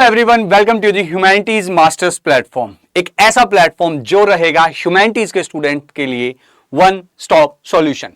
Everyone, welcome to the humanities masters platform. एक ऐसा platform जो रहेगा ह्यूमैनिटीज के स्टूडेंट के लिए वन स्टॉप सॉल्यूशन।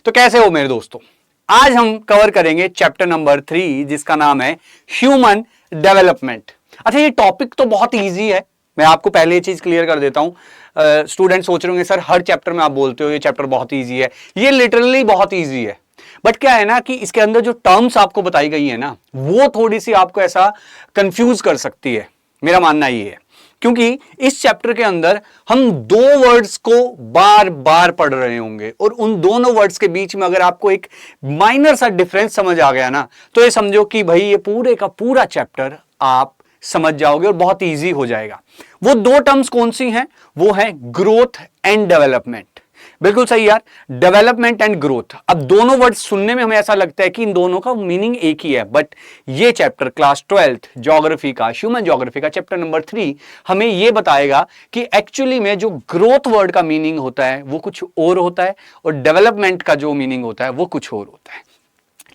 तो कैसे हो मेरे दोस्तों, आज हम कवर करेंगे चैप्टर नंबर 3 जिसका नाम है ह्यूमन डेवलपमेंट। अच्छा, ये टॉपिक तो बहुत ईजी है, मैं आपको पहले ये चीज क्लियर कर देता हूं। स्टूडेंट सोच रहे होंगे सर हर चैप्टर में आप बोलते हो ये चैप्टर बहुत ईजी है। ये लिटरली बहुत ईजी है, बट क्या है ना कि इसके अंदर जो टर्म्स आपको बताई गई है ना, वो थोड़ी सी आपको ऐसा कंफ्यूज कर सकती है। मेरा मानना ये है, क्योंकि इस चैप्टर के अंदर हम दो वर्ड्स को बार बार पढ़ रहे होंगे और उन दोनों वर्ड्स के बीच में अगर आपको एक माइनर सा डिफरेंस समझ आ गया ना, तो ये समझो कि भाई ये पूरे का पूरा चैप्टर आप समझ जाओगे और बहुत इजी हो जाएगा। वो दो टर्म्स कौन सी हैं? वो है ग्रोथ एंड डेवलपमेंट। बिल्कुल सही यार, डेवलपमेंट एंड ग्रोथ। अब दोनों वर्ड सुनने में हमें ऐसा लगता है कि इन दोनों का मीनिंग एक ही है, बट ये चैप्टर क्लास 12th ज्योग्राफी का, ह्यूमन ज्योग्राफी का चैप्टर नंबर 3 हमें ये बताएगा कि एक्चुअली में जो ग्रोथ वर्ड का मीनिंग होता है वो कुछ और होता है और डेवलपमेंट का जो मीनिंग होता है वो कुछ और होता है।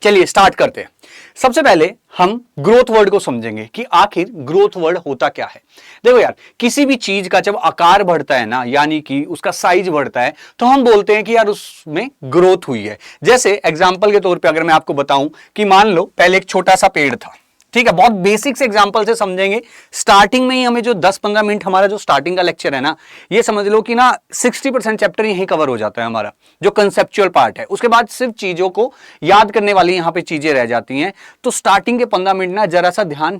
चलिए स्टार्ट करते हैं। सबसे पहले हम ग्रोथ वर्ड को समझेंगे कि आखिर ग्रोथ वर्ड होता क्या है। देखो यार, किसी भी चीज का जब आकार बढ़ता है ना, यानी कि उसका साइज बढ़ता है, तो हम बोलते हैं कि यार उसमें ग्रोथ हुई है। जैसे एग्जांपल के तौर पे अगर मैं आपको बताऊं कि मान लो पहले एक छोटा सा पेड़ था, ठीक है, बहुत बेसिक से एग्जांपल से समझेंगे। स्टार्टिंग में ही हमें जो 10-15 मिनट हमारा जो स्टार्टिंग का लेक्चर है ना, ये समझ लो कि ना 60% चैप्टर यहीं कवर हो जाता है हमारा, जो कंसेप्चुअल पार्ट है। उसके बाद सिर्फ चीजों को याद करने वाली यहाँ पे चीजें रह जाती हैं। तो स्टार्टिंग के 15 मिनट ना जरा सा ध्यान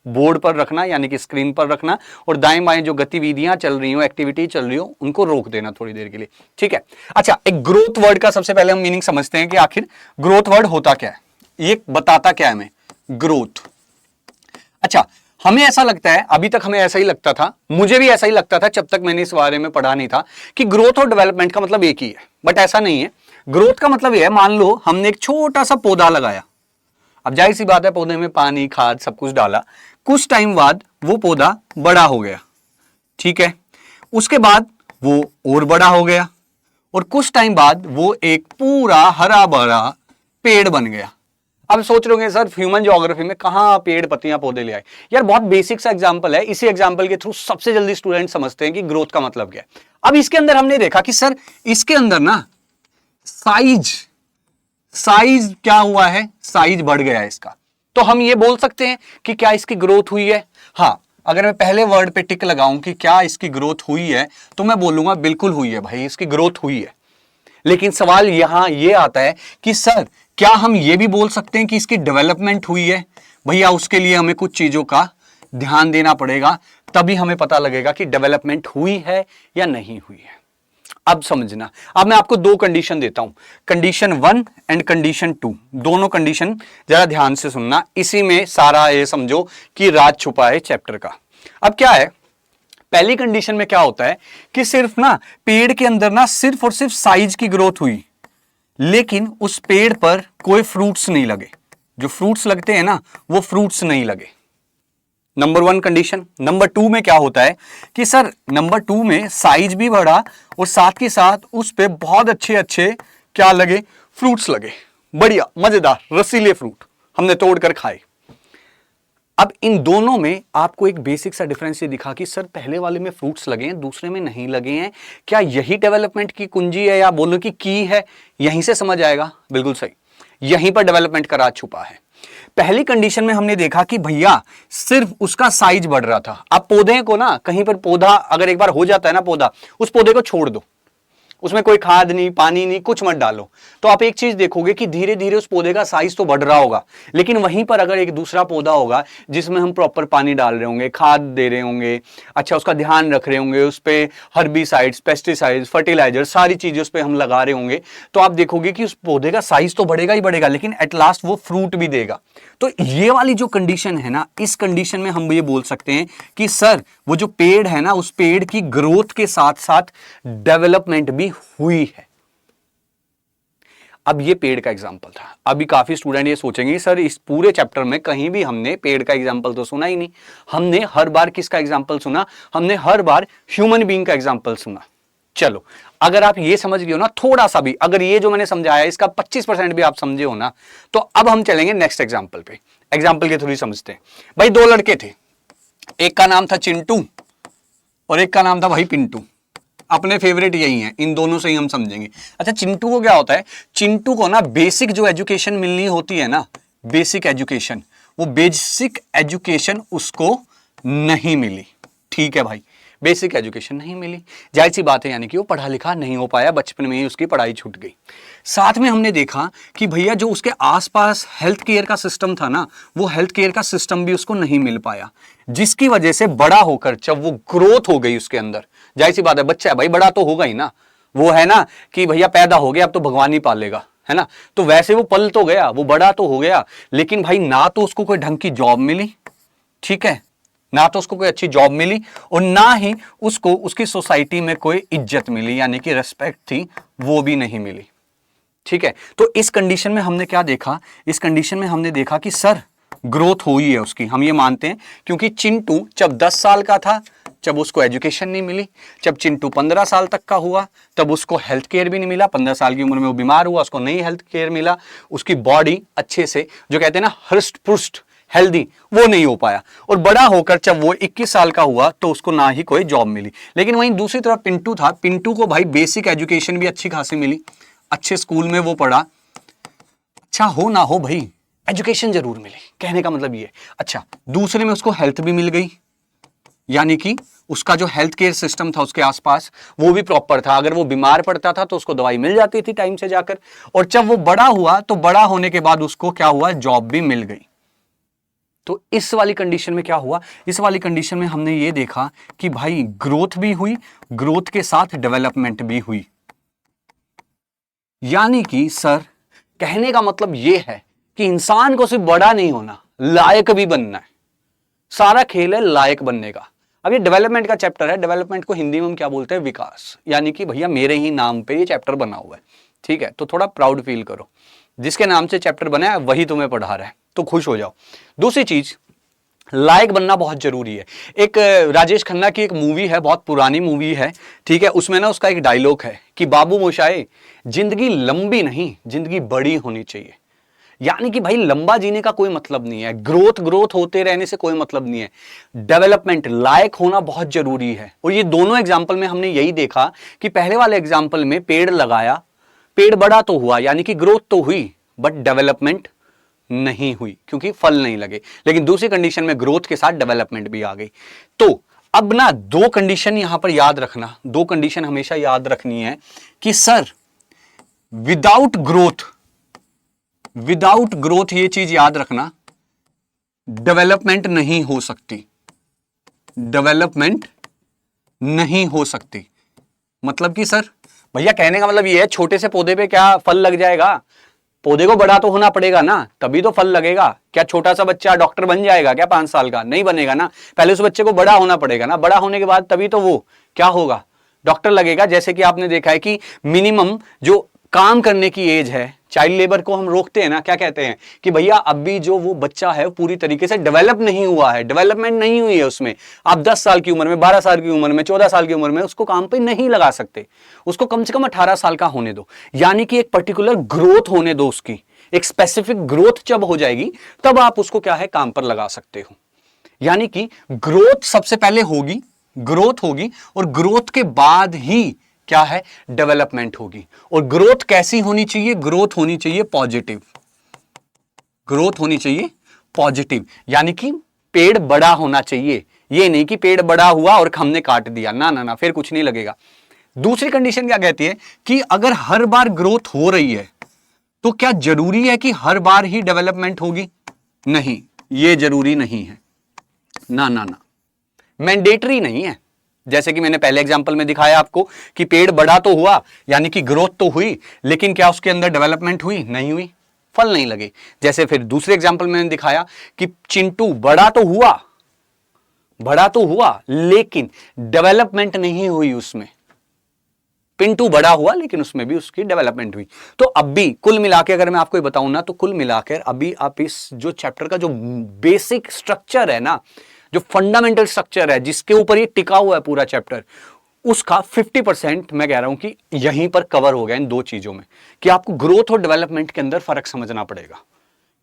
बोर्ड पर रखना, यानी कि स्क्रीन पर रखना, और दाएं बाएं जो गतिविधियां चल रही हो, एक्टिविटी चल रही हो, उनको रोक देना थोड़ी देर के लिए, ठीक है। अच्छा, एक ग्रोथ वर्ड का सबसे पहले हम मीनिंग समझते हैं कि आखिर ग्रोथ वर्ड होता क्या है, ये बताता क्या है हमें ग्रोथ। अच्छा, हमें ऐसा लगता है, अभी तक हमें ऐसा ही लगता था, मुझे भी ऐसा ही लगता था जब तक मैंने इस बारे में पढ़ा नहीं था, कि ग्रोथ और डेवलपमेंट का मतलब एक ही है, बट ऐसा नहीं है। ग्रोथ का मतलब यह है, मान लो हमने एक छोटा सा पौधा लगाया, अब जाहिर सी बात है पौधे में पानी खाद सब कुछ डाला, कुछ टाइम बाद वो पौधा बड़ा हो गया, ठीक है। उसके बाद वो और बड़ा हो गया और कुछ टाइम बाद वो एक पूरा हरा भरा पेड़ बन गया। अब सोच रहे होंगे सर ह्यूमन ज्योग्राफी में कहां पेड़ पत्तियां पौधे ले आए। यार बहुत बेसिक सा एग्जांपल है, इसी एग्जांपल के थ्रू सबसे जल्दी स्टूडेंट समझते हैं कि ग्रोथ का मतलब क्या है। अब इसके अंदर हमने देखा कि सर इसके अंदर ना साइज क्या हुआ है, साइज बढ़ गया है इसका। तो हम ये बोल सकते हैं कि क्या इसकी ग्रोथ हुई है? हाँ, अगर मैं पहले वर्ड पे टिक लगाऊं कि क्या इसकी ग्रोथ हुई है, तो मैं बोलूंगा बिल्कुल हुई है भाई, इसकी ग्रोथ हुई है। लेकिन सवाल यहां ये आता है कि सर क्या हम ये भी बोल सकते हैं कि इसकी डेवलपमेंट हुई है? भैया उसके लिए हमें कुछ चीजों का ध्यान देना पड़ेगा, तभी हमें पता लगेगा कि डेवलपमेंट हुई है या नहीं हुई है। अब समझना, अब मैं आपको दो कंडीशन देता हूं, कंडीशन 1 एंड कंडीशन 2। दोनों कंडीशन जरा ध्यान से सुनना, इसी में सारा ये समझो कि राज छुपा है चैप्टर का। अब क्या है, पहली कंडीशन में क्या होता है कि सिर्फ ना पेड़ के अंदर ना सिर्फ और सिर्फ साइज की ग्रोथ हुई, लेकिन उस पेड़ पर कोई फ्रूट्स नहीं लगे। जो फ्रूट्स लगते हैं ना, वो फ्रूट्स नहीं लगे। Number 1 condition. नंबर 2 में क्या होता है कि सर नंबर 2 में साइज भी बढ़ा और साथ के साथ उस पे बहुत अच्छे अच्छे क्या लगे, फ्रूट्स लगे, बढ़िया मजेदार रसीले फ्रूट हमने तोड़कर खाए। अब इन दोनों में आपको एक बेसिक सा डिफरेंस ये दिखा कि सर पहले वाले में फ्रूट्स लगे हैं, दूसरे में नहीं लगे हैं। क्या यही डेवलपमेंट की कुंजी है, या बोलो कि की है? यहीं से समझ आएगा, बिल्कुल सही, यहीं पर डेवलपमेंट का राज छुपा है। पहली कंडीशन में हमने देखा कि भैया सिर्फ उसका साइज बढ़ रहा था। अब पौधे को ना, कहीं पर पौधा अगर एक बार हो जाता है ना पौधा, उस पौधे को छोड़ दो, उसमें कोई खाद नहीं, पानी नहीं, कुछ मत डालो, तो आप एक चीज देखोगे कि धीरे धीरे उस पौधे का साइज तो बढ़ रहा होगा। लेकिन वहीं पर अगर एक दूसरा पौधा होगा जिसमें हम प्रॉपर पानी डाल रहे होंगे, खाद दे रहे होंगे, अच्छा उसका ध्यान रख रहे होंगे, उस पर हर्बिसाइड्स, पेस्टिसाइड्स, फर्टिलाइजर, सारी चीजें उस पर हम लगा रहे होंगे, तो आप देखोगे कि उस पौधे का साइज तो बढ़ेगा ही बढ़ेगा, लेकिन एट लास्ट वो फ्रूट भी देगा। तो ये वाली जो कंडीशन है ना, इस कंडीशन में हम ये बोल सकते हैं कि सर वो जो पेड़ है ना, उस पेड़ की ग्रोथ के साथ साथ डेवलपमेंट भी हुई है। अब ये पेड़ का एग्जांपल था। अभी काफी स्टूडेंट ये सोचेंगे सर इस पूरे चैप्टर में कहीं भी हमने पेड़ का एग्जांपल तो सुना ही नहीं। हमने हर बार किसका एग्जांपल सुना? हमने हर बार ह्यूमन बीइंग का एग्जांपल सुना। चलो, अगर आप ये समझ गए हो ना, थोड़ा सा भी, अगर ये जो मैंने समझाया इसका 25% भी आप समझे हो ना, तो अब हम चलेंगे नेक्स्ट एग्जांपल पे। एग्जांपल के थ्रू समझते हैं। भाई दो लड़के थे, एक का नाम था चिंटू और एक का नाम था भाई पिंटू। अपने फेवरेट यही हैं, इन दोनों से ही हम समझेंगे। अच्छा, चिंटू को क्या होता है? चिंटू को ना बेसिक जो एजुकेशन मिलनी होती है ना, बेसिक एजुकेशन, वो बेसिक एजुकेशन उसको नहीं मिली। ठीक है भाई, बेसिक एजुकेशन नहीं मिली, जाहिर सी बात है, यानी कि वो पढ़ा लिखा नहीं हो पाया, बचपन में ही उसकी पढ़ाई छूट गई। साथ में हमने देखा कि भैया जो उसके आसपास हेल्थ केयर का सिस्टम था ना, वो हेल्थ केयर का सिस्टम भी उसको नहीं मिल पाया, जिसकी वजह से बड़ा होकर जब वो ग्रोथ हो गई उसके अंदर, जाहिर सी बात है, बच्चा है भाई, बड़ा तो होगा ही ना। वो है ना कि भैया पैदा हो गया, अब तो भगवान ही पालेगा, है ना। तो वैसे वो पल तो गया, वो बड़ा तो हो गया, लेकिन भाई ना तो उसको कोई ढंग की जॉब मिली, ठीक है, ना तो उसको कोई अच्छी जॉब मिली, और ना ही उसको उसकी सोसाइटी में कोई इज्जत मिली, यानी कि रिस्पेक्ट थी, वो भी नहीं मिली। ठीक है, तो इस कंडीशन में हमने क्या देखा? इस कंडीशन में हमने देखा कि सर ग्रोथ हुई है उसकी, हम ये मानते हैं, क्योंकि चिंटू जब 10 साल का था जब उसको एजुकेशन नहीं मिली, जब चिंटू 15 साल तक का हुआ तब उसको हेल्थ केयर भी नहीं मिला, 15 साल की उम्र में वो बीमार हुआ, उसको नहीं हेल्थ केयर मिला, उसकी बॉडी अच्छे से, जो कहते हैं ना, हृष्ट पुष्ट हेल्दी, वो नहीं हो पाया, और बड़ा होकर जब वो 21 साल का हुआ तो उसको ना ही कोई जॉब मिली। लेकिन वहीं दूसरी तरफ पिंटू था, पिंटू को भाई बेसिक एजुकेशन भी अच्छी खासी मिली, अच्छे स्कूल में वो पढ़ा, अच्छा हो ना हो भाई एजुकेशन जरूर मिली, कहने का मतलब ये। अच्छा, दूसरे में उसको हेल्थ भी मिल गई, यानी कि उसका जो हेल्थ केयर सिस्टम था उसके आसपास वो भी प्रॉपर था, अगर वो बीमार पड़ता था तो उसको दवाई मिल जाती थी टाइम से जाकर, और जब वो बड़ा हुआ तो बड़ा होने के बाद उसको क्या हुआ? जॉब भी मिल गई। तो इस वाली कंडीशन में क्या हुआ? इस वाली कंडीशन में हमने ये देखा कि भाई ग्रोथ भी हुई, ग्रोथ के साथ डेवलपमेंट भी हुई, यानी कि सर कहने का मतलब यह है कि इंसान को सिर्फ बड़ा नहीं होना, लायक भी बनना है। सारा खेल है लायक बनने का। अब ये डेवलपमेंट का चैप्टर है, डेवलपमेंट को हिंदी में हम क्या बोलते हैं? विकास, यानी कि भैया मेरे ही नाम पे ये चैप्टर बना हुआ है, ठीक है, तो थोड़ा प्राउड फील करो, जिसके नाम से चैप्टर बना है वही तुम्हें पढ़ा रहा है, तो खुश हो जाओ। दूसरी चीज, लायक बनना बहुत जरूरी है। एक राजेश खन्ना की एक मूवी है, बहुत पुरानी मूवी है, ठीक है, उसमें ना उसका एक डायलॉग है कि बाबू मोशाए, जिंदगी लंबी नहीं, जिंदगी बड़ी होनी चाहिए। यानी कि भाई लंबा जीने का कोई मतलब नहीं है, ग्रोथ ग्रोथ होते रहने से कोई मतलब नहीं है, डेवलपमेंट, लायक होना बहुत जरूरी है। और ये दोनों एग्जाम्पल में हमने यही देखा कि पहले वाले एग्जाम्पल में पेड़ लगाया, पेड़ बड़ा तो हुआ, यानी कि ग्रोथ तो हुई, बट डेवलपमेंट नहीं हुई क्योंकि फल नहीं लगे। लेकिन दूसरी कंडीशन में ग्रोथ के साथ डेवलपमेंट भी आ गई। तो अब ना दो कंडीशन यहां पर याद रखना, दो कंडीशन हमेशा याद रखनी है कि sir without growth, without growth, ये चीज याद रखना, डेवलपमेंट नहीं हो सकती, डेवलपमेंट नहीं हो सकती। मतलब कि सर भैया कहने का मतलब ये है, छोटे से पौधे पे क्या फल लग जाएगा? पौधे को बड़ा तो होना पड़ेगा ना, तभी तो फल लगेगा। क्या छोटा सा बच्चा डॉक्टर बन जाएगा क्या 5 साल का? नहीं बनेगा ना, पहले उस बच्चे को बड़ा होना पड़ेगा ना, बड़ा होने के बाद तभी तो वो क्या होगा? डॉक्टर लगेगा। जैसे कि आपने देखा है कि मिनिमम जो काम करने की एज है, चाइल्ड लेबर को हम रोकते हैं ना, क्या कहते हैं कि भैया अभी जो वो बच्चा है पूरी तरीके से डेवलप नहीं हुआ है, डेवलपमेंट नहीं हुई है उसमें, आप 10 साल की उम्र में, 12 साल की उम्र में, 14 साल की उम्र में उसको काम पे नहीं लगा सकते, उसको कम से कम 18 साल का होने दो, यानी कि एक पर्टिकुलर ग्रोथ होने दो उसकी, एक स्पेसिफिक ग्रोथ जब हो जाएगी तब आप उसको क्या है काम पर लगा सकते हो। यानी कि ग्रोथ सबसे पहले होगी, ग्रोथ होगी, और ग्रोथ के बाद ही क्या है? डेवलपमेंट होगी। और ग्रोथ कैसी होनी चाहिए? ग्रोथ होनी चाहिए पॉजिटिव, ग्रोथ होनी चाहिए पॉजिटिव, यानी कि पेड़ बड़ा होना चाहिए, ये नहीं कि पेड़ बड़ा हुआ और हमने काट दिया, ना ना ना, फिर कुछ नहीं लगेगा। दूसरी कंडीशन क्या कहती है कि अगर हर बार ग्रोथ हो रही है तो क्या जरूरी है कि हर बार ही डेवलपमेंट होगी? नहीं, ये जरूरी नहीं है, ना ना ना, मैंडेटरी नहीं है। जैसे कि मैंने पहले एग्जांपल में दिखाया आपको कि पेड़ बड़ा तो हुआ, यानी कि ग्रोथ तो हुई, लेकिन क्या उसके अंदर डेवलपमेंट हुई? नहीं हुई, फल नहीं लगे। जैसे फिर दूसरे एग्जांपल में मैंने दिखाया कि चिंटू बड़ा तो हुआ, बड़ा तो हुआ, लेकिन डेवलपमेंट नहीं हुई उसमें। पिंटू बड़ा हुआ लेकिन उसमें भी उसकी डेवलपमेंट हुई। तो अब भी कुल मिलाकर अगर मैं आपको बताऊं ना, तो कुल मिलाकर अभी आप इस जो चैप्टर का जो बेसिक स्ट्रक्चर है ना, जो फंडामेंटल स्ट्रक्चर है जिसके ऊपर ये टिका हुआ है पूरा चैप्टर, उसका 50% मैं कह रहा हूं कि यहीं पर कवर हो गया इन दो चीजों में, कि आपको ग्रोथ और डेवलपमेंट के अंदर फर्क समझना पड़ेगा।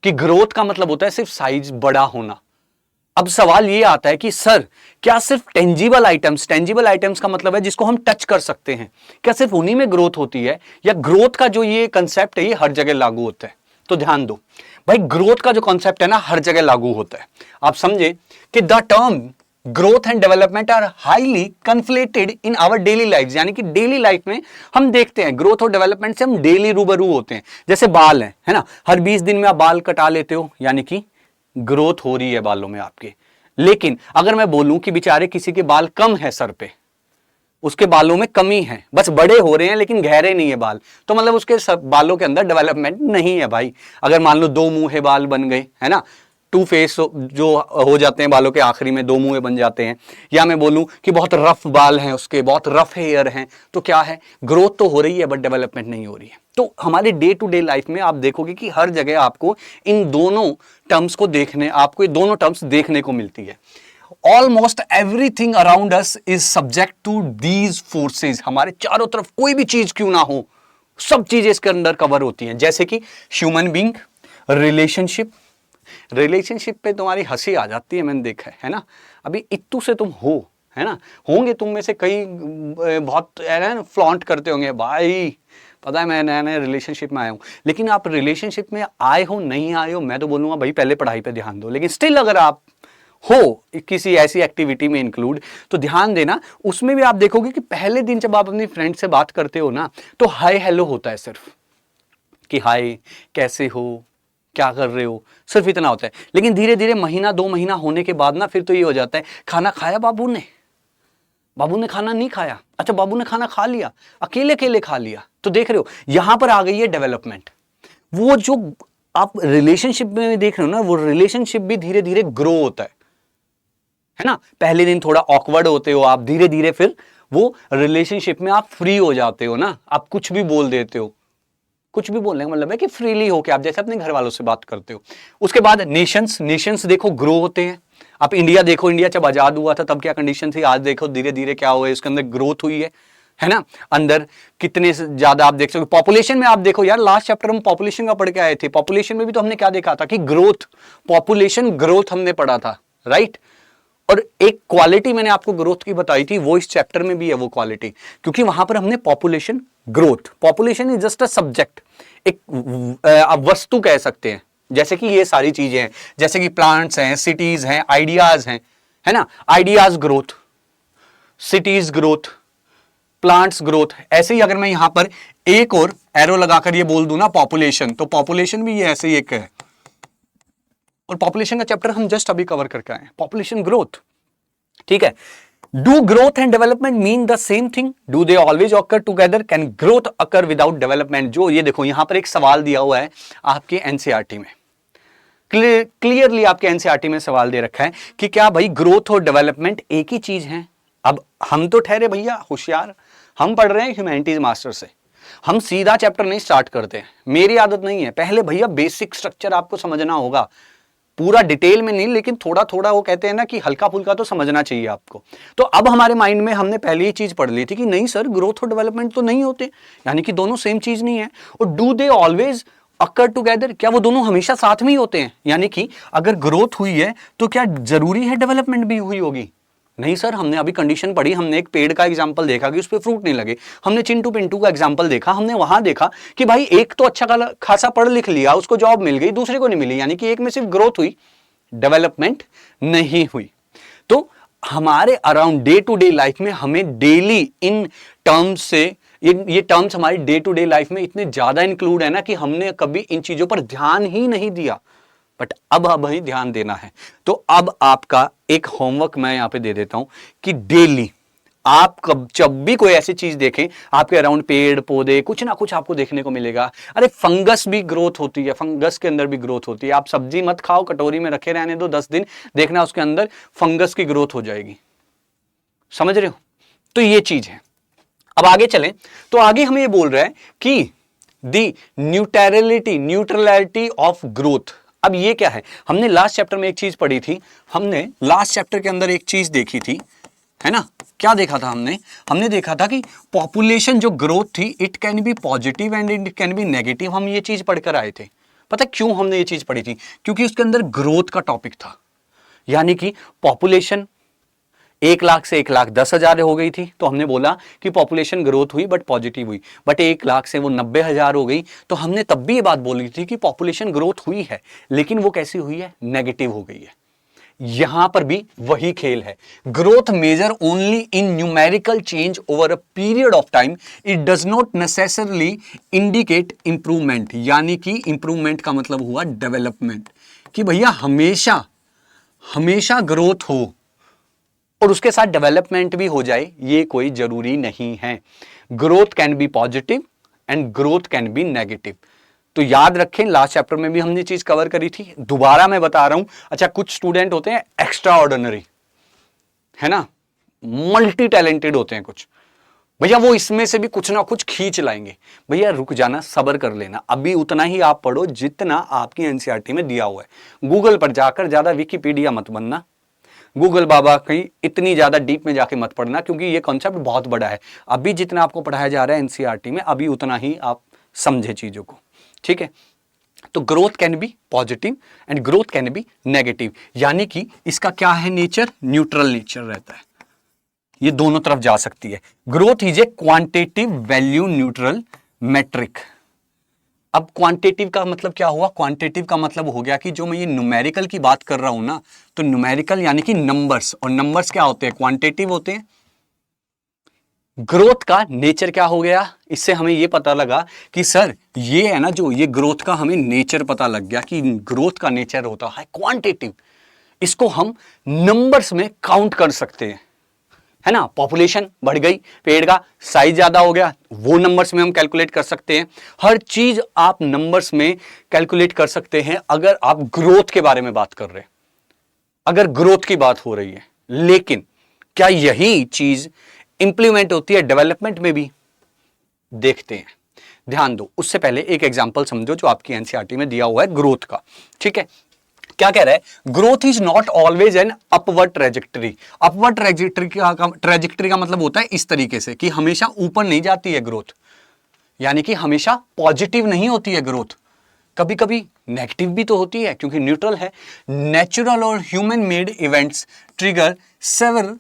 कि ग्रोथ का मतलब होता है सिर्फ साइज बड़ा होना, अब सवाल ये आता है कि सर क्या सिर्फ टेंजिबल आइटम्स का मतलब है जिसको हम टच कर सकते हैं, क्या सिर्फ उन्हीं में ग्रोथ होती है, या ग्रोथ का जो ये कंसेप्ट है ये हर जगह लागू होता है? तो ध्यान दो भाई, ग्रोथ का जो कॉन्सेप्ट है ना हर जगह लागू होता है। आप समझे कि the term growth and development are highly conflated in our daily life, यानी कि डेली लाइफ में हम देखते हैं ग्रोथ और डेवलपमेंट से हम डेली रूबरू होते हैं। जैसे बाल है ना, हर 20 दिन में आप बाल कटा लेते हो, यानी कि ग्रोथ हो रही है बालों में आपके। लेकिन अगर मैं बोलूं कि बेचारे किसी के बाल कम है सर पे, उसके बालों में कमी है, बस बड़े हो रहे हैं लेकिन गहरे नहीं है बाल, तो मतलब उसके बालों के अंदर डेवलपमेंट नहीं है भाई। अगर मान लो 2 मुंह बाल बन गए, है ना, 2 फेस जो हो जाते हैं बालों के आखिरी में 2 मुंह बन जाते हैं, या मैं बोलूं कि बहुत रफ बाल हैं उसके, बहुत रफ हेयर हैं, तो क्या है, ग्रोथ तो हो रही है बट डेवलपमेंट नहीं हो रही है। तो हमारे डे टू डे लाइफ में आप देखोगे कि हर जगह आपको इन दोनों टर्म्स को आपको ये दोनों टर्म्स देखने को मिलती है। Almost everything around us is subject to these forces. हमारे चारों तरफ कोई भी चीज क्यों ना हो, सब चीजें इसके अंदर कवर होती हैं। जैसे कि ह्यूमन बीइंग, रिलेशनशिप पे तुम्हारी हंसी आ जाती है, मैंने देखा है ना। अभी इत्तू से तुम हो, है ना, होंगे तुम में से कई बहुत फ्लॉन्ट करते होंगे, भाई पता है मैं नया नया रिलेशनशिप में आया हूं। लेकिन आप रिलेशनशिप में आए हो नहीं आए हो, मैं तो बोलूंगा भाई पहले पढ़ाई पे ध्यान दो। लेकिन स्टिल अगर आप हो किसी ऐसी एक्टिविटी में इंक्लूड, तो ध्यान देना, उसमें भी आप देखोगे कि पहले दिन जब आप अपनी फ्रेंड से बात करते हो ना, तो हाय हेलो होता है सिर्फ, कि हाय कैसे हो, क्या कर रहे हो, सिर्फ इतना होता है। लेकिन धीरे धीरे महीना 2 महीना होने के बाद ना फिर तो ये हो जाता है, खाना खाया बाबू ने खाना नहीं खाया, अच्छा बाबू ने खाना खा लिया, अकेले अकेले खा लिया। तो देख रहे हो यहां पर आ गई है डेवलपमेंट। वो जो आप रिलेशनशिप में देख रहे हो ना, वो रिलेशनशिप भी धीरे धीरे ग्रो होता है ना। पहले दिन थोड़ा ऑकवर्ड होते हो आप, धीरे धीरे फिर वो रिलेशनशिप में आप फ्री हो जाते हो ना, आप कुछ भी बोल देते हो। कुछ भी बोलने का मतलब है कि फ्रीली होके आप जैसे अपने घर वालों से बात करते हो। उसके बाद नेशंस देखो ग्रो होते हैं। आप इंडिया देखो, इंडिया जब आजाद हुआ था तब क्या कंडीशन थी, आज देखो धीरे धीरे क्या हुआ है, इसके अंदर ग्रोथ हुई है ना। अंदर कितने ज्यादा आप देख सकते हो। पॉपुलेशन में आप देखो यार, लास्ट चैप्टर हम पॉपुलेशन का पढ़ के आए थे, पॉपुलेशन में भी तो हमने क्या देखा था कि ग्रोथ, पॉपुलेशन ग्रोथ हमने पढ़ा था, राइट। और एक क्वालिटी मैंने आपको ग्रोथ की बताई थी, वो इस चैप्टर में भी है वो क्वालिटी, क्योंकि वहां पर हमने population growth, population is just a subject, एक आप वस्तु कह सकते हैं, जैसे कि ये सारी चीजें हैं, जैसे कि प्लांट्स हैं, सिटीज हैं, आइडियाज हैं, है ना, ideas growth, cities growth, plants growth. ऐसे ही अगर मैं यहां पर एक और एरो लगाकर ये बोल दूं ना पॉपुलेशन, तो पॉपुलेशन भी ये ऐसे ही एक है। और पॉपुलेशन का चैप्टर हम जस्ट अभी कवर करके आए, पॉपुलेशन ग्रोथ, ठीक है। Do growth and development mean the same thing? Do they always occur together? Can growth occur without development? जो ये देखो यहां पर एक सवाल दिया हुआ है आपके एनसीईआरटी में, क्लियरली आपके एनसीईआरटी में सवाल दे रखा है कि क्या भाई ग्रोथ और डेवलपमेंट एक ही चीज है? अब हम तो ठहरे भैया होशियार, हम पढ़ रहे हैं ह्यूमैनिटीज मास्टर से, हम सीधा चैप्टर नहीं स्टार्ट करते हैं, मेरी आदत नहीं है। पहले भैया बेसिक स्ट्रक्चर आपको समझना होगा, पूरा डिटेल में नहीं, लेकिन थोड़ा थोड़ा, वो कहते हैं ना कि हल्का फुल्का तो समझना चाहिए आपको। तो अब हमारे माइंड में हमने पहले ही चीज पढ़ ली थी कि नहीं सर, ग्रोथ और डेवलपमेंट तो नहीं होते, यानी कि दोनों सेम चीज नहीं है। और do they always occur together? क्या वो दोनों हमेशा साथ में ही होते हैं? यानी कि अगर ग्रोथ हुई है तो क्या जरूरी है डेवलपमेंट भी हुई होगी? नहीं सर, हमने अभी कंडीशन पढ़ी, हमने एक पेड़ का एग्जांपल देखा कि उस पर फ्रूट नहीं लगे, हमने चिंटू पिंटू का एग्जांपल देखा, हमने वहां देखा कि भाई एक तो अच्छा खासा पढ़ लिख लिया, उसको जॉब मिल गई, दूसरे को नहीं मिली, यानी कि एक में सिर्फ ग्रोथ हुई, डेवलपमेंट नहीं हुई। तो हमारे around day to day life में हमें डेली इन टर्म्स से, ये टर्म्स हमारी डे टू डे लाइफ में इतने ज्यादा इंक्लूड है ना कि हमने कभी इन चीजों पर ध्यान ही नहीं दिया, बट अब ही ध्यान देना है। तो अब आपका एक होमवर्क मैं यहां पे दे देता हूं कि डेली आप जब भी कोई ऐसी चीज देखें, आपके अराउंड पेड़ पौधे कुछ ना कुछ आपको देखने को मिलेगा। अरे फंगस भी ग्रोथ होती है, फंगस के अंदर भी ग्रोथ होती है। आप सब्जी मत खाओ, कटोरी में रखे रहने दो 10 दिन, देखना उसके अंदर फंगस की ग्रोथ हो जाएगी। समझ रहे हो? तो ये चीज है। अब आगे चलें, तो आगे हमें ये बोल रहा है कि दी न्यूट्रलिटी ऑफ ग्रोथ। अब ये क्या है? हमने लास्ट चैप्टर में एक चीज पढ़ी थी, हमने लास्ट चैप्टर के अंदर एक चीज देखी थी, है ना। क्या देखा था हमने देखा था कि पॉपुलेशन जो ग्रोथ थी, it can be positive and it can be negative. हम ये चीज पढ़कर आए थे। पता क्यों हमने ये चीज पढ़ी थी? क्योंकि उसके अंदर ग्रोथ का टॉपिक था। यानी कि पॉपुलेशन 1 लाख से 1,10,000 हो गई थी, तो हमने बोला कि पॉपुलेशन ग्रोथ हुई बट पॉजिटिव हुई। बट 1 लाख से वो 90,000 हो गई, तो हमने तब भी ये बात बोली थी कि पॉपुलेशन ग्रोथ हुई है, लेकिन वो कैसी हुई है, नेगेटिव हो गई है। यहां पर भी वही खेल है। Growth measure only in numerical change over a period of time, it does not necessarily indicate improvement. यानी कि इंप्रूवमेंट का मतलब हुआ डेवलपमेंट, कि भैया हमेशा हमेशा ग्रोथ हो और उसके साथ डेवलपमेंट भी हो जाए, ये कोई जरूरी नहीं है। Growth can be positive and growth can be negative. तो याद रखें, लास्ट चैप्टर में भी हमने चीज कवर करी थी, दोबारा मैं बता रहा हूं। अच्छा, कुछ स्टूडेंट होते हैं एक्स्ट्रा ऑर्डिनरी, है ना, मल्टी टैलेंटेड होते हैं कुछ, भैया वो इसमें से भी कुछ ना कुछ खींच लाएंगे। भैया रुक जाना, सब्र कर लेना, अभी उतना ही आप पढ़ो जितना आपकी एनसीईआरटी में दिया हुआ है। गूगल पर जाकर ज्यादा विकिपीडिया मत बनना, गूगल बाबा कहीं इतनी ज्यादा डीप में जाके मत पढ़ना, क्योंकि ये कॉन्सेप्ट बहुत बड़ा है। अभी जितना आपको पढ़ाया जा रहा है एनसीईआरटी में, अभी उतना ही आप समझे चीजों को, ठीक है। तो growth can be positive and growth can be negative, यानी कि इसका क्या है नेचर, न्यूट्रल नेचर रहता है, ये दोनों तरफ जा सकती है। Growth is a quantitative value neutral metric. अब क्वांटिटेटिव का मतलब क्या हुआ, क्वांटिटेटिव का मतलब हो गया कि जो मैं ये न्यूमेरिकल की बात कर रहा हूं ना, तो न्यूमेरिकल यानी कि नंबर्स, और नंबर्स क्या होते हैं, क्वांटिटेटिव होते हैं। ग्रोथ का नेचर क्या हो गया, इससे हमें ये पता लगा कि सर ये है ना, जो ये ग्रोथ का हमें नेचर पता लग गया कि ग्रोथ का नेचर होता है क्वांटिटेटिव। इसको हम नंबर्स में काउंट कर सकते हैं, है ना। पॉपुलेशन बढ़ गई, पेड़ का साइज ज्यादा हो गया, वो नंबर्स में हम कैलकुलेट कर सकते हैं। हर चीज आप नंबर्स में कैलकुलेट कर सकते हैं अगर आप ग्रोथ के बारे में बात कर रहे हैं, अगर ग्रोथ की बात हो रही है। लेकिन क्या यही चीज इंप्लीमेंट होती है डेवलपमेंट में भी, देखते हैं। ध्यान दो, उससे पहले एक एग्जांपल समझो जो आपकी एनसीईआरटी में दिया हुआ है ग्रोथ का, ठीक है। क्या कह रहा है, growth is not always an upward trajectory. Upward trajectory का मतलब होता है इस तरीके से कि हमेशा ऊपर नहीं जाती है ग्रोथ, यानी कि हमेशा पॉजिटिव नहीं होती है ग्रोथ, कभी कभी नेगेटिव भी तो होती है, क्योंकि न्यूट्रल है। नेचुरल और human made events trigger several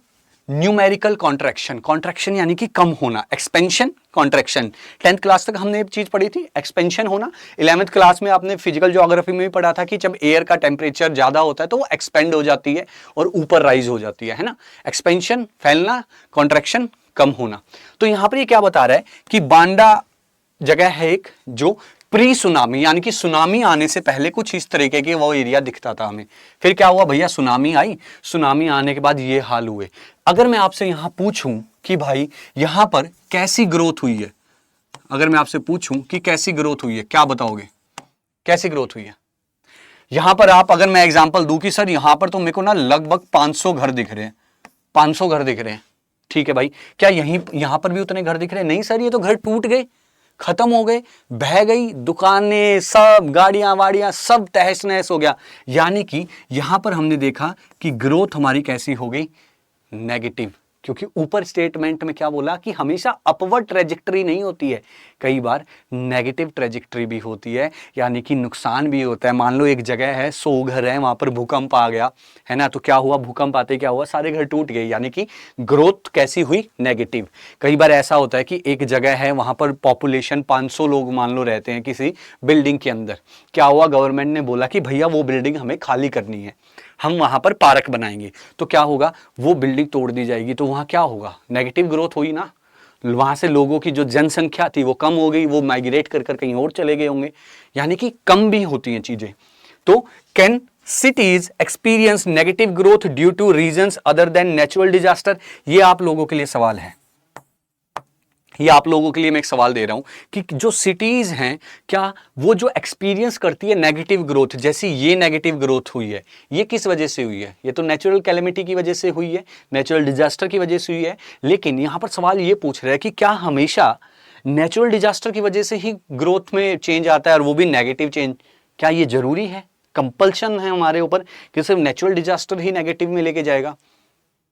numerical contraction. Contraction यानी कि कम होना, एक्सपेंशन, कॉन्ट्रैक्शन। 10th क्लास तक हमने एक चीज पढ़ी थी, एक्सपेंशन होना। 11th क्लास में आपने फिजिकल ज्योग्राफी में भी पढ़ा था कि जब एयर का टेम्परेचर ज्यादा होता है तो वो एक्सपेंड हो जाती है और ऊपर राइज हो जाती है ना। एक्सपेंशन फैलना, कॉन्ट्रैक्शन कम होना। तो यहां पर ये क्या बता रहा है कि बांडा जगह है एक जो प्री सुनामी, यानी कि सुनामी आने से पहले कुछ इस तरीके के वो एरिया दिखता था हमें। फिर क्या हुआ भैया, सुनामी आई, सुनामी आने के बाद ये हाल हुए। अगर मैं आपसे यहां पूछूं कि भाई यहां पर कैसी ग्रोथ हुई है, अगर मैं आपसे पूछूं कि कैसी ग्रोथ हुई है, क्या बताओगे, कैसी ग्रोथ हुई है? यहां पर आप, अगर मैं एग्जांपल दूं कि सर यहां पर तो मेरे को ना लगभग 500 घर दिख रहे हैं, 500 घर दिख रहे हैं, ठीक है भाई, क्या यहां पर भी उतने घर दिख रहे हैं? नहीं सर, ये तो घर टूट गए, खत्म हो गए, बह गई, दुकानें सब, गाड़ियां वाड़ियां सब तहस नहस हो गया। यानी कि यहां पर हमने देखा कि ग्रोथ हमारी कैसी हो गई, नेगेटिव। क्योंकि ऊपर स्टेटमेंट में क्या बोला कि हमेशा अपवर्ड ट्रेजेक्टरी नहीं होती है, कई बार नेगेटिव ट्रेजेक्टरी भी होती है, यानी कि नुकसान भी होता है। मान लो एक जगह है, 100 घर है, वहां पर भूकंप आ गया, है ना, तो क्या हुआ, भूकंप आते क्या हुआ, सारे घर टूट गए, यानी कि ग्रोथ कैसी हुई, नेगेटिव। कई बार ऐसा होता है कि एक जगह है, वहां पर पॉपुलेशन 500 लोग मान लो रहते हैं किसी बिल्डिंग के अंदर, क्या हुआ, गवर्नमेंट ने बोला कि भैया वो बिल्डिंग हमें खाली करनी है, हम वहां पर पार्क बनाएंगे। तो क्या होगा, वो बिल्डिंग तोड़ दी जाएगी, तो वहां क्या होगा, नेगेटिव ग्रोथ हुई ना। वहां से लोगों की जो जनसंख्या थी वो कम हो गई, वो माइग्रेट कर कहीं और चले गए होंगे, यानी कि कम भी होती हैं चीजें। तो can cities experience negative growth due two reasons other than natural disaster? ये आप लोगों के लिए सवाल है, ये आप लोगों के लिए मैं एक सवाल दे रहा हूं कि जो सिटीज हैं, क्या वो जो एक्सपीरियंस करती है नेगेटिव ग्रोथ, जैसी ये नेगेटिव ग्रोथ हुई है, ये किस वजह से हुई है? ये तो नेचुरल कैलेमिटी की वजह से हुई है, नेचुरल डिजास्टर की वजह से हुई है। लेकिन यहां पर सवाल ये पूछ रहा है कि क्या हमेशा नेचुरल डिजास्टर की वजह से ही ग्रोथ में चेंज आता है, और वो भी नेगेटिव चेंज? क्या ये जरूरी है, कंपल्शन है हमारे ऊपर कि सिर्फ नेचुरल डिजास्टर ही नेगेटिव में लेके जाएगा,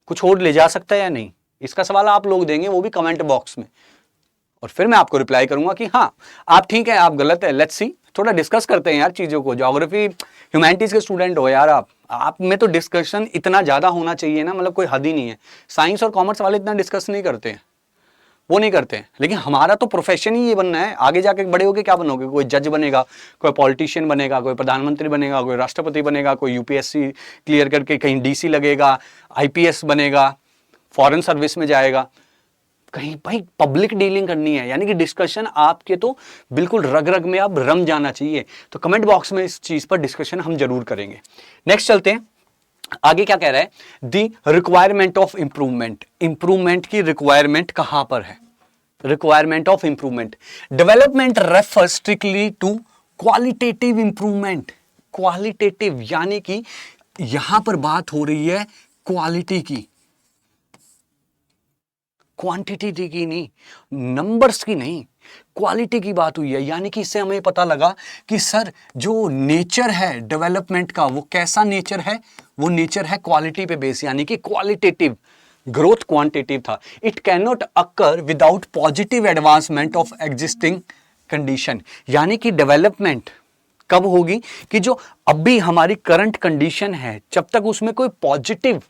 कुछ और ले जा सकता है या नहीं? इसका सवाल आप लोग देंगे, वो भी कमेंट बॉक्स में, और फिर मैं आपको रिप्लाई करूंगा कि हाँ आप ठीक है, आप गलत है, लेट्स सी। थोड़ा डिस्कस करते हैं यार चीज़ों को। ज्योग्राफी ह्यूमैनिटीज़ के स्टूडेंट हो यार आप में तो डिस्कशन इतना ज़्यादा होना चाहिए ना, मतलब कोई हद ही नहीं है। साइंस और कॉमर्स वाले इतना डिस्कस नहीं करते हैं, वो नहीं करते हैं। लेकिन हमारा तो प्रोफेशन ही ये बनना है। आगे जाके बड़े होके क्या बनोगे? कोई जज बनेगा, कोई पॉलिटिशियन बनेगा, कोई प्रधानमंत्री बनेगा, कोई राष्ट्रपति बनेगा, कोई यूपीएससी क्लियर करके कहीं डीसी लगेगा, आईपीएस बनेगा, फॉरेन सर्विस में जाएगा, कहीं भाई पब्लिक डीलिंग करनी है। यानी कि डिस्कशन आपके तो बिल्कुल रग रग में अब रम जाना चाहिए। तो कमेंट बॉक्स में इस चीज पर डिस्कशन हम जरूर करेंगे। नेक्स्ट चलते हैं, आगे क्या कह रहा है? The requirement of improvement. Improvement की रिक्वायरमेंट कहां पर है? Requirement of improvement, development refer strictly to qualitative improvement. Qualitative यानी कि यहां पर बात हो रही है क्वालिटी की, क्वांटिटी की नहीं, नंबर्स की नहीं, क्वालिटी की बात हुई है। यानी कि इससे हमें पता लगा कि सर जो नेचर है डेवलपमेंट का वो कैसा नेचर है? वो नेचर है क्वालिटी पे बेस, यानी कि क्वालिटेटिव। ग्रोथ क्वांटिटेटिव था। It can not occur without positive advancement of existing condition. यानी कि डेवलपमेंट कब होगी? कि जो अभी हमारी करंट कंडीशन है जब तक उसमें कोई पॉजिटिव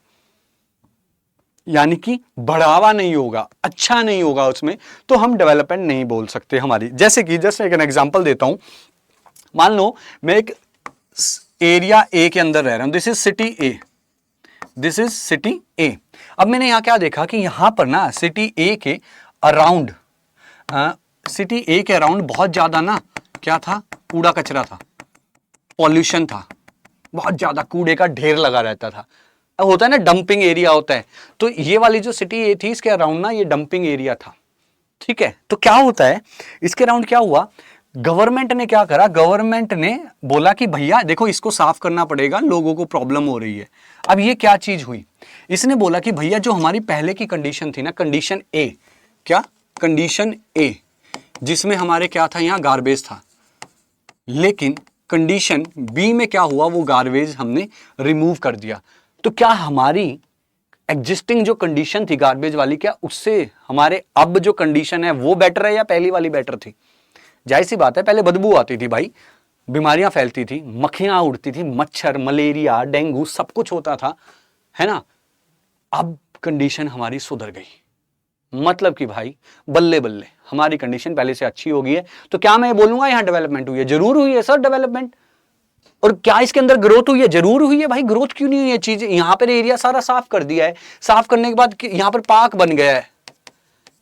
यानी कि बढ़ावा नहीं होगा, अच्छा नहीं होगा उसमें, तो हम डेवलपमेंट नहीं बोल सकते हमारी। जैसे कि जस्ट एक एग्जांपल देता हूं, मान लो मैं एक एरिया ए के अंदर रह रहा हूं, this is city A, this is city A. अब मैंने यहां क्या देखा कि यहां पर ना सिटी ए के अराउंड, सिटी ए के अराउंड बहुत ज्यादा ना क्या था? कूड़ा कचरा था, पॉल्यूशन था, बहुत ज्यादा कूड़े का ढेर लगा रहता था। अब होता है ना डंपिंग एरिया होता है, तो ये वाली जो सिटी ए थी इसके अराउंड ना ये डंपिंग एरिया था। ठीक है, तो क्या होता है इसके अराउंड क्या हुआ? गवर्नमेंट ने क्या करा? गवर्नमेंट ने बोला कि भैया देखो इसको साफ करना पड़ेगा, लोगों को प्रॉब्लम हो रही है। अब ये क्या चीज हुई? इसने बोला कि भैया जो हमारी पहले की कंडीशन थी ना, कंडीशन ए, क्या कंडीशन ए, जिसमें हमारे क्या था? यहां गार्बेज था, लेकिन कंडीशन बी में क्या हुआ? वो गार्बेज हमने रिमूव कर दिया। तो क्या हमारी एग्जिस्टिंग जो कंडीशन थी गार्बेज वाली, क्या उससे हमारे अब जो कंडीशन है वो बेटर है या पहली वाली बेटर थी? जाहिर सी बात है, पहले बदबू आती थी भाई, बीमारियां फैलती थी, मक्खियां उड़ती थी, मच्छर, मलेरिया, डेंगू सब कुछ होता था, है ना। अब कंडीशन हमारी सुधर गई, मतलब कि भाई बल्ले बल्ले हमारी कंडीशन पहले से अच्छी हो गई है। तो क्या मैं बोलूंगा यहां डेवलपमेंट हुई है? जरूर हुई है सर डेवलपमेंट। और क्या इसके अंदर ग्रोथ हुई है? जरूर हुई है भाई। ग्रोथ क्यों नहीं हुई है? चीज यहां पर एरिया सारा साफ कर दिया है, साफ करने के बाद यहां पर पार्क बन गया है,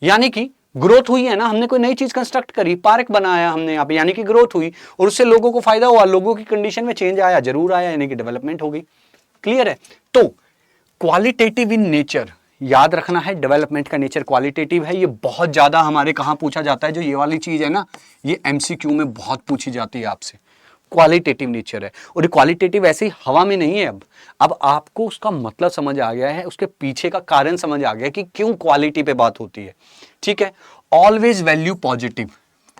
यानी कि ग्रोथ हुई है ना। हमने कोई नई चीज कंस्ट्रक्ट करी, पार्क बनाया हमने यहाँ पे, यानी कि ग्रोथ हुई और उससे लोगों को फायदा हुआ, लोगों की कंडीशन में चेंज आया, जरूर आया, यानी कि डेवलपमेंट हो गई। क्लियर है? तो क्वालिटेटिव इन नेचर, याद रखना है डेवलपमेंट का नेचर क्वालिटेटिव है। ये बहुत ज्यादा हमारे कहां पूछा जाता है, जो ये वाली चीज है ना, ये एमसीक्यू में बहुत पूछी जाती है आपसे। क्वालिटेटिव नेचर है, और क्वालिटेटिव ऐसे ही हवा में नहीं है। अब आपको उसका मतलब समझ आ गया है, उसके पीछे का कारण समझ आ गया कि क्यों क्वालिटी पे बात होती है। ठीक है, always value positive,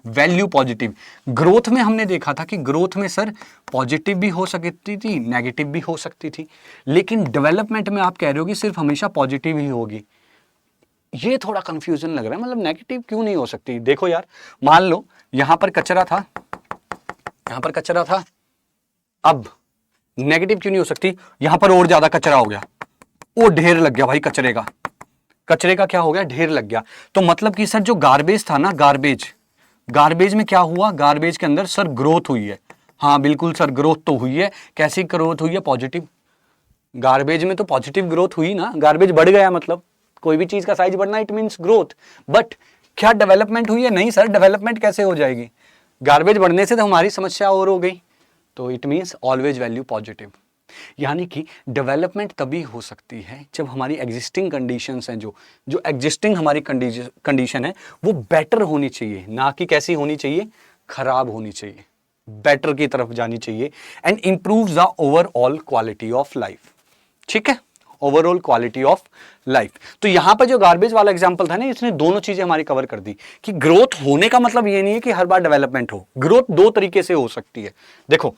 value positive. Growth में हमने देखा था कि ग्रोथ में सर पॉजिटिव भी हो सकती थी, नेगेटिव भी हो सकती थी, लेकिन डेवलपमेंट में आप कह रहे हो कि सिर्फ हमेशा पॉजिटिव ही होगी। ये थोड़ा कंफ्यूजन लग रहा है, मतलब नेगेटिव क्यों नहीं हो सकती? देखो यार, मान लो यहां पर कचरा था, यहां पर कचरा था, अब नेगेटिव क्यों नहीं हो सकती? यहां पर और ज्यादा कचरा हो गया, वो ढेर लग गया भाई कचरे का, कचरे का क्या हो गया? ढेर लग गया। तो मतलब कि सर जो गार्बेज था ना, गार्बेज, गार्बेज में क्या हुआ? गार्बेज के अंदर सर ग्रोथ हुई है। हाँ बिल्कुल सर, ग्रोथ तो हुई है। कैसी ग्रोथ हुई है? पॉजिटिव। गार्बेज में तो पॉजिटिव ग्रोथ हुई ना, गार्बेज बढ़ गया, मतलब कोई भी चीज का साइज बढ़ना इट मींस ग्रोथ। बट क्या डेवलपमेंट हुई है? नहीं सर, डेवलपमेंट कैसे हो जाएगी? गार्बेज बढ़ने से तो हमारी समस्या और हो गई। तो it means always value positive, यानी कि डेवलपमेंट तभी हो सकती है जब हमारी एग्जिस्टिंग कंडीशंस हैं, जो एग्जिस्टिंग हमारी कंडीशन है वो बेटर होनी चाहिए, ना कि कैसी होनी चाहिए? खराब होनी चाहिए, बेटर की तरफ जानी चाहिए। And improve the overall quality of life. ठीक है, ओवरऑल क्वालिटी ऑफ लाइफ। तो यहां पर जो गार्बेज वाला एग्जांपल था ना, इसने दोनों चीजें हमारी कवर कर दी कि ग्रोथ होने का मतलब ये नहीं है कि हर बार डेवलपमेंट हो। ग्रोथ दो तरीके से हो सकती है। देखो,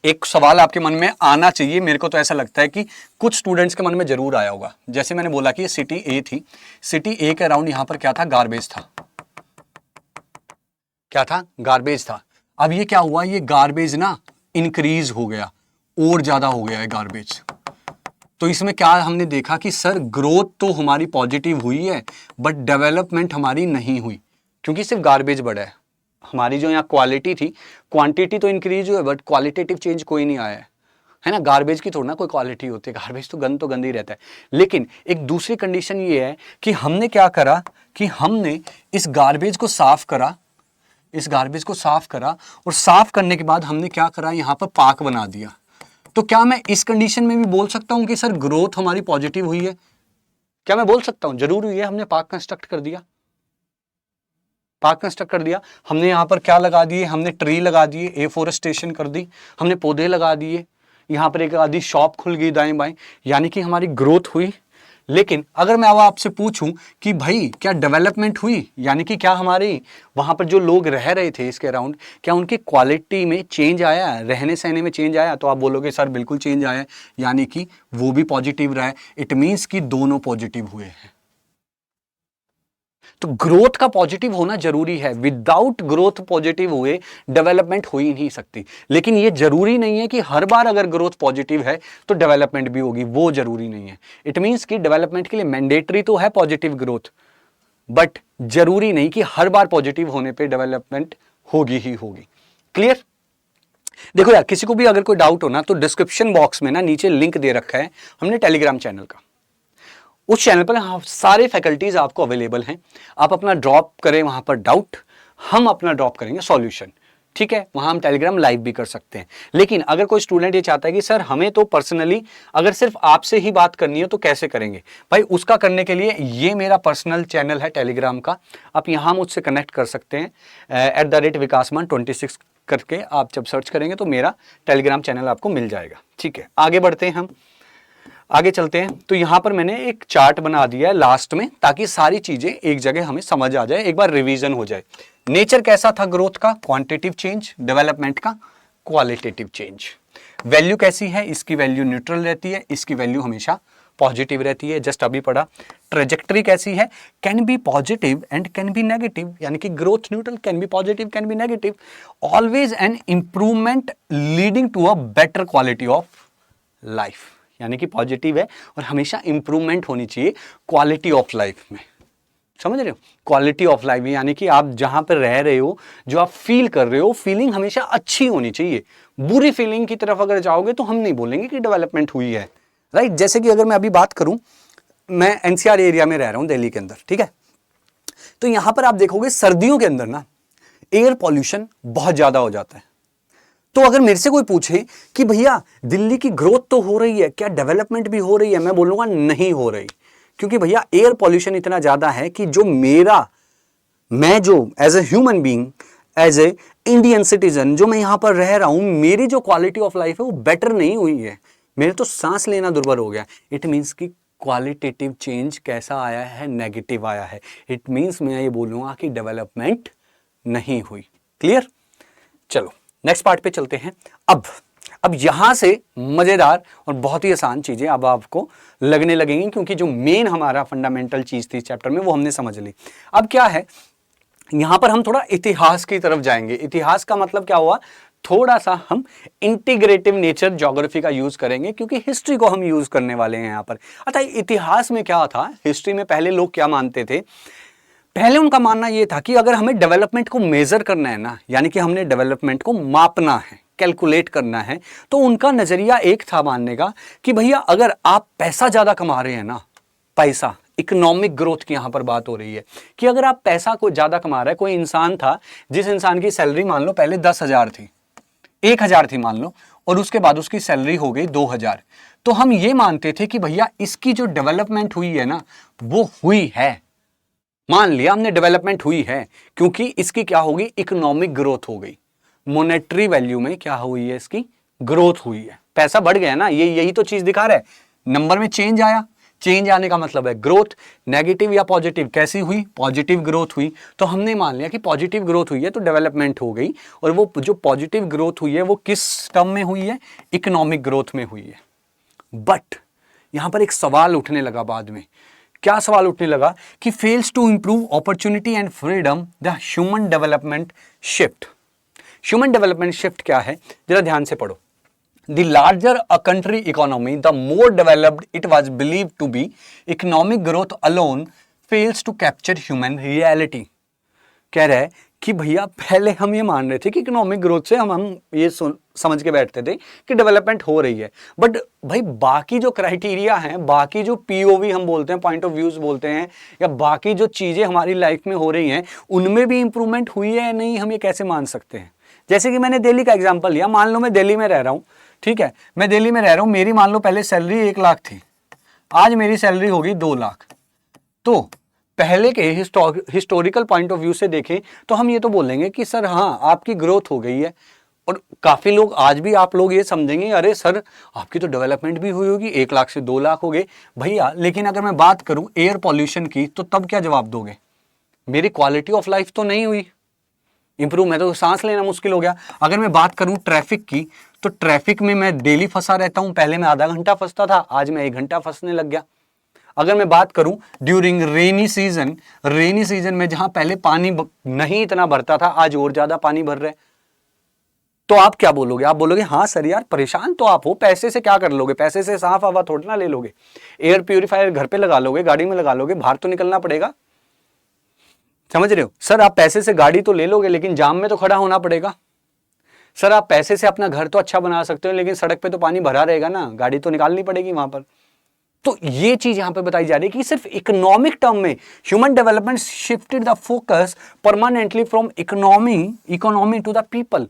एक सवाल आपके मन में आना चाहिए, मेरे को तो ऐसा लगता है कि कुछ स्टूडेंट्स के मन में जरूर आया होगा। जैसे मैंने बोला कि ये सिटी ए थी, सिटी ए के अराउंड यहां पर क्या था? गार्बेज था। क्या था? गार्बेज था। अब ये क्या हुआ, ये गार्बेज ना इंक्रीज हो गया और ज्यादा हो गया है गार्बेज। तो इसमें क्या हमने देखा कि सर ग्रोथ तो हमारी पॉजिटिव हुई है बट डेवलपमेंट हमारी नहीं हुई, क्योंकि सिर्फ गार्बेज बढ़ा है। हमारी जो यहाँ क्वालिटी थी, क्वांटिटी तो इंक्रीज हुई है बट क्वालिटेटिव चेंज कोई नहीं आया है ना। गार्बेज की थोड़ा ना कोई क्वालिटी होती है, गार्बेज तो गंद ही रहता है। लेकिन एक दूसरी कंडीशन ये है कि हमने क्या करा कि हमने इस गार्बेज को साफ करा, इस गार्बेज को साफ करा, और साफ करने के बाद हमने क्या करा, यहाँ पर पार्क बना दिया। तो क्या मैं इस कंडीशन में भी बोल सकता हूं कि सर ग्रोथ हमारी पॉजिटिव हुई है? क्या मैं बोल सकता हूं? जरूर हुई है। हमने पार्क कंस्ट्रक्ट कर दिया, पार्क कंस्ट्रक्ट कर दिया। हमने यहां पर क्या लगा दिए, हमने ट्री लगा दिए, एफोरेस्टेशन कर दी, हमने पौधे लगा दिए, यहां पर एक आधी शॉप खुल गई दाएं बाएं, यानी कि हमारी ग्रोथ हुई। लेकिन अगर मैं अब आपसे पूछूं कि भाई क्या डेवलपमेंट हुई, यानी कि क्या हमारे वहां पर जो लोग रह रहे थे इसके अराउंड, क्या उनकी क्वालिटी में चेंज आया, रहने सहने में चेंज आया? तो आप बोलोगे सर बिल्कुल चेंज आया, यानी कि वो भी पॉजिटिव रहा है। इट मीन्स कि दोनों पॉजिटिव हुए हैं। तो ग्रोथ का पॉजिटिव होना जरूरी है। विदाउट ग्रोथ पॉजिटिव हुए डेवलपमेंट हो ही नहीं सकती। लेकिन यह जरूरी नहीं है कि हर बार अगर ग्रोथ पॉजिटिव है तो डेवलपमेंट भी होगी, वो जरूरी नहीं है। इट मींस कि डेवलपमेंट के लिए मैंडेटरी तो है पॉजिटिव ग्रोथ, बट जरूरी नहीं कि हर बार पॉजिटिव होने पे डेवलपमेंट होगी ही होगी। क्लियर? देखो यार, किसी को भी अगर कोई डाउट हो ना तो डिस्क्रिप्शन बॉक्स में ना नीचे लिंक दे रखा है हमने टेलीग्राम चैनल का। उस चैनल पर सारे फैकल्टीज आपको अवेलेबल हैं। आप अपना ड्रॉप करें वहां पर डाउट, हम अपना ड्रॉप करेंगे सॉल्यूशन। ठीक है, वहां हम टेलीग्राम लाइव भी कर सकते हैं। लेकिन अगर कोई स्टूडेंट ये चाहता है कि सर हमें तो पर्सनली अगर सिर्फ आपसे ही बात करनी है तो कैसे करेंगे भाई, उसका करने के लिए ये मेरा पर्सनल चैनल है टेलीग्राम का, आप यहां मुझसे कनेक्ट कर सकते हैं। @विकासमान26 करके आप जब सर्च करेंगे तो मेरा टेलीग्राम चैनल आपको मिल जाएगा। ठीक है, आगे बढ़ते हैं, हम आगे चलते हैं। तो यहां पर मैंने एक चार्ट बना दिया है लास्ट में, ताकि सारी चीजें एक जगह हमें समझ आ जाए, एक बार रिवीजन हो जाए। नेचर कैसा था ग्रोथ का? Quantitative change. डेवलपमेंट का क्वालिटेटिव चेंज। वैल्यू कैसी है? इसकी वैल्यू न्यूट्रल रहती है, इसकी वैल्यू हमेशा पॉजिटिव रहती है, जस्ट अभी पढ़ा। ट्रेजेक्टरी कैसी है? Can be positive and can be negative, यानी कि growth neutral, can be positive can be negative. Always an improvement leading to a better quality of life, यानी कि पॉजिटिव है और हमेशा इंप्रूवमेंट होनी चाहिए क्वालिटी ऑफ लाइफ में। समझ रहे हो? क्वालिटी ऑफ लाइफ यानी कि आप जहां पर रह रहे हो, जो आप फील कर रहे हो, फीलिंग हमेशा अच्छी होनी चाहिए। बुरी फीलिंग की तरफ अगर जाओगे तो हम नहीं बोलेंगे कि डेवलपमेंट हुई है, राइट? जैसे कि अगर मैं अभी बात करूं, मैं एनसीआर एरिया में रह रहा हूं दिल्ली के अंदर, ठीक है? तो यहां पर आप देखोगे सर्दियों के अंदर ना एयर पॉल्यूशन बहुत ज्यादा हो जाता है। तो अगर मेरे से कोई पूछे कि भैया दिल्ली की ग्रोथ तो हो रही है, क्या डेवलपमेंट भी हो रही है, मैं बोलूंगा नहीं हो रही। क्योंकि भैया एयर पॉल्यूशन इतना ज्यादा है कि जो मैं जो as a human being, as an Indian citizen, जो मैं यहां पर रह रहा हूं, मेरी जो क्वालिटी ऑफ लाइफ है वो बेटर नहीं हुई है। मेरे तो सांस लेना दुर्बर हो गया। इट मीन्स कि क्वालिटेटिव चेंज कैसा आया है? नेगेटिव आया है। इट मीन्स मैं ये बोलूंगा कि डेवलपमेंट नहीं हुई। क्लियर? चलो नेक्स्ट पार्ट पे चलते हैं। अब यहां से मजेदार और बहुत ही आसान चीजें अब आपको लगने लगेंगी, क्योंकि जो मेन हमारा फंडामेंटल चीज थी इस चैप्टर में वो हमने समझ ली। अब क्या है, यहां पर हम थोड़ा इतिहास की तरफ जाएंगे। इतिहास का मतलब क्या हुआ? थोड़ा सा हम इंटीग्रेटिव नेचर ज्योग्राफी का यूज करेंगे, क्योंकि हिस्ट्री को हम यूज करने वाले हैं यहां पर। अतः इतिहास में क्या था, हिस्ट्री में पहले लोग क्या मानते थे? पहले उनका मानना यह था कि अगर हमें डेवलपमेंट को मेजर करना है ना, यानी कि हमने डेवलपमेंट को मापना है, कैलकुलेट करना है, तो उनका नजरिया एक था मानने का कि भैया अगर आप पैसा ज्यादा कमा रहे हैं ना, पैसा, इकोनॉमिक ग्रोथ की यहां पर बात हो रही है कि अगर आप पैसा को ज्यादा कमा रहे हैं। कोई इंसान था जिस इंसान की सैलरी मान लो पहले 10,000 थी, 1,000 थी मान लो, और उसके बाद उसकी सैलरी हो गई 2,000, तो हम ये मानते थे कि भैया इसकी जो डेवलपमेंट हुई है ना वो हुई है। मान लिया हमने डेवलपमेंट हुई है, क्योंकि इसकी क्या होगी? इकोनॉमिक ग्रोथ हो गई। मॉनेटरी वैल्यू में क्या हुई है? इसकी ग्रोथ हुई है, पैसा बढ़ गया ना, यही तो चीज दिखा रहा है। नंबर में चेंज आया, चेंज आने का मतलब है ग्रोथ। नेगेटिव या पॉजिटिव कैसी हुई? पॉजिटिव ग्रोथ हुई। तो हमने मान लिया कि पॉजिटिव ग्रोथ हुई है तो डेवलपमेंट हो गई। और वो जो पॉजिटिव ग्रोथ हुई है वो किस टर्म में हुई है? इकोनॉमिक ग्रोथ में हुई है। बट यहां पर एक सवाल उठने लगा बाद में। क्या सवाल उठने लगा? कि fails to improve opportunity and freedom the human development shift. Human development shift क्या है, जरा ध्यान से पढ़ो। The larger a country economy, the more developed it was believed to be. Economic growth alone fails to capture human reality. कह रहा है कि भैया पहले हम ये मान रहे थे कि इकोनॉमिक ग्रोथ से हम ये समझ के बैठते थे कि डेवलपमेंट हो रही है, बट भाई बाकी जो क्राइटेरिया हैं, बाकी जो पीओवी हम बोलते हैं, पॉइंट ऑफ व्यूज बोलते हैं, या बाकी जो चीजें हमारी लाइफ में हो रही हैं, उनमें भी इंप्रूवमेंट हुई है या नहीं, हम ये कैसे मान सकते हैं। जैसे कि मैंने दिल्ली का एग्जाम्पल लिया, मान लो मैं दिल्ली में रह रहा हूँ, ठीक है, मैं दिल्ली में रह रहा हूँ, मेरी मान लो पहले सैलरी 1 लाख थी, आज मेरी सैलरी होगी 2 लाख। तो पहले के हिस्टोरिकल पॉइंट ऑफ व्यू से देखें तो हम ये तो बोलेंगे कि सर हाँ आपकी ग्रोथ हो गई है, और काफी लोग आज भी आप लोग ये समझेंगे अरे सर आपकी तो डेवलपमेंट भी हुई होगी, 1 लाख से 2 लाख हो गए भैया। लेकिन अगर मैं बात करूं एयर पॉल्यूशन की, तो तब क्या जवाब दोगे, मेरी क्वालिटी ऑफ लाइफ तो नहीं हुई इंप्रूव, मैं तो सांस लेना मुश्किल हो गया। अगर मैं बात करूं ट्रैफिक की, तो ट्रैफिक में मैं डेली फंसा रहता हूं, पहले मैं आधा घंटा फंसता था, आज मैं 1 घंटा फंसने लग गया। अगर मैं बात करूं ड्यूरिंग रेनी सीजन में जहां पहले पानी नहीं इतना भरता था, आज और ज्यादा पानी भर रहा है, तो आप क्या बोलोगे, आप बोलोगे हाँ सर यार परेशान तो आप हो, पैसे से क्या कर लोगे, पैसे से साफ हवा थोड़ी ना ले लोगे, एयर प्यूरिफायर घर पे लगा लोगे, गाड़ी में लगा लोगे, बाहर तो निकलना पड़ेगा, समझ रहे हो। सर आप पैसे से गाड़ी तो ले लोगे, लेकिन जाम में तो खड़ा होना पड़ेगा। सर आप पैसे से अपना घर तो अच्छा बना सकते हो, लेकिन सड़क पे तो पानी भरा रहेगा ना, गाड़ी तो निकालनी पड़ेगी वहां पर। तो ये चीज यहां पे बताई जा रही है कि सिर्फ इकोनॉमिक टर्म में human development shifted the focus permanently from economy to the people.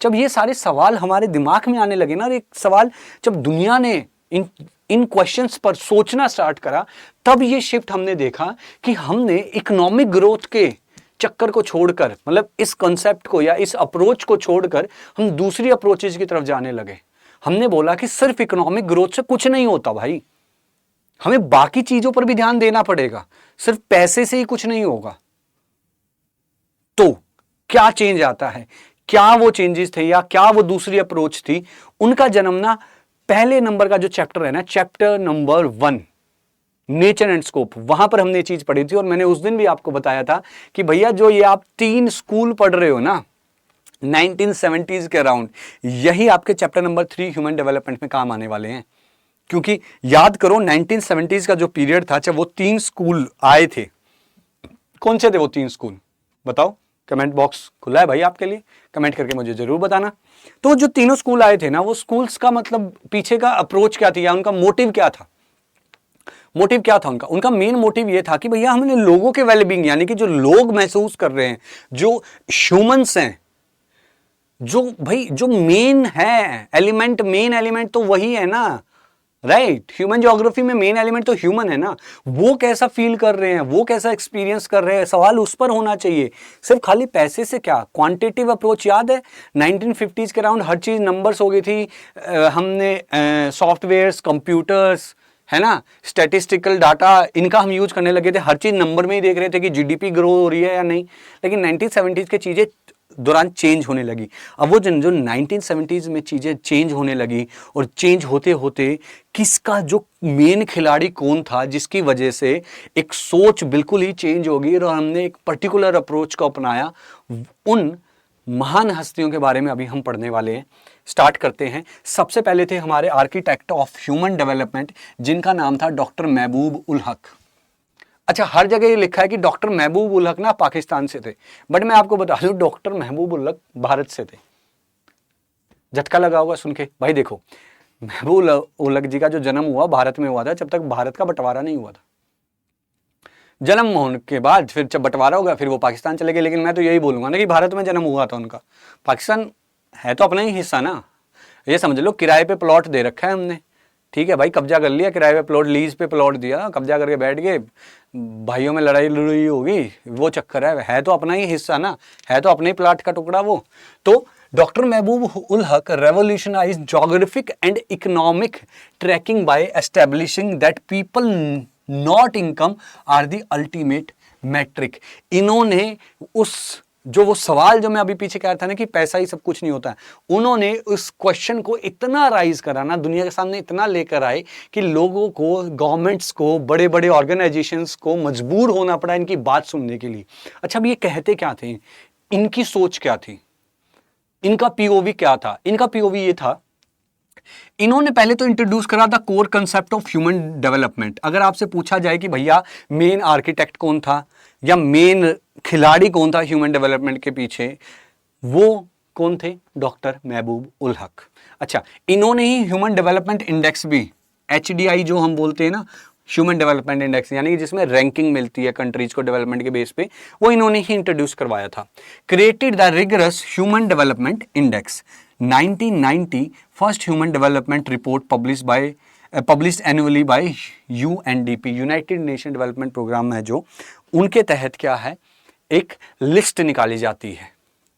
जब ये सारे सवाल हमारे दिमाग में आने लगे ना, और एक सवाल जब दुनिया ने इन क्वेश्चंस पर सोचना स्टार्ट करा, तब ये शिफ्ट हमने देखा कि हमने इकोनॉमिक ग्रोथ के चक्कर को छोड़कर, मतलब इस कंसेप्ट को या इस अप्रोच को छोड़कर हम दूसरी अप्रोचेज की तरफ जाने लगे। हमने बोला कि सिर्फ इकोनॉमिक ग्रोथ से कुछ नहीं होता भाई, हमें बाकी चीजों पर भी ध्यान देना पड़ेगा, सिर्फ पैसे से ही कुछ नहीं होगा। तो क्या चेंज आता है, क्या वो चेंजेस थे या क्या वो दूसरी अप्रोच थी, उनका जन्म ना पहले नंबर का जो चैप्टर है ना, chapter number 1 nature and scope, वहां पर हमने चीज पढ़ी थी। और मैंने उस दिन भी आपको बताया था कि भैया जो ये आप 3 स्कूल पढ़ रहे हो ना 1970s के अराउंड, यही आपके चैप्टर नंबर 3 ह्यूमन डेवलपमेंट में काम आने वाले हैं। क्योंकि याद करो 1970s का जो पीरियड था, जब वो 3 स्कूल आए थे, कौन से थे वो 3 स्कूल बताओ, कमेंट बॉक्स खुला है भाई आपके लिए, कमेंट करके मुझे जरूर बताना। तो जो तीनों स्कूल आए थे ना, वो स्कूल्स का मतलब पीछे का अप्रोच क्या थी या उनका मोटिव क्या था, उनका मेन मोटिव ये था कि भैया हमने लोगों के वेलबींग, यानी कि जो लोग महसूस कर रहे हैं, जो ह्यूमंस हैं, जो मेन एलिमेंट तो वही है ना, राइट। ह्यूमन ज्योग्राफी में मेन एलिमेंट तो ह्यूमन है ना, वो कैसा फील कर रहे हैं, वो कैसा एक्सपीरियंस कर रहे हैं, सवाल उस पर होना चाहिए। सिर्फ खाली पैसे से क्या, क्वांटिटेटिव अप्रोच याद है 1950s के अराउंड हर चीज नंबर्स हो गई थी, हमने सॉफ्टवेयर्स, कंप्यूटर्स, है ना, स्टैटिस्टिकल डाटा, इनका हम यूज करने लगे थे, हर चीज नंबर में ही देख रहे थे कि जीडीपी ग्रो हो रही है या नहीं। लेकिन 1970s की चीजें दौरान चेंज होने लगी। अब वो जो 1970s में चीजें चेंज होने लगी, और चेंज होते होते किसका जो मेन खिलाड़ी कौन था, जिसकी वजह से एक सोच बिल्कुल ही चेंज हो गई और हमने एक पर्टिकुलर अप्रोच को अपनाया, उन महान हस्तियों के बारे में अभी हम पढ़ने वाले हैं। स्टार्ट करते हैं। सबसे पहले थे हमारे आर्किटेक्ट ऑफ ह्यूमन डेवलपमेंट, जिनका नाम था डॉक्टर महबूब उल हक। अच्छा, हर जगह ये लिखा है कि डॉक्टर महबूब उल हक ना पाकिस्तान से थे, बट मैं आपको बता दूं डॉक्टर महबूब उल हक भारत से थे। झटका लगा होगा सुन के। भाई देखो, महबूब उल हक जी का जो जन्म हुआ भारत में हुआ था, जब तक भारत का बंटवारा नहीं हुआ था। जन्म होने के बाद फिर जब बंटवारा होगा फिर वो पाकिस्तान चले गए। लेकिन मैं तो यही बोलूंगा ना कि भारत में जन्म हुआ था उनका, पाकिस्तान है तो अपना ही हिस्सा ना। ये समझ लो किराए पे प्लॉट दे रखा है हमने, ठीक है भाई, कब्जा कर लिया, किराए पे प्लॉट, लीज पे प्लॉट दिया, कब्जा करके बैठ गए, भाइयों में लड़ाई लड़ाई होगी, वो चक्कर है तो अपना ही हिस्सा ना, है तो अपने ही प्लाट का टुकड़ा वो। तो doctor Mahbub ul Haq revolutionised geographic and economic tracking by establishing that people not income are the ultimate metric. इन्होंने वो सवाल जो मैं अभी पीछे कह रहा था ना कि पैसा ही सब कुछ नहीं होता है, उन्होंने उस क्वेश्चन को इतना राइज करा ना, दुनिया के सामने इतना लेकर आए कि लोगों को, गवर्नमेंट्स को, बड़े बड़े ऑर्गेनाइजेशंस को मजबूर होना पड़ा इनकी बात सुनने के लिए। अच्छा, अब ये कहते क्या थे, इनकी सोच क्या थी? इनका पीओवी क्या था? इनका पीओवी ये था, इन्होंने पहले तो इंट्रोड्यूस करा था core concept of human development. अगर आपसे पूछा जाए कि भैया मेन आर्किटेक्ट कौन था या मेन खिलाड़ी कौन था ह्यूमन डेवलपमेंट के पीछे, वो कौन थे? डॉक्टर महबूब उल हक। अच्छा, इन्होंने ही ह्यूमन डेवलपमेंट इंडेक्स भी, HDI जो हम बोलते हैं ना, ह्यूमन डेवलपमेंट इंडेक्स, यानी कि जिसमें रैंकिंग मिलती है कंट्रीज को डेवलपमेंट के बेस पे, वो इन्होंने ही इंट्रोड्यूस करवाया था। Created the rigorous human development index 1990, first human development report publish annually by UNDP, United Nation development program है जो, उनके तहत क्या है, एक लिस्ट निकाली जाती है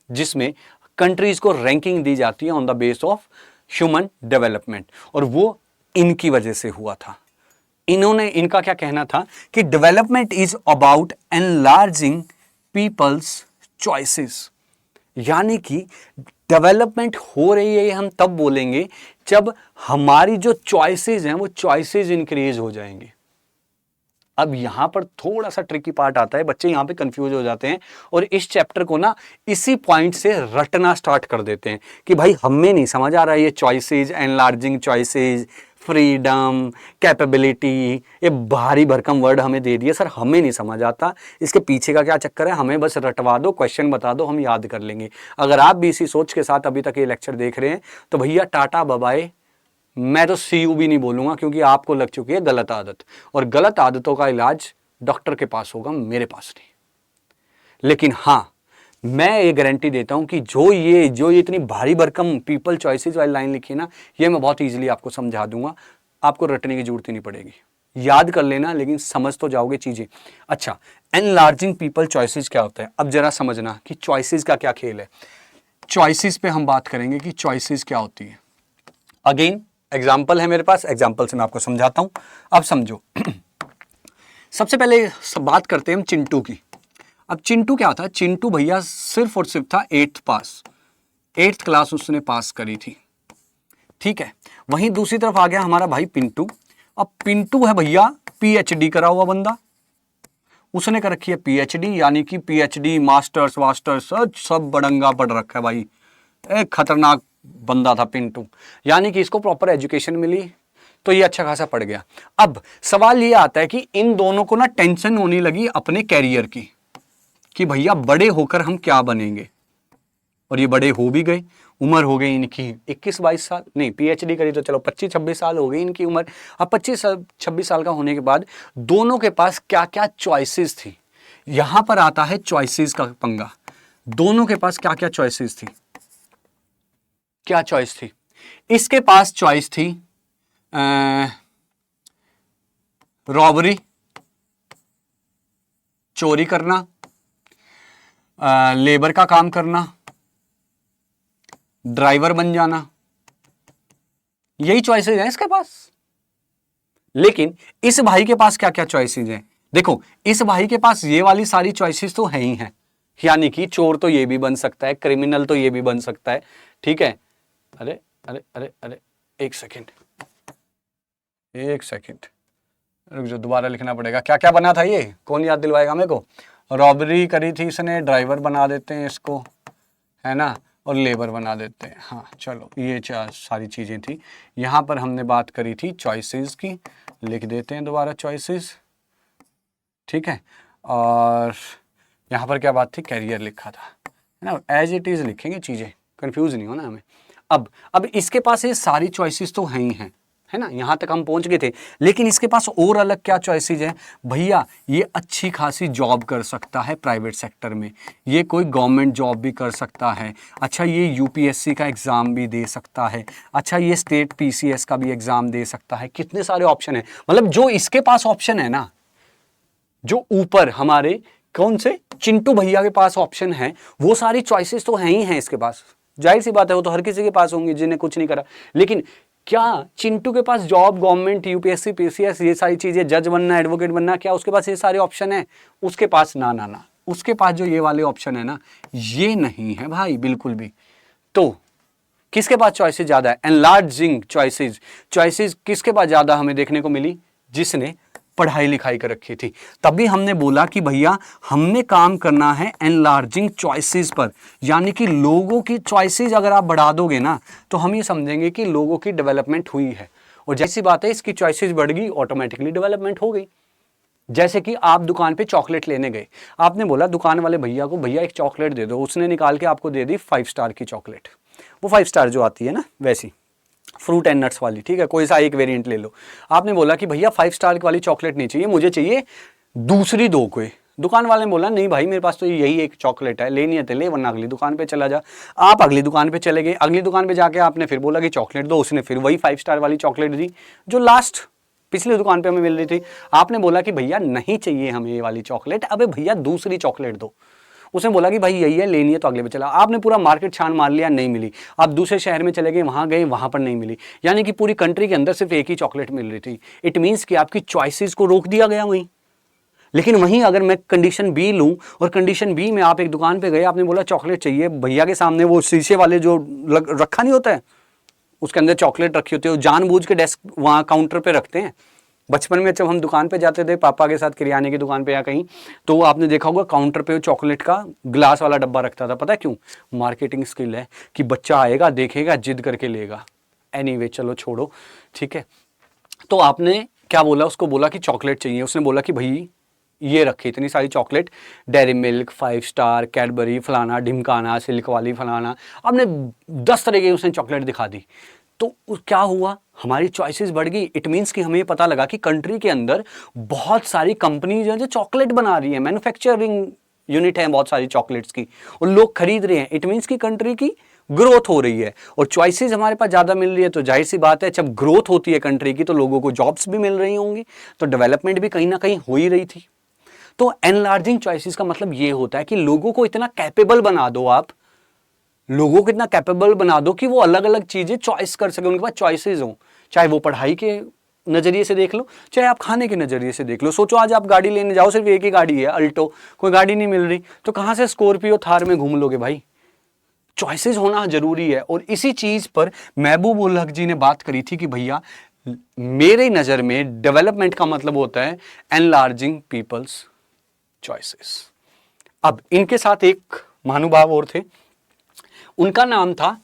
जिसमें कंट्रीज को रैंकिंग दी जाती है on the base of human development, और वो इनकी वजह से हुआ था। इन्होंने, इनका क्या कहना था कि development is about enlarging people's choices, यानी कि डेवलपमेंट हो रही है हम तब बोलेंगे जब हमारी जो चॉइसेस हैं वो चॉइसेस इंक्रीज हो जाएंगे। अब यहां पर थोड़ा सा ट्रिकी पार्ट आता है, बच्चे यहां पे कंफ्यूज हो जाते हैं और इस चैप्टर को ना इसी पॉइंट से रटना स्टार्ट कर देते हैं कि भाई हमें नहीं समझ आ रहा है ये choices, enlarging choices, freedom, capability, ये भारी भरकम वर्ड हमें दे दिए सर, हमें नहीं समझ आता इसके पीछे का क्या चक्कर है, हमें बस रटवा दो, क्वेश्चन बता दो, हम याद कर लेंगे। अगर आप भी इसी सोच के साथ अभी तक ये लेक्चर देख रहे हैं तो भैया टाटा बाय, मैं तो CU भी नहीं बोलूंगा, क्योंकि आपको लग चुकी है गलत आदत, और गलत आदतों का इलाज डॉक्टर के पास होगा, मेरे पास नहीं। लेकिन हाँ, मैं ये गारंटी देता हूं कि जो ये इतनी भारी भरकम पीपल चॉइसेस वाली लाइन लिखी है ना, ये मैं बहुत इजीली आपको समझा दूंगा, आपको रटने की जरूरत ही नहीं पड़ेगी, याद कर लेना, लेकिन समझ तो जाओगे चीजें। अच्छा, एनलार्जिंग पीपल चॉइसेस क्या होता है? अब जरा समझना कि चॉइसेस का क्या खेल है। चॉइसेस पे हम बात करेंगे कि चॉइसेस क्या होती है। अगेन एग्जाम्पल है मेरे पास, एग्जाम्पल से मैं आपको समझाता हूं, अब समझो। सबसे पहले बात करते हैं हम चिंटू की। अब चिंटू क्या था? चिंटू भैया सिर्फ और सिर्फ था 8th पास, 8th क्लास उसने पास करी थी, ठीक है। वहीं दूसरी तरफ आ गया हमारा भाई पिंटू। अब पिंटू है भैया PhD करा हुआ बंदा, उसने कर रखी है PhD, यानी कि PhD मास्टर्स वास्टर्स सब बड़ंगा पढ़ रखा है भाई, एक खतरनाक बंदा था पिंटू, यानी कि इसको प्रॉपर एजुकेशन मिली तो ये अच्छा खासा पढ़ गया। अब सवाल ये आता है कि इन दोनों को ना टेंशन होने लगी अपने कैरियर की कि भैया बड़े होकर हम क्या बनेंगे, और ये बड़े हो भी गए। उम्र हो गई इनकी 21-22 साल, नहीं PhD करी तो चलो 25-26 साल हो गई इनकी उम्र। अब 25-26 साल का होने के बाद दोनों के पास क्या क्या चॉइसेस थी, यहां पर आता है चॉइसेस का पंगा। दोनों के पास क्या क्या चॉइसेस थी? क्या चॉइस थी? इसके पास चॉइस थी रॉबरी, चोरी करना, लेबर का काम करना, ड्राइवर बन जाना, यही चॉइसेस हैं इसके पास। लेकिन इस भाई के पास क्या क्या चॉइसेस हैं? देखो, इस भाई के पास ये वाली सारी चॉइसेस तो है ही हैं, यानी कि चोर तो ये भी बन सकता है, क्रिमिनल तो ये भी बन सकता है, ठीक है। अरे अरे अरे अरे एक सेकेंड रुक जाओ, दोबारा लिखना पड़ेगा। क्या क्या बना था ये, कौन याद दिलवाएगा मेरे को? रॉबरी करी थी इसने, ड्राइवर बना देते हैं इसको, है ना, और लेबर बना देते हैं। हाँ चलो, ये सारी चीज़ें थी। यहाँ पर हमने बात करी थी चॉइसेस की, लिख देते हैं दोबारा चॉइसेस, ठीक है। और यहाँ पर क्या बात थी? कैरियर लिखा था, है ना, एज इट इज़ लिखेंगे, चीज़ें कंफ्यूज नहीं होना हमें। अब इसके पास ये सारी चॉइसेस तो हैं ही हैं, है ना, यहाँ तक हम पहुँच गए थे। लेकिन इसके पास और अलग क्या चॉइसेस हैं भैया? ये अच्छी खासी जॉब कर सकता है प्राइवेट सेक्टर में, ये कोई गवर्नमेंट जॉब भी कर सकता है, अच्छा ये UPSC का एग्ज़ाम भी दे सकता है, अच्छा ये स्टेट PCS का भी एग्ज़ाम दे सकता है। कितने सारे ऑप्शन हैं, मतलब जो इसके पास ऑप्शन है ना, जो ऊपर हमारे कौन से चिंटू भैया के पास ऑप्शन है, वो सारी चॉइसेस तो हैं ही हैं इसके पास। जाहिर सी बात है, वो तो हर किसी के पास होंगी जिन्हें कुछ नहीं करा। लेकिन क्या चिंटू के पास जॉब, गवर्नमेंट, UPSC PCS, ये सारी चीजें, जज बनना, एडवोकेट बनना, क्या उसके पास ये सारे ऑप्शन है? उसके पास ना, उसके पास जो ये वाले ऑप्शन है ना, ये नहीं है भाई बिल्कुल भी। तो किसके पास चॉइसेस ज्यादा है? एनलार्जिंग चॉइसेस किसके पास ज्यादा हमें देखने को मिली? जिसने पढ़ाई लिखाई कर रखी थी। तभी हमने बोला कि भैया हमने काम करना है एनलार्जिंग चॉइसेस पर, यानी कि लोगों की चॉइसेस अगर आप बढ़ा दोगे ना तो हम ये समझेंगे कि लोगों की डेवलपमेंट हुई है। और जैसी बात है इसकी चॉइसेस बढ़ गई, ऑटोमेटिकली डेवलपमेंट हो गई। जैसे कि आप दुकान पे चॉकलेट लेने गए, आपने बोला दुकान वाले भैया को, भैया एक चॉकलेट दे दो, उसने निकाल के आपको दे दी 5 स्टार की चॉकलेट, वो 5 स्टार जो आती है ना वैसी फ्रूट एंड नट्स वाली, ठीक है, कोई सा एक वेरिएंट ले लो। आपने बोला कि भैया 5 स्टार वाली चॉकलेट नहीं चाहिए, मुझे चाहिए दूसरी दो कोई। दुकान वाले ने बोला नहीं भाई मेरे पास तो यही एक चॉकलेट है, लेनी है तो ले वरना अगली दुकान पे चला जा। आप अगली दुकान पे चले गए, अगली दुकान पे जाके आपने फिर बोला कि चॉकलेट दो, उसने फिर वही 5 स्टार वाली चॉकलेट दी जो लास्ट पिछली दुकान पे हमें मिल रही थी। आपने बोला कि भैया नहीं चाहिए हमें ये वाली चॉकलेट, अबे भैया दूसरी चॉकलेट दो। उसने बोला कि भाई यही है, लेनी है तो अगले पे चला। आपने पूरा मार्केट छान मार लिया, नहीं मिली। आप दूसरे शहर में चले गए, वहां गए, वहां पर नहीं मिली, यानी कि पूरी कंट्री के अंदर सिर्फ एक ही चॉकलेट मिल रही थी। इट मीन्स कि आपकी चॉइसेस को रोक दिया गया वहीं। लेकिन वहीं अगर मैं कंडीशन बी लूं और कंडीशन बी में आप एक दुकान पे गए, आपने बोला चॉकलेट चाहिए, भैया के सामने वो शीशे वाले जो रखा नहीं होता है उसके अंदर चॉकलेट रखी होती है, जानबूझ के डेस्क वहां काउंटर पे रखते हैं। बचपन में जब हम दुकान पे जाते थे पापा के साथ किराने की दुकान पे या कहीं, तो आपने देखा होगा काउंटर पे चॉकलेट का ग्लास वाला डब्बा रखता था। पता है क्यों? मार्केटिंग स्किल है कि बच्चा आएगा, देखेगा, जिद करके लेगा। एनीवे चलो छोड़ो, ठीक है। तो आपने क्या बोला, उसको बोला कि चॉकलेट चाहिए, उसने बोला कि भाई ये रखी इतनी सारी chocolate, dairy milk, 5 star, Cadbury, फलाना ढिमकाना, सिल्क वाली फलाना, आपने 10 तरह की उसने चॉकलेट दिखा दी। तो क्या हुआ, हमारी चॉइसेस बढ़ गई। इट मीन्स कि हमें पता लगा कि कंट्री के अंदर बहुत सारी कंपनीज हैं जो चॉकलेट बना रही है, मैन्युफैक्चरिंग यूनिट है बहुत सारी चॉकलेट्स की, और लोग खरीद रहे हैं। इट मीन्स कि कंट्री की ग्रोथ हो रही है और चॉइसेस हमारे पास ज़्यादा मिल रही है। तो जाहिर सी बात है जब ग्रोथ होती है कंट्री की तो लोगों को जॉब्स भी मिल रही होंगी, तो डेवलपमेंट भी कहीं ना कहीं हो ही रही थी। तो एनलार्जिंग चॉइसेस का मतलब ये होता है कि लोगों को इतना कैपेबल बना दो, आप लोगों को इतना कैपेबल बना दो कि वो अलग अलग चीजें चॉइस कर सके, उनके पास चॉइसेस हो। चाहे वो पढ़ाई के नजरिए से देख लो, चाहे आप खाने के नजरिए से देख लो। सोचो आज आप गाड़ी लेने जाओ, सिर्फ एक ही गाड़ी है अल्टो, कोई गाड़ी नहीं मिल रही, तो कहां से स्कॉर्पियो थार में घूम लोगे भाई? चॉइसेस होना जरूरी है। और इसी चीज पर महबूब उल हक जी ने बात करी थी कि भैया मेरे नजर में डेवलपमेंट का मतलब होता है एनलार्जिंग पीपल्स चॉइसेस। अब इनके साथ एक महानुभाव और थे, उनका नाम था,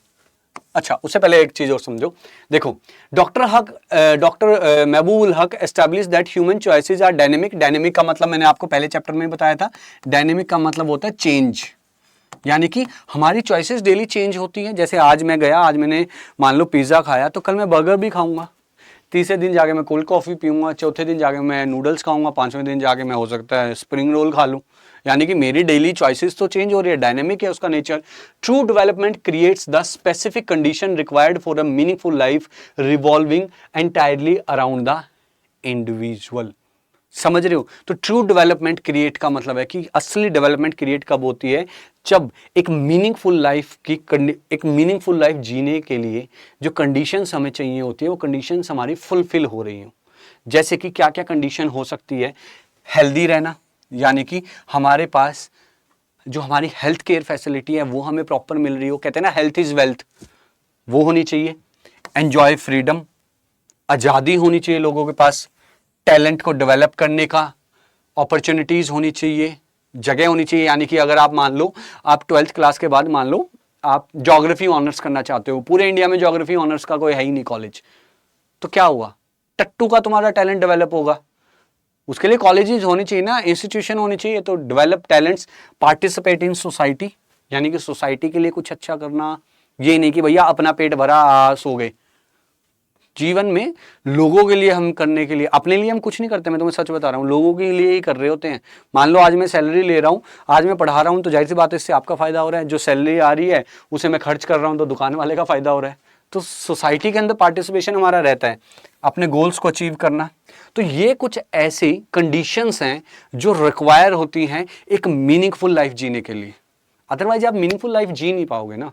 अच्छा उससे पहले एक चीज और समझो। देखो doctor Mahbub ul Haq establish that human choices are dynamic. Dynamic का मतलब मैंने आपको पहले चैप्टर में बताया था। डायनेमिक का मतलब होता है चेंज, यानी कि हमारी चॉइसेस डेली चेंज होती हैं। जैसे आज मैं गया, आज मैंने मान लो पिज्जा खाया, तो कल मैं बर्गर भी खाऊंगा, तीसरे दिन जाके मैं कोल्ड कॉफी पीऊंगा, चौथे दिन जाके मैं नूडल्स खाऊंगा, पांचवें दिन जाके मैं हो सकता है स्प्रिंग रोल खा लूं। यानी कि मेरी डेली चॉइसेस तो चेंज हो रही है, डायनेमिक है उसका nature. True development creates the specific condition required for a meaningful life revolving entirely around the individual. समझ रहे हो? तो ट्रू डेवलपमेंट क्रिएट का मतलब है कि असली डेवलपमेंट क्रिएट कब होती है, जब एक मीनिंगफुल लाइफ जीने के लिए जो कंडीशंस हमें चाहिए होती है वो कंडीशंस हमारी फुलफिल हो रही हो। जैसे कि क्या क्या कंडीशन हो सकती है? हेल्दी रहना, यानी कि हमारे पास जो हमारी हेल्थ केयर फैसिलिटी है वो हमें प्रॉपर मिल रही हो। कहते हैं ना हेल्थ इज वेल्थ, वो होनी चाहिए। एंजॉय फ्रीडम, आज़ादी होनी चाहिए लोगों के पास। टैलेंट को डेवलप करने का अपॉर्चुनिटीज होनी चाहिए, जगह होनी चाहिए। यानी कि अगर आप मान लो आप 12th क्लास के बाद मान लो आप ज्योग्राफी ऑनर्स करना चाहते हो, पूरे इंडिया में ज्योग्राफी ऑनर्स का कोई है ही नहीं कॉलेज, तो क्या हुआ? टट्टू का तुम्हारा टैलेंट डेवलप होगा। उसके लिए कॉलेजेस होनी चाहिए ना, इंस्टीट्यूशन होनी चाहिए। तो develop talents, participate in society, यानी कि सोसाइटी के लिए कुछ अच्छा करना। ये नहीं कि भैया अपना पेट भरा सो गए। जीवन में लोगों के लिए हम करने के लिए, अपने लिए हम कुछ नहीं करते। मैं तुम्हें सच बता रहा हूँ, लोगों के लिए ही कर रहे होते हैं। मान लो आज मैं सैलरी ले रहा हूँ, आज मैं पढ़ा रहा हूँ, तो जाहिर सी बात है इससे आपका फायदा हो रहा है। जो सैलरी आ रही है उसे मैं खर्च कर रहा हूँ तो दुकान वाले का फायदा हो रहा है। तो सोसाइटी के अंदर पार्टिसिपेशन हमारा रहता है, अपने गोल्स को अचीव करना। तो ये कुछ ऐसी कंडीशंस हैं जो रिक्वायर होती हैं एक मीनिंगफुल लाइफ जीने के लिए। अदरवाइज आप मीनिंगफुल लाइफ जी नहीं पाओगे ना।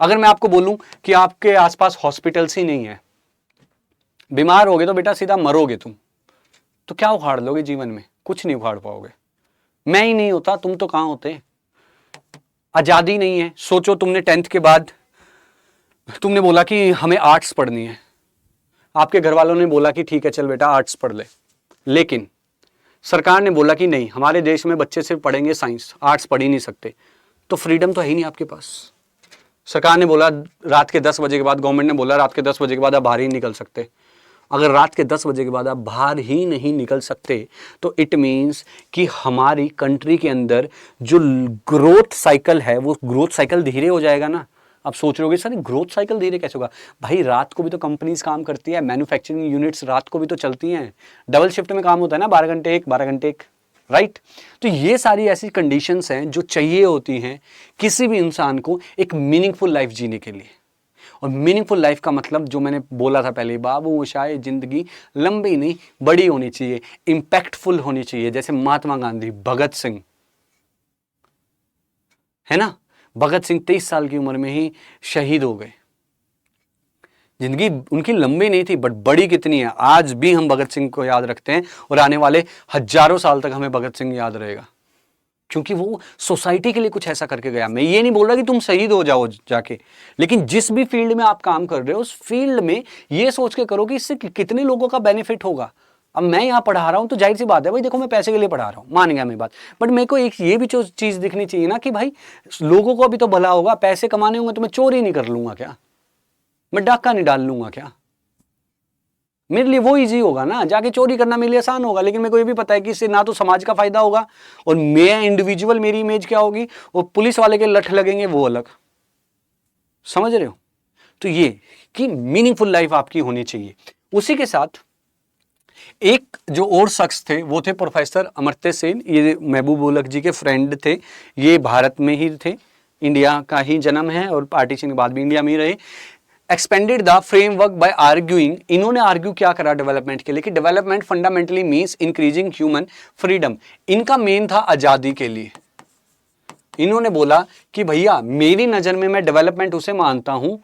अगर मैं आपको बोलूं कि आपके आसपास हॉस्पिटल्स ही नहीं है, बीमार होगे तो बेटा सीधा मरोगे तुम, तो क्या उखाड़ लोगे जीवन में? कुछ नहीं उखाड़ पाओगे। मैं ही नहीं होता तुम तो कहां होते? आजादी नहीं है। सोचो तुमने 10th के बाद तुमने बोला कि हमें आर्ट्स पढ़नी है, आपके घर वालों ने बोला कि ठीक है चल बेटा आर्ट्स पढ़ ले, लेकिन सरकार ने बोला कि नहीं, हमारे देश में बच्चे सिर्फ पढ़ेंगे साइंस, आर्ट्स पढ़ ही नहीं सकते, तो फ्रीडम तो है ही नहीं आपके पास। सरकार ने बोला रात के 10 बजे के बाद, गवर्नमेंट ने बोला रात के 10 बजे के बाद आप बाहर ही निकल सकते। अगर रात के 10 बजे के बाद आप बाहर ही नहीं निकल सकते तो इट मीन्स कि हमारी कंट्री के अंदर जो ग्रोथ साइकिल है वो ग्रोथ साइकिल धीरे हो जाएगा ना। आप सोच रहे होगे सर ग्रोथ साइकिल धीरे कैसे होगा? भाई रात को भी तो कंपनीज काम करती है, मैन्युफैक्चरिंग यूनिट्स रात को भी तो चलती हैं, डबल शिफ्ट में काम होता है ना, 12 घंटे एक 12 घंटे एक, राइट। तो ये सारी ऐसी कंडीशंस हैं जो चाहिए होती हैं किसी भी इंसान को एक मीनिंगफुल लाइफ जीने के लिए। और मीनिंगफुल लाइफ का मतलब जो मैंने बोला था पहले, बाबू शायद जिंदगी लंबी नहीं बड़ी होनी चाहिए, इंपैक्टफुल होनी चाहिए। जैसे महात्मा गांधी, भगत सिंह, है ना, भगत सिंह 23 साल की उम्र में ही शहीद हो गए। जिंदगी उनकी लंबी नहीं थी बट बड़ी कितनी है। आज भी हम भगत सिंह को याद रखते हैं और आने वाले हजारों साल तक हमें भगत सिंह याद रहेगा, क्योंकि वो सोसाइटी के लिए कुछ ऐसा करके गया। मैं ये नहीं बोल रहा कि तुम शहीद हो जाओ जाके, लेकिन जिस भी फील्ड में आप काम कर रहे हो उस फील्ड में ये सोच के करो कि इससे कितने लोगों का बेनिफिट होगा। अब मैं यहाँ पढ़ा रहा हूँ तो जाहिर सी बात है भाई, देखो मैं पैसे के लिए पढ़ा रहा हूँ, मान गया मैं बात, बट मेरे को एक ये भी चीज़ दिखनी चाहिए ना कि भाई लोगों को अभी तो भला होगा, पैसे कमाने होंगे तो मैं चोरी नहीं कर लूंगा क्या, मैं डाका नहीं डाल लूंगा क्या, मेरे लिए वो इजी होगा ना। जाके चोरी करना मेरे लिए आसान होगा, लेकिन मेरे को ये भी पता है कि इससे ना तो समाज का फायदा होगा और मैं इंडिविजुअल, मेरी इमेज क्या होगी, और पुलिस वाले के लठ लगेंगे वो अलग। समझ रहे हो? तो ये कि मीनिंगफुल लाइफ आपकी होनी चाहिए। उसी के साथ एक जो और शख्स थे वो थे प्रोफेसर अमर्त्य सेन। ये महबूब उलक जी के फ्रेंड थे, ये भारत में ही थे, इंडिया का ही जन्म है और पार्टीशन के बाद भी इंडिया में ही रहे। Expanded the framework by arguing, इन्होंने आर्ग्यू क्या करा डेवलपमेंट के लिए कि development fundamentally means increasing human freedom. इनका मेन था आजादी के लिए। इन्होंने बोला कि भैया मेरी नजर में मैं डेवलपमेंट उसे मानता हूं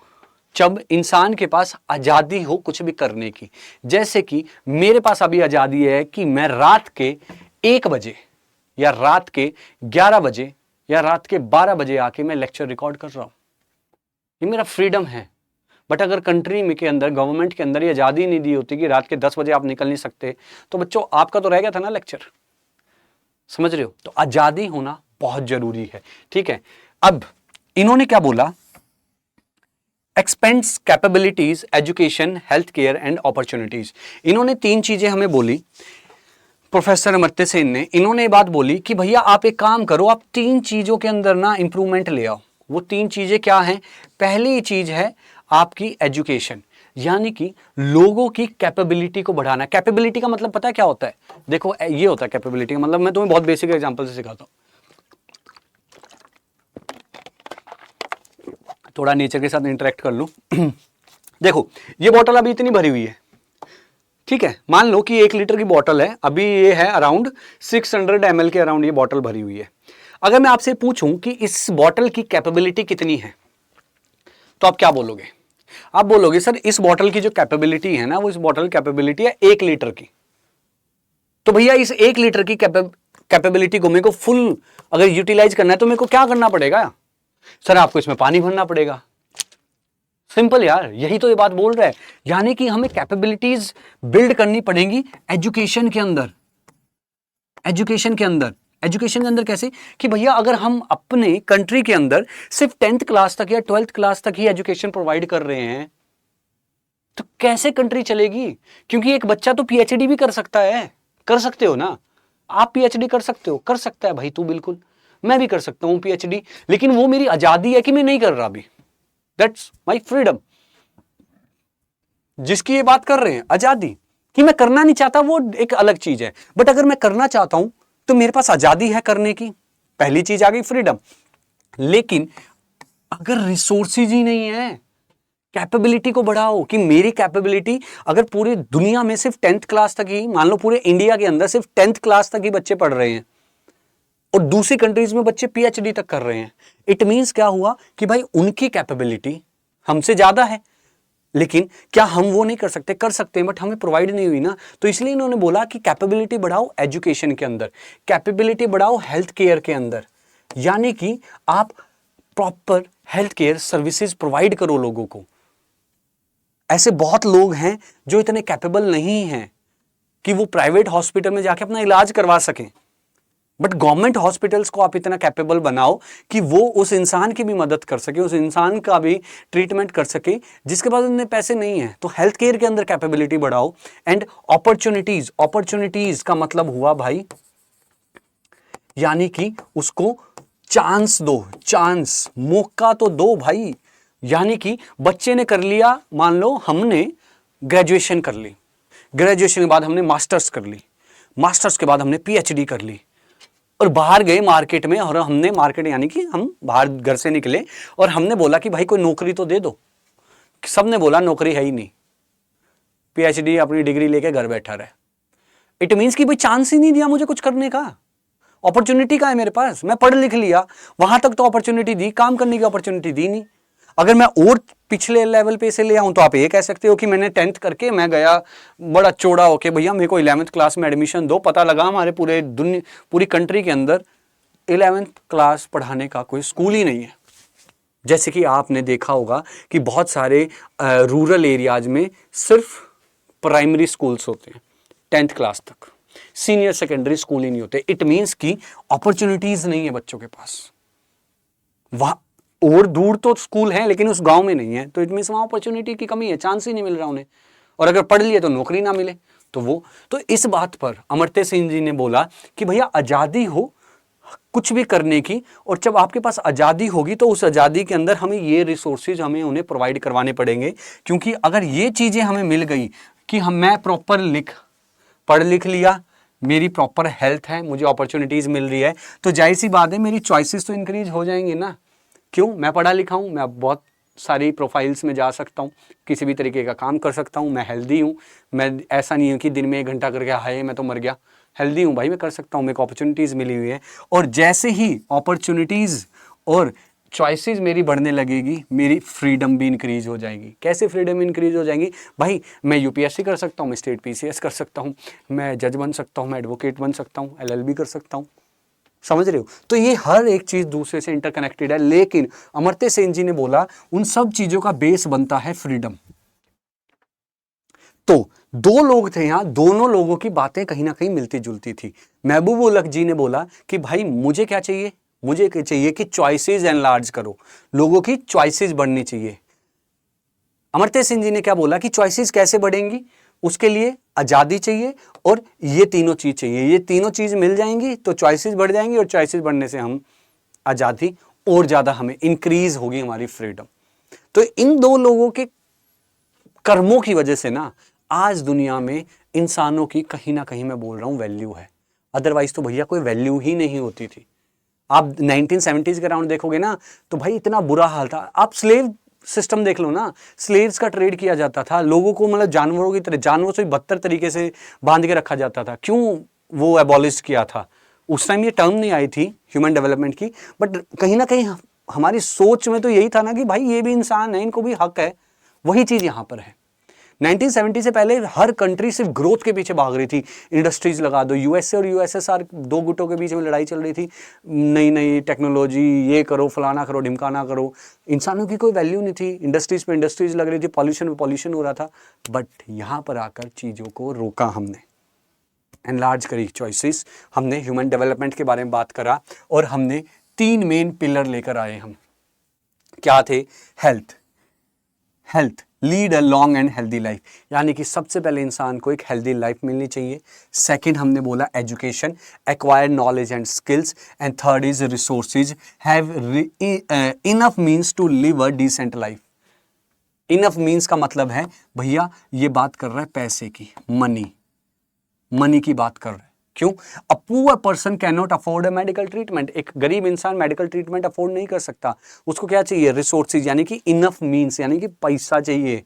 जब इंसान के पास आजादी हो कुछ भी करने की। जैसे कि मेरे पास अभी आजादी है कि मैं रात के 1 बजे या रात के 11 बजे या रात के 12 बजे आके मैं लेक्चर रिकॉर्ड कर रहा हूं, ये मेरा फ्रीडम है। बट अगर कंट्री में के अंदर, गवर्नमेंट के अंदर ये आजादी नहीं दी होती कि रात के 10 बजे आप निकल नहीं सकते, तो बच्चों आपका तो रह गया था ना लेक्चर। समझ रहे हो? तो आजादी होना बहुत जरूरी है। ठीक है, अब इन्होंने क्या बोला, expends capabilities, education, health care and opportunities. इन्होंने 3 चीजें हमें बोली, प्रोफेसर अमर्त्य सेन ने। इन्होंने ये बात बोली कि भैया आप एक काम करो, आप 3 चीजों के अंदर ना इंप्रूवमेंट ले आओ। वो 3 चीजें क्या हैं? पहली चीज है आपकी एजुकेशन, यानी कि लोगों की कैपेबिलिटी को बढ़ाना। कैपेबिलिटी का मतलब पता है क्या होता है? देखो ये होता है कैपेबिलिटी का मतलब, मैं तुम्हें बहुत बेसिक एग्जांपल से सिखाता हूं, थोड़ा नेचर के साथ इंटरेक्ट कर लूं। देखो ये बोतल अभी इतनी भरी हुई है, ठीक है, मान लो कि 1 लीटर की बोतल है, अभी ये है अराउंड 600 ml के अराउंड ये बोतल भरी हुई है। अगर मैं आपसे पूछूं कि इस बोतल की कैपेबिलिटी कितनी है, तो आप क्या बोलोगे? आप बोलोगे सर इस बोतल की जो कैपेबिलिटी है ना, वो इस बोतल की कैपेबिलिटी है 1 लीटर की। तो भैया इस 1 लीटर की कैपेबिलिटी को मेरे को फुल अगर यूटिलाइज करना है तो मेरे को क्या करना पड़ेगा? सर आपको इसमें पानी भरना पड़ेगा। सिंपल यार, यही तो ये बात बोल रहा है। यानी कि हमें कैपेबिलिटीज बिल्ड करनी पड़ेंगी एजुकेशन के अंदर। एजुकेशन के अंदर कैसे? कि भैया अगर हम अपने कंट्री के अंदर सिर्फ 10th क्लास तक या 12th क्लास तक ही एजुकेशन प्रोवाइड कर रहे हैं तो कैसे कंट्री चलेगी? क्योंकि एक बच्चा तो पीएचडी भी कर सकता है, कर सकते हो ना आप? पीएचडी कर सकते हो, कर सकता है भाई तू, बिल्कुल मैं भी कर सकता हूं पीएचडी, लेकिन वो मेरी आजादी है कि मैं नहीं कर रहा अभी, दैट्स माय फ्रीडम। जिसकी ये बात कर रहे हैं आजादी कि मैं करना नहीं चाहता वो एक अलग चीज है, बट अगर मैं करना चाहता हूं तो मेरे पास आजादी है करने की। पहली चीज आ गई फ्रीडम। लेकिन अगर रिसोर्सेज ही नहीं है, कैपेबिलिटी को बढ़ाओ कि मेरी कैपेबिलिटी अगर पूरी दुनिया में सिर्फ 10th क्लास तक ही, मान लो पूरे इंडिया के अंदर सिर्फ 10th क्लास तक ही बच्चे पढ़ रहे हैं और दूसरी कंट्रीज में बच्चे पीएचडी तक कर रहे हैं, इट मींस क्या हुआ कि भाई उनकी कैपेबिलिटी हमसे ज्यादा है, लेकिन क्या हम वो नहीं कर सकते? कर सकते हैं, बट हमें प्रोवाइड नहीं हुई ना। तो इसलिए इन्होंने बोला कि कैपेबिलिटी बढ़ाओ एजुकेशन के अंदर, कैपेबिलिटी बढ़ाओ हेल्थ केयर के अंदर, यानी कि आप proper health care services provide करो लोगों को। ऐसे बहुत लोग हैं जो इतने कैपेबल नहीं हैं, कि वो प्राइवेट हॉस्पिटल में जाके अपना इलाज करवा सकें, बट गवर्नमेंट हॉस्पिटल्स को आप इतना कैपेबल बनाओ कि वो उस इंसान की भी मदद कर सके, उस इंसान का भी ट्रीटमेंट कर सके जिसके पास उन्हें पैसे नहीं है। तो हेल्थ केयर के अंदर कैपेबिलिटी बढ़ाओ। एंड अपॉर्चुनिटीज का मतलब हुआ भाई, यानी कि उसको चांस दो, चांस, मौका तो दो भाई। यानी कि बच्चे ने कर लिया, मान लो हमने ग्रेजुएशन कर ली, ग्रेजुएशन के बाद हमने मास्टर्स कर ली, मास्टर्स के बाद हमने पीएचडी कर ली, और बाहर गए मार्केट में, और हमने मार्केट यानी कि हम बाहर घर से निकले और हमने बोला कि भाई कोई नौकरी तो दे दो। सबने बोला नौकरी है ही नहीं, पीएचडी अपनी डिग्री लेके घर बैठा रहे। इट मीन्स कि भाई चांस ही नहीं दिया मुझे कुछ करने का। अपॉर्चुनिटी का है मेरे पास, मैं पढ़ लिख लिया, वहां तक तो अपॉर्चुनिटी दी, काम करने की अपॉर्चुनिटी दी नहीं। अगर मैं और पिछले लेवल पे से ले आऊं तो आप ये कह सकते हो कि मैंने 10th करके मैं गया बड़ा चौड़ा होके, भैया मेरे को 11th क्लास में एडमिशन दो। पता लगा हमारे पूरी कंट्री के अंदर 11th क्लास पढ़ाने का कोई स्कूल ही नहीं है। जैसे कि आपने देखा होगा कि बहुत सारे रूरल एरियाज में सिर्फ प्राइमरी स्कूल्स होते हैं 10th क्लास तक, सीनियर सेकेंडरी स्कूल ही नहीं होते। इट मीन्स कि अपॉर्चुनिटीज नहीं है बच्चों के पास। वहां और दूर तो स्कूल है लेकिन उस गांव में नहीं है, तो इट मीन्स वहां अपॉर्चुनिटी की कमी है, चांस ही नहीं मिल रहा उन्हें। और अगर पढ़ लिए तो नौकरी ना मिले, तो इस बात पर अमर्त्य सेन जी ने बोला कि भैया आजादी हो कुछ भी करने की, और जब आपके पास आजादी होगी तो उस आजादी के अंदर हमें ये रिसोर्सेज हमें उन्हें प्रोवाइड करवाने पड़ेंगे। क्योंकि अगर ये चीजें हमें मिल गई कि मैं प्रॉपर पढ़ लिख लिया, मेरी प्रॉपर हेल्थ है, मुझे अपॉर्चुनिटीज मिल रही है, तो जाहिर सी बात है मेरी चॉइसेस तो इंक्रीज हो जाएंगी ना। क्यों? मैं पढ़ा लिखा हूँ, मैं बहुत सारी प्रोफाइल्स में जा सकता हूँ, किसी भी तरीके का काम कर सकता हूँ, मैं हेल्दी हूँ, मैं ऐसा नहीं हूँ कि दिन में 1 घंटा करके हाय मैं तो मर गया, हेल्दी हूँ भाई, मैं कर सकता हूँ, मेरे को अपॉर्चुनिटीज़ मिली हुई है। और जैसे ही अपॉर्चुनिटीज़ और चॉइसेस मेरी बढ़ने लगेगी, मेरी फ्रीडम भी इंक्रीज हो जाएगी। कैसे फ्रीडम इंक्रीज हो जाएंगी भाई? मैं यूपीएससी कर सकता हूँ, मैं स्टेट पीसीएस कर सकता हूँ, मैं जज बन सकता हूँ, मैं एडवोकेट बन सकता हूँ, एलएलबी कर सकता हूँ। समझ रहे हो? तो ये हर एक चीज दूसरे से इंटरकनेक्टेड है। लेकिन अमर्त्य सेन जी ने बोला उन सब चीजों का बेस बनता है फ्रीडम। तो 2 लोग थे यहां, दोनों लोगों की बातें कहीं ना कहीं मिलती जुलती थी। महबूब उल हक जी ने बोला कि भाई मुझे क्या चाहिए? मुझे क्या चाहिए कि चॉइसेस एनलार्ज करो, लोगों की चॉइसेस बढ़नी चाहिए। अमर्त्य सेन जी ने क्या बोला कि चॉइसेस कैसे बढ़ेंगी? उसके लिए आजादी चाहिए और ये तीनों चीज चाहिए। ये तीनों चीज मिल जाएंगी तो चॉइसेस बढ़ जाएंगी, और चॉइसेस बढ़ने से हम आजादी और ज्यादा हमें इंक्रीज होगी हमारी फ्रीडम। तो इन 2 लोगों के कर्मों की वजह से ना आज दुनिया में इंसानों की कहीं ना कहीं मैं बोल रहा हूं वैल्यू है। अदरवाइज तो भैया कोई वैल्यू ही नहीं होती थी। आप 1970s के राउंड देखोगे ना तो भाई इतना बुरा हाल था। आप स्लेव सिस्टम देख लो ना, स्लेव्स का ट्रेड किया जाता था, लोगों को मतलब जानवरों की तरह, जानवरों से 72 तरीके से बांध के रखा जाता था। क्यों वो एबॉलिश किया था? उस टाइम ये टर्म नहीं आई थी ह्यूमन डेवलपमेंट की, बट कहीं ना कहीं हमारी सोच में तो यही था ना कि भाई ये भी इंसान है, इनको भी हक है। वही चीज यहां पर है। 1970 से पहले हर कंट्री सिर्फ ग्रोथ के पीछे भाग रही थी। इंडस्ट्रीज लगा दो, यूएसए और यूएसएसआर 2 गुटों के बीच में लड़ाई चल रही थी, नई नई टेक्नोलॉजी, ये करो, फलाना करो, ढिमकाना करो। इंसानों की कोई वैल्यू नहीं थी, इंडस्ट्रीज पे इंडस्ट्रीज लग रही थी, पॉल्यूशन पे पॉल्यूशन हो रहा था। बट यहाँ पर आकर चीज़ों को रोका हमने, एनलार्ज करी चॉइसेस, हमने ह्यूमन डेवलपमेंट के बारे में बात करा, और हमने 3 मेन पिलर लेकर आए हम। क्या थे? Health, lead a long and healthy life, यानी कि सबसे पहले इंसान को एक हेल्दी लाइफ मिलनी चाहिए। सेकंड हमने बोला education, acquire knowledge and skills, and third is resources, have enough means to live a decent life. Enough means का मतलब है भैया ये बात कर रहा है पैसे की, मनी की बात कर रहा है। क्यों? A poor person can not afford a medical treatment. एक गरीब इंसान मेडिकल ट्रीटमेंट अफोर्ड नहीं कर सकता। उसको क्या चाहिए? रिसोर्सेज, यानी कि इनफ मीन्स, यानी कि पैसा चाहिए।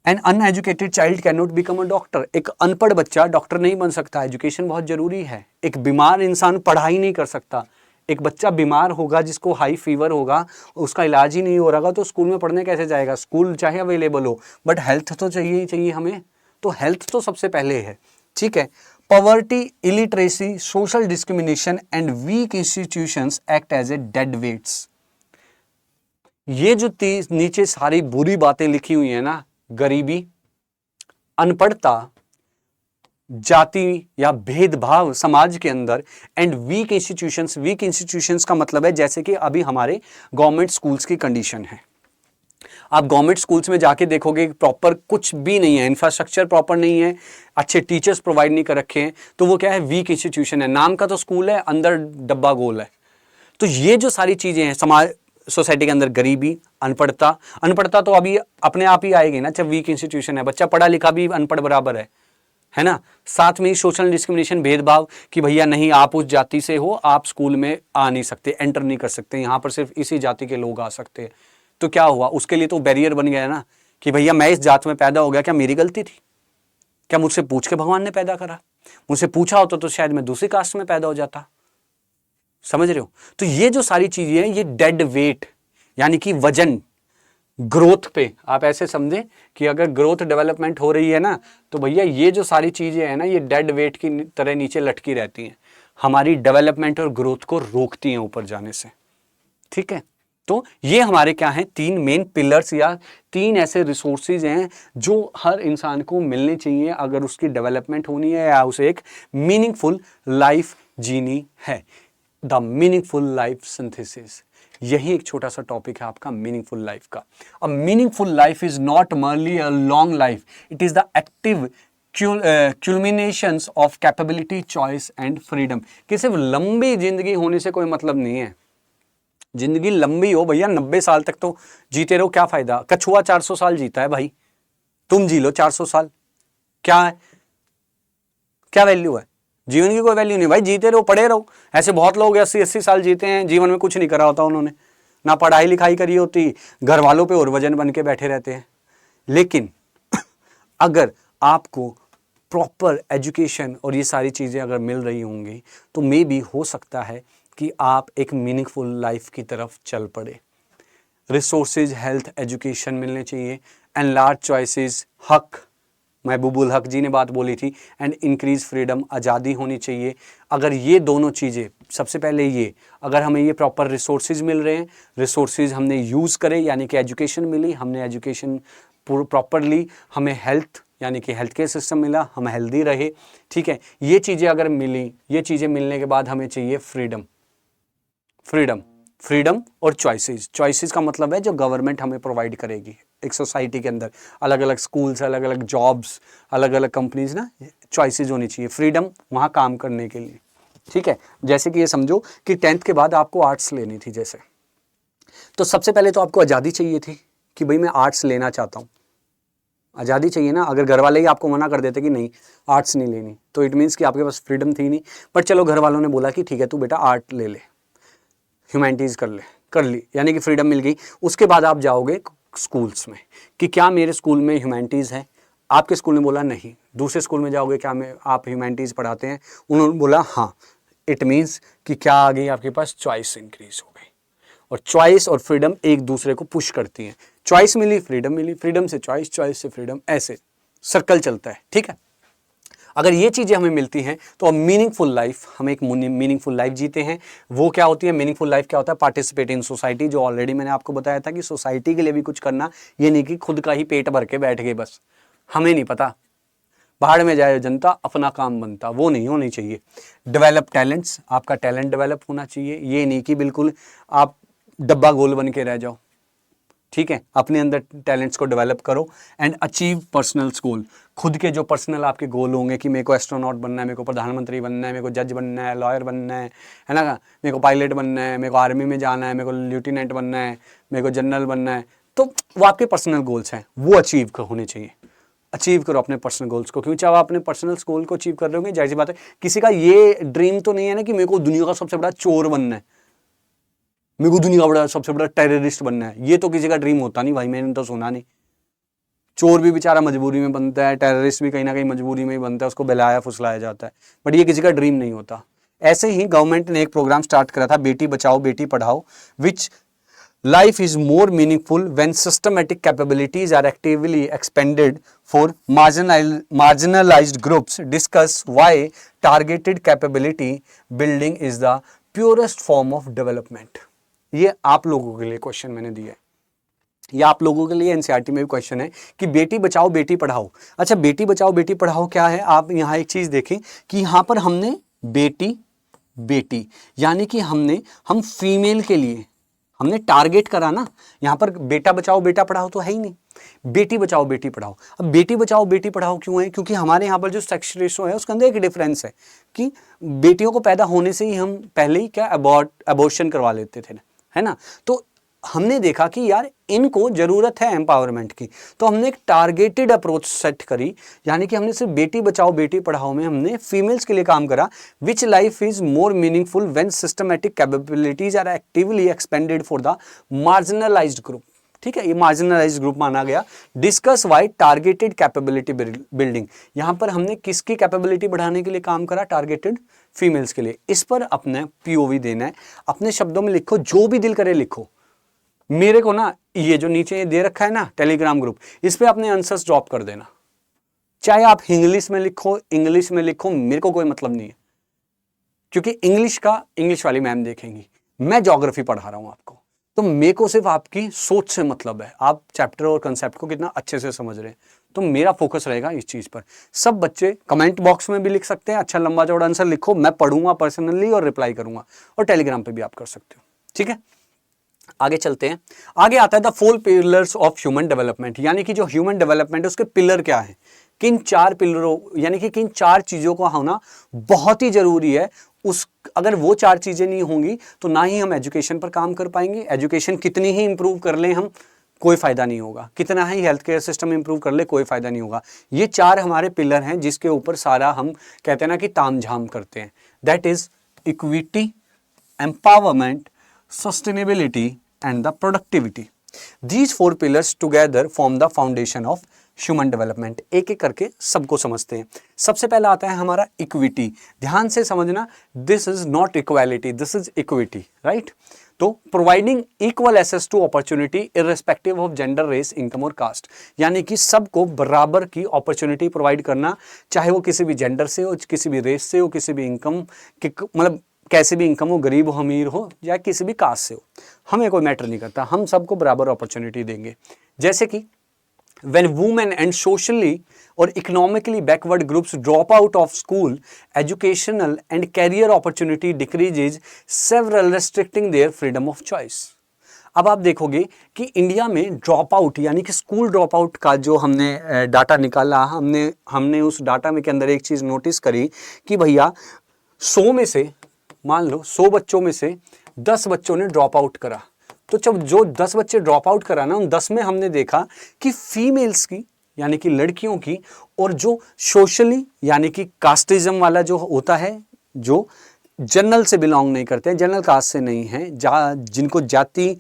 An uneducated child can not become a doctor. एक अनपढ़ बच्चा डॉक्टर नहीं बन सकता। एजुकेशन बहुत जरूरी है। एक बीमार इंसान पढ़ाई नहीं कर सकता। एक बच्चा बीमार होगा, जिसको हाई फीवर होगा, उसका इलाज ही नहीं हो रहा, तो स्कूल में पढ़ने कैसे जाएगा? स्कूल चाहे अवेलेबल हो, बट हेल्थ तो चाहिए ही चाहिए हमें। तो हेल्थ तो सबसे पहले है, ठीक है। Poverty, illiteracy, social discrimination and weak institutions act as a dead weights. ये जो नीचे सारी बुरी बातें लिखी हुई है ना, गरीबी, अनपढ़ता, जाति या भेदभाव समाज के अंदर, एंड वीक इंस्टीट्यूशंस का मतलब है जैसे कि अभी हमारे गवर्नमेंट स्कूल्स की कंडीशन है। आप गवर्नमेंट स्कूल्स में जाके देखोगे प्रॉपर कुछ भी नहीं है, इंफ्रास्ट्रक्चर प्रॉपर नहीं है, अच्छे टीचर्स प्रोवाइड नहीं कर रखे हैं, तो वो क्या है, वीक इंस्टीट्यूशन है। नाम का तो स्कूल है, अंदर डब्बा गोल है। तो ये जो सारी चीजें हैं समाज सोसाइटी के अंदर, गरीबी, अनपढ़ता तो अभी अपने आप ही आएगी ना जब वीक इंस्टीट्यूशन है। बच्चा पढ़ा लिखा भी अनपढ़ बराबर है ना। साथ में ही सोशल डिस्क्रिमिनेशन, भेदभाव कि भैया नहीं आप उस जाति से हो, आप स्कूल में आ नहीं सकते, एंटर नहीं कर सकते, यहाँ पर सिर्फ इसी जाति के लोग आ सकते हैं। तो क्या हुआ, उसके लिए तो बैरियर बन गया ना कि भैया मैं इस जात में पैदा हो गया, क्या मेरी गलती थी? क्या मुझसे पूछ के भगवान ने पैदा करा? मुझसे पूछा होता तो शायद मैं दूसरी कास्ट में पैदा हो जाता। समझ रहे हो? तो ये जो सारी चीजें हैं, ये डेड वेट यानी कि वजन, ग्रोथ पे आप ऐसे समझें कि अगर ग्रोथ डेवलपमेंट हो रही है ना, तो भैया ये जो सारी चीजें हैं ना, ये डेड वेट की तरह नीचे लटकी रहती हैं, हमारी डेवलपमेंट और ग्रोथ को रोकती हैं ऊपर जाने से। ठीक है, तो ये हमारे क्या हैं, 3 मेन पिलर्स या 3 ऐसे रिसोर्सेज हैं जो हर इंसान को मिलने चाहिए अगर उसकी डेवलपमेंट होनी है या उसे एक मीनिंगफुल लाइफ जीनी है। द मीनिंगफुल लाइफ सिंथेसिस, यही एक छोटा सा टॉपिक है आपका मीनिंगफुल लाइफ का। A meaningful life is not merely a long life, it is the active culminations of capability, choice and freedom. कि सिर्फ लंबी जिंदगी होने से कोई मतलब नहीं है। जिंदगी लंबी हो भैया, 90 साल तक तो जीते रहो, क्या फायदा? कछुआ 400 साल जीता है भाई, तुम जी लो 400 साल, क्या है, क्या वैल्यू है? जीवन की कोई वैल्यू नहीं भाई, जीते रहो, पढ़े रहो। ऐसे बहुत लोग 80-80 साल जीते हैं, जीवन में कुछ नहीं करा होता उन्होंने, ना पढ़ाई लिखाई करी होती, घर वालों पे और वजन बन के बैठे रहते हैं। लेकिन अगर आपको प्रॉपर एजुकेशन और ये सारी चीज़ें अगर मिल रही होंगी तो मे बी हो सकता है कि आप एक मीनिंगफुल लाइफ की तरफ चल पड़े। रिसोर्सेज, हेल्थ, एजुकेशन मिलने चाहिए, एंड लार्ज चॉइसेस, हक, महबूबुल हक जी ने बात बोली थी, एंड इंक्रीज फ्रीडम, आज़ादी होनी चाहिए। अगर ये दोनों चीज़ें, सबसे पहले ये, अगर हमें ये प्रॉपर रिसोर्सेज मिल रहे हैं, रिसोर्सेज हमने यूज़ करें, यानी कि एजुकेशन मिली, हमने एजुकेशन प्रॉपरली, हमें हेल्थ यानी कि हेल्थ केयर सिस्टम मिला, हम हेल्दी रहे, ठीक है, ये चीज़ें अगर मिली, ये चीज़ें मिलने के बाद हमें चाहिए फ्रीडम। फ्रीडम और चॉइसेस का मतलब है जो गवर्नमेंट हमें प्रोवाइड करेगी एक सोसाइटी के अंदर, अलग अलग स्कूल्स, अलग अलग जॉब्स, अलग अलग कंपनीज ना, चॉइसेस होनी चाहिए, फ्रीडम वहाँ काम करने के लिए। ठीक है, जैसे कि ये समझो कि 10th के बाद आपको आर्ट्स लेनी थी जैसे, तो सबसे पहले तो आपको आज़ादी चाहिए थी कि भाई मैं आर्ट्स लेना चाहता हूँ, आज़ादी चाहिए ना। अगर घर वाले ही आपको मना कर देते कि नहीं आर्ट्स नहीं लेनी, तो इट मीन्स कि आपके पास फ्रीडम थी नहीं। बट चलो घर वालों ने बोला कि ठीक है तू बेटा आर्ट ले ले, ह्यूमैनिटीज़ कर ली, यानी कि फ्रीडम मिल गई। उसके बाद आप जाओगे स्कूल्स में कि क्या मेरे स्कूल में ह्यूमैनिटीज़ है, आपके स्कूल ने बोला नहीं। दूसरे स्कूल में जाओगे, क्या मैं आप ह्यूमैनिटीज़ पढ़ाते हैं, उन्होंने बोला हाँ। इट मीन्स कि क्या आ गई आपके पास, चॉइस इंक्रीज हो गई। और चॉइस और फ्रीडम एक दूसरे को पुश करती हैं। चॉइस मिली, फ्रीडम मिली, फ्रीडम से चॉइस, चॉइस से फ्रीडम, ऐसे सर्कल चलता है। ठीक है, अगर ये चीज़ें हमें मिलती हैं तो अब मीनिंगफुल लाइफ, हम एक मीनिंगफुल लाइफ जीते हैं। वो क्या होती है मीनिंगफुल लाइफ? क्या होता है? पार्टिसिपेट इन सोसाइटी, जो ऑलरेडी मैंने आपको बताया था कि सोसाइटी के लिए भी कुछ करना, ये नहीं कि खुद का ही पेट भर के बैठ गए बस, हमें नहीं पता, बाहर में जाए जनता, अपना काम बनता, वो नहीं होनी चाहिए। डेवलप टैलेंट्स, आपका टैलेंट डेवलप होना चाहिए, ये नहीं कि बिल्कुल आप डब्बा गोल बन के रह जाओ। ठीक है, अपने अंदर टैलेंट्स को डेवलप करो, एंड अचीव पर्सनल गोल, खुद के जो पर्सनल आपके गोल होंगे कि मेरे को एस्ट्रोनॉट बनना है, मेरे को प्रधानमंत्री बनना है, मेरे को जज बनना है, लॉयर बनना है ना, मेरे को पायलट बनना है, मेरे को आर्मी में जाना है, मेरे को लेफ्टिनेंट बनना है, मेरे को जनरल बनना है, तो वो आपके पर्सनल गोल्स हैं, वो अचीव होने चाहिए। अचीव करो अपने पर्सनल गोल्स को, क्योंकि जब आप अपने पर्सनल गोल को अचीव कर रहे होंगे, जाहिर सी बात है किसी का ये ड्रीम तो नहीं है ना कि मेरे को दुनिया का सबसे बड़ा चोर बनना है, मेरे को दुनिया का सबसे बड़ा टेररिस्ट बनना है, ये तो किसी का ड्रीम होता नहीं भाई, मैंने तो सुना नहीं। चोर भी बेचारा मजबूरी में बनता है, टेररिस्ट भी कहीं ना कहीं मजबूरी में ही बनता है, उसको बहलाया फुसलाया जाता है, बट ये किसी का ड्रीम नहीं होता। ऐसे ही गवर्नमेंट ने एक प्रोग्राम स्टार्ट करा था, बेटी बचाओ बेटी पढ़ाओ, विच life is more meaningful when systematic capabilities are actively expended for marginalized groups. Discuss why targeted capability building is the purest form of development. ये आप लोगों के लिए क्वेश्चन मैंने दिया है। या आप लोगों के लिए एनसीईआरटी में भी क्वेश्चन है कि बेटी बचाओ बेटी पढ़ाओ। अच्छा, बेटी बचाओ बेटी पढ़ाओ क्या है, आप यहाँ एक चीज देखें कि यहाँ पर हमने बेटी बेटी यानी कि हम फीमेल के लिए हमने टारगेट करा ना। यहाँ पर बेटा बचाओ बेटा पढ़ाओ तो है ही नहीं, बेटी बचाओ बेटी पढ़ाओ। अब बेटी बचाओ बेटी पढ़ाओ क्यों है, क्योंकि हमारे यहाँ पर जो सेक्स रेशो है उसके अंदर एक डिफरेंस है कि बेटियों को पैदा होने से ही हम पहले ही क्या अबॉर्शन करवा लेते थे, है ना। तो हमने देखा कि यार इनको जरूरत है एम्पावरमेंट की, तो हमने एक टारगेटेड अप्रोच सेट करी, यानी कि हमने सिर्फ बेटी बचाओ बेटी पढ़ाओ में हमने फीमेल्स के लिए काम करा। Which life is more meaningful when systematic capabilities are actively expanded for the marginalized group. ठीक है, ये मार्जिनलाइज्ड ग्रुप माना गया। Discuss why targeted capability building, यहां पर हमने किसकी कैपेबिलिटी बढ़ाने के लिए काम करा, टारगेटेड फीमेल्स के लिए। इस पर अपने पीओवी देना है, अपने शब्दों में लिखो, जो भी दिल करे लिखो। मेरे को ना ये जो नीचे दे रखा है ना टेलीग्राम ग्रुप, इस पे अपने आंसर्स ड्रॉप कर देना, चाहे आप इंग्लिश में लिखो, मेरे को कोई मतलब नहीं है, क्योंकि इंग्लिश वाली मैम देखेंगी, मैं ज्योग्राफी पढ़ा रहा हूं आपको, तो मेरे को सिर्फ आपकी सोच से मतलब है, आप चैप्टर और कंसेप्ट को कितना अच्छे से समझ रहे हैं, तो मेरा फोकस रहेगा इस चीज पर। सब बच्चे कमेंट बॉक्स में भी लिख सकते हैं, अच्छा लंबा चौड़ा आंसर लिखो, मैं पढ़ूंगा पर्सनली और रिप्लाई करूंगा, और टेलीग्राम पे भी आप कर सकते हो। ठीक है, आगे चलते हैं। आगे आता है the 4 pillars of human development, यानी कि जो ह्यूमन डेवलपमेंट है उसके पिलर क्या है, किन 4 पिलरों यानी कि किन 4 चीजों का होना बहुत ही जरूरी है। अगर वो 4 चीजें नहीं होंगी तो ना ही हम एजुकेशन पर काम कर पाएंगे। एजुकेशन कितनी ही इंप्रूव कर लें हम, कोई फायदा नहीं होगा, कितना ही हेल्थ केयर सिस्टम इंप्रूव कर ले कोई फायदा नहीं होगा। ये 4 हमारे पिलर हैं जिसके ऊपर सारा हम कहते हैं ना कि तामझाम करते हैं। That is equity, empowerment, sustainability and the productivity. These 4 pillars together form the foundation of human development. एक एक करके सबको समझते हैं। सबसे पहला आता है हमारा इक्विटी। ध्यान से समझना, this is not equality, this is equity, right. तो providing equal access to opportunity irrespective of gender, race, income और कास्ट, यानी कि सबको बराबर की अपॉर्चुनिटी प्रोवाइड करना, चाहे वो किसी भी जेंडर से हो, किसी भी रेस से हो, किसी भी इनकम मतलब कैसे भी इनकम हो, गरीब हो अमीर हो या किसी भी कास्ट से हो, हमें कोई मैटर नहीं करता, हम सबको बराबर अपॉर्चुनिटी देंगे। जैसे कि when women and socially or economically backward groups drop out of school, educational and career opportunity decreases, several restricting their freedom of choice. अब आप देखोगे कि इंडिया में ड्रॉप आउट यानी कि स्कूल ड्रॉप आउट का जो हमने डाटा निकाला, हमने उस डाटा में के अंदर एक चीज नोटिस करी कि भैया 100 में से, मान लो 100 बच्चों में से 10 बच्चों ने ड्रॉप आउट करा, तो जब जो 10 बच्चे ड्रॉप आउट करा ना, उन 10 में हमने देखा कि फीमेल्स की यानी कि लड़कियों की, और जो सोशली यानी कि कास्टिज्म वाला जो होता है, जो जनरल से बिलोंग नहीं करते हैं, जनरल कास्ट से नहीं है, जिनको जाति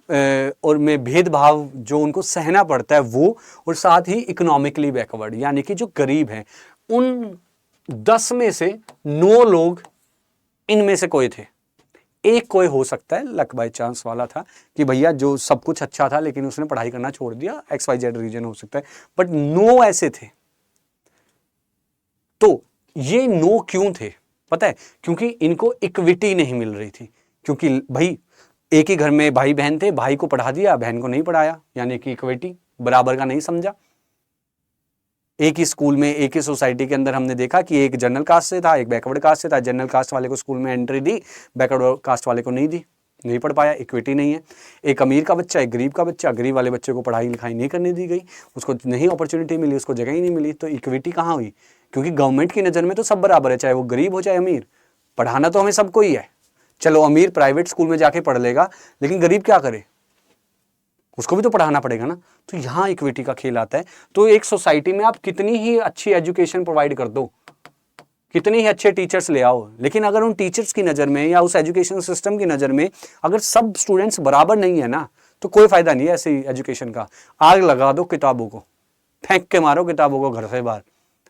और में भेदभाव जो उनको सहना पड़ता है वो, और साथ ही इकोनॉमिकली बैकवर्ड यानी कि जो गरीब हैं, उन 10 में से 9 लोग इनमें से कोई थे। एक कोई हो सकता है लक बाय चांस वाला था कि भैया जो सब कुछ अच्छा था लेकिन उसने पढ़ाई करना छोड़ दिया, XYZ रीजन हो सकता है, बट 9 ऐसे थे। तो ये 9 क्यों थे पता है, क्योंकि इनको इक्विटी नहीं मिल रही थी, क्योंकि भाई एक ही घर में भाई बहन थे, भाई को पढ़ा दिया बहन को नहीं पढ़ाया, यानी कि इक्विटी बराबर का नहीं समझा। एक ही स्कूल में, एक ही सोसाइटी के अंदर हमने देखा कि एक जनरल कास्ट से था, एक बैकवर्ड कास्ट से था, जनरल कास्ट वाले को स्कूल में एंट्री दी, बैकवर्ड कास्ट वाले को नहीं दी, नहीं पढ़ पाया, इक्विटी नहीं है। एक अमीर का बच्चा, एक गरीब का बच्चा, गरीब वाले बच्चे को पढ़ाई लिखाई नहीं करने दी गई, उसको नहीं अपॉर्चुनिटी मिली, उसको जगह ही नहीं मिली, तो इक्विटी कहाँ हुई, क्योंकि गवर्नमेंट की नज़र में तो सब बराबर है, चाहे वो गरीब हो चाहे अमीर, पढ़ाना तो हमें सबको ही है। चलो अमीर प्राइवेट स्कूल में जाके पढ़ लेगा, लेकिन गरीब क्या करे, उसको भी तो पढ़ाना पड़ेगा ना। तो यहाँ इक्विटी का खेल आता है। तो एक सोसाइटी में आप कितनी ही अच्छी एजुकेशन प्रोवाइड कर दो, कितने ही अच्छे टीचर्स ले आओ, लेकिन अगर उन टीचर्स की नज़र में या उस एजुकेशन सिस्टम की नज़र में अगर सब स्टूडेंट्स बराबर नहीं है ना, तो कोई फायदा नहीं है ऐसे एजुकेशन का। आग लगा दो किताबों को, फेंक के मारो किताबों को घर से बाहर।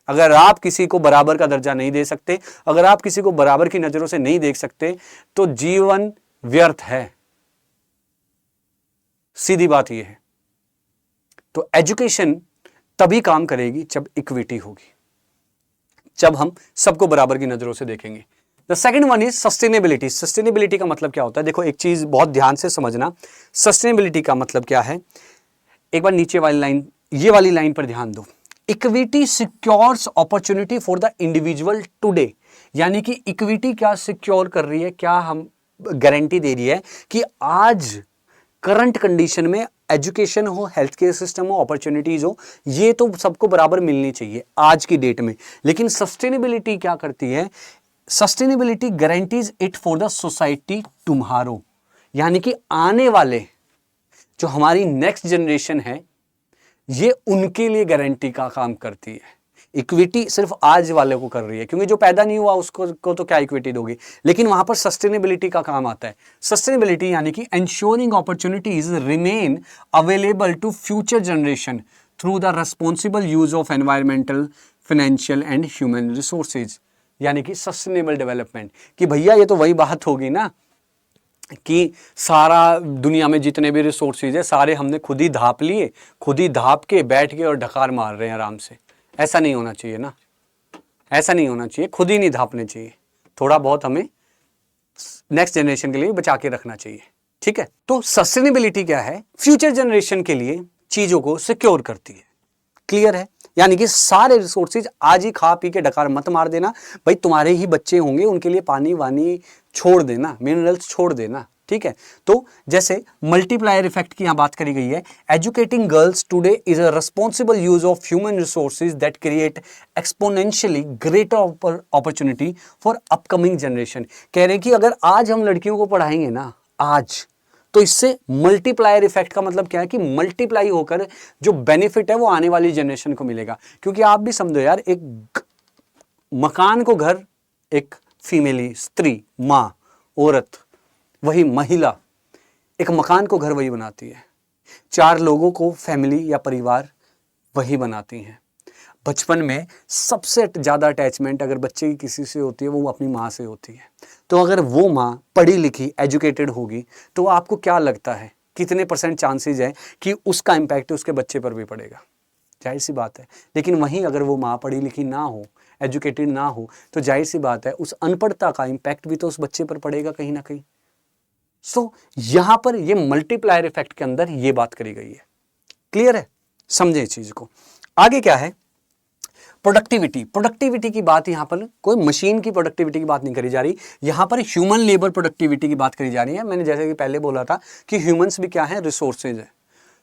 अगर आप किसी को बराबर का दर्जा नहीं दे सकते, अगर आप किसी को बराबर की नज़रों से नहीं देख सकते, तो जीवन व्यर्थ है, सीधी बात यह है। तो एजुकेशन तभी काम करेगी जब इक्विटी होगी, जब हम सबको बराबर की नजरों से देखेंगे। The second one is sustainability. Sustainability का मतलब क्या होता है, देखो एक चीज बहुत ध्यान से समझना, सस्टेनेबिलिटी का मतलब क्या है, एक बार नीचे वाली लाइन, ये वाली लाइन पर ध्यान दो। Equity secures opportunity for the individual today, यानी कि इक्विटी क्या सिक्योर कर रही है, क्या हम गारंटी दे रही है कि आज करंट कंडीशन में एजुकेशन हो, हेल्थ केयर सिस्टम हो, अपॉर्चुनिटीज हो, ये तो सबको बराबर मिलनी चाहिए आज की डेट में। लेकिन सस्टेनेबिलिटी क्या करती है? Sustainability guarantees it for the society tomorrow, यानी कि आने वाले जो हमारी नेक्स्ट जनरेशन है, ये उनके लिए गारंटी का काम करती है। इक्विटी सिर्फ आज वाले को कर रही है, क्योंकि जो पैदा नहीं हुआ उसको तो क्या इक्विटी दोगी, लेकिन वहां पर सस्टेनेबिलिटी का काम आता है। सस्टेनेबिलिटी यानी कि ensuring opportunities remain available to future generation through the responsible use of environmental, financial and human resources, यानी कि सस्टेनेबल डेवलपमेंट। कि भैया ये तो वही बात होगी ना कि सारा दुनिया में जितने भी रिसोर्सेज है सारे हमने खुद ही धाप लिए, खुद ही धाप के बैठ के और ढकार मार रहे हैं आराम से। ऐसा नहीं होना चाहिए ना, ऐसा नहीं होना चाहिए, खुद ही नहीं धापने चाहिए, थोड़ा बहुत हमें नेक्स्ट जनरेशन के लिए बचा के रखना चाहिए। ठीक है, तो सस्टेनेबिलिटी क्या है? फ्यूचर जनरेशन के लिए चीजों को सिक्योर करती है। क्लियर है? यानी कि सारे रिसोर्सेज आज ही खा पी के डकार मत मार देना भाई, तुम्हारे ही बच्चे होंगे, उनके लिए पानी वानी छोड़ देना, मिनरल्स छोड़ देना। ठीक है, तो जैसे मल्टीप्लायर इफेक्ट की यहां बात करी गई है, educating girls today is a responsible use of human resources that create exponentially greater opportunity for upcoming generation. कह रहे हैं कि अगर आज हम लड़कियों को पढ़ाएंगे ना आज, तो इससे मल्टीप्लायर इफेक्ट का मतलब क्या है कि मल्टीप्लाई होकर जो बेनिफिट है वो आने वाली जनरेशन को मिलेगा। क्योंकि आप भी समझो यार, एक मकान को घर एक फीमेली, स्त्री, माँ, औरत, वही महिला एक मकान को घर वही बनाती है। 4 लोगों को फैमिली या परिवार वही बनाती हैं। बचपन में सबसे ज़्यादा अटैचमेंट अगर बच्चे की किसी से होती है वो अपनी माँ से होती है। तो अगर वो माँ पढ़ी लिखी एजुकेटेड होगी तो आपको क्या लगता है कितने % चांसेस है कि उसका इम्पैक्ट उसके बच्चे पर भी पड़ेगा? जाहिर सी बात है। लेकिन वहीं अगर वो माँ पढ़ी लिखी ना हो, एजुकेटेड ना हो, तो जाहिर सी बात है उस अनपढ़ता का इम्पैक्ट भी तो उस बच्चे पर पड़ेगा कहीं ना कहीं। सो यहां पर ये मल्टीप्लायर इफेक्ट के अंदर ये बात करी गई है। क्लियर है? समझे चीज को। आगे क्या है? प्रोडक्टिविटी। प्रोडक्टिविटी की बात यहां पर कोई मशीन की प्रोडक्टिविटी की बात नहीं करी जा रही, यहां पर ह्यूमन लेबर प्रोडक्टिविटी की बात करी जा रही है। मैंने जैसे कि पहले बोला था कि ह्यूमंस भी क्या है? रिसोर्सेज है।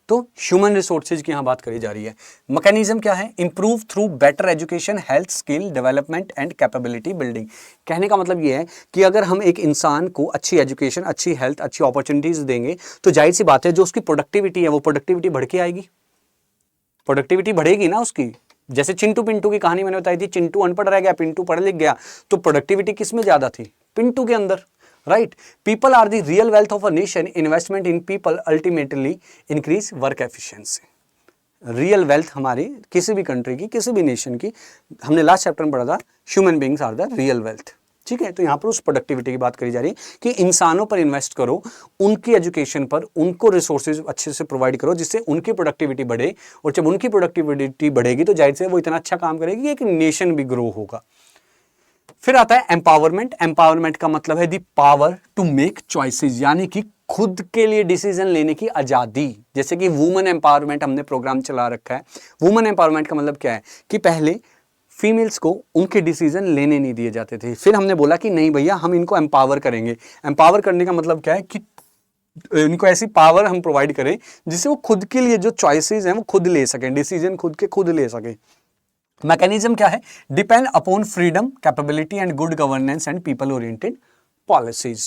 तो ह्यूमन रिसोर्सेज की यहां बात करी जा रही है। मैकेनिज्म क्या है? Improve through better education, health, skill development and capability building. कहने का मतलब ये है कि अगर हम एक इंसान को अच्छी एजुकेशन, अच्छी हेल्थ, अच्छी अपॉर्चुनिटीज देंगे तो जाहिर सी बात है जो उसकी प्रोडक्टिविटी है वो प्रोडक्टिविटी बढ़ के आएगी, प्रोडक्टिविटी बढ़ेगी ना उसकी। जैसे चिंटू पिंटू की कहानी मैंने बताई थी, चिंटू अनपढ़ रह गया, पिंटू पढ़ लिख गया, तो प्रोडक्टिविटी किस में ज्यादा थी? पिंटू के अंदर। Right? People are the real wealth of a nation, investment in people ultimately increase work efficiency. Real wealth हमारी किसी भी कंट्री की, किसी भी नेशन की, हमने लास्ट चैप्टर में पढ़ा था, human beings are the real wealth. ठीक है, तो यहाँ पर उस प्रोडक्टिविटी की बात करी जा रही है कि इंसानों पर इन्वेस्ट करो, उनकी एजुकेशन पर, उनको रिसोर्सेज अच्छे से प्रोवाइड करो जिससे उनकी प्रोडक्टिविटी बढ़े, और जब उनकी प्रोडक्टिविटी बढ़ेगी तो जाहिर से वो इतना अच्छा काम करेगी कि एक नेशन भी ग्रो होगा। फिर आता है एम्पावरमेंट। एम्पावरमेंट का मतलब है the power to make choices, यानी कि खुद के लिए डिसीजन लेने की आजादी। जैसे कि वुमेन एम्पावरमेंट हमने प्रोग्राम चला रखा है। वुमेन एम्पावरमेंट का मतलब क्या है कि पहले फीमेल्स को उनके डिसीजन लेने नहीं दिए जाते थे, फिर हमने बोला कि नहीं भैया हम इनको एम्पावर करेंगे। एम्पावर करने का मतलब क्या है कि इनको ऐसी पावर हम प्रोवाइड करें जिससे वो खुद के लिए जो चॉइसेस हैं वो खुद ले सकें, डिसीजन खुद के खुद ले सकें। मैकेनिज्म क्या है? Depend upon freedom, capability and good governance and people oriented policies.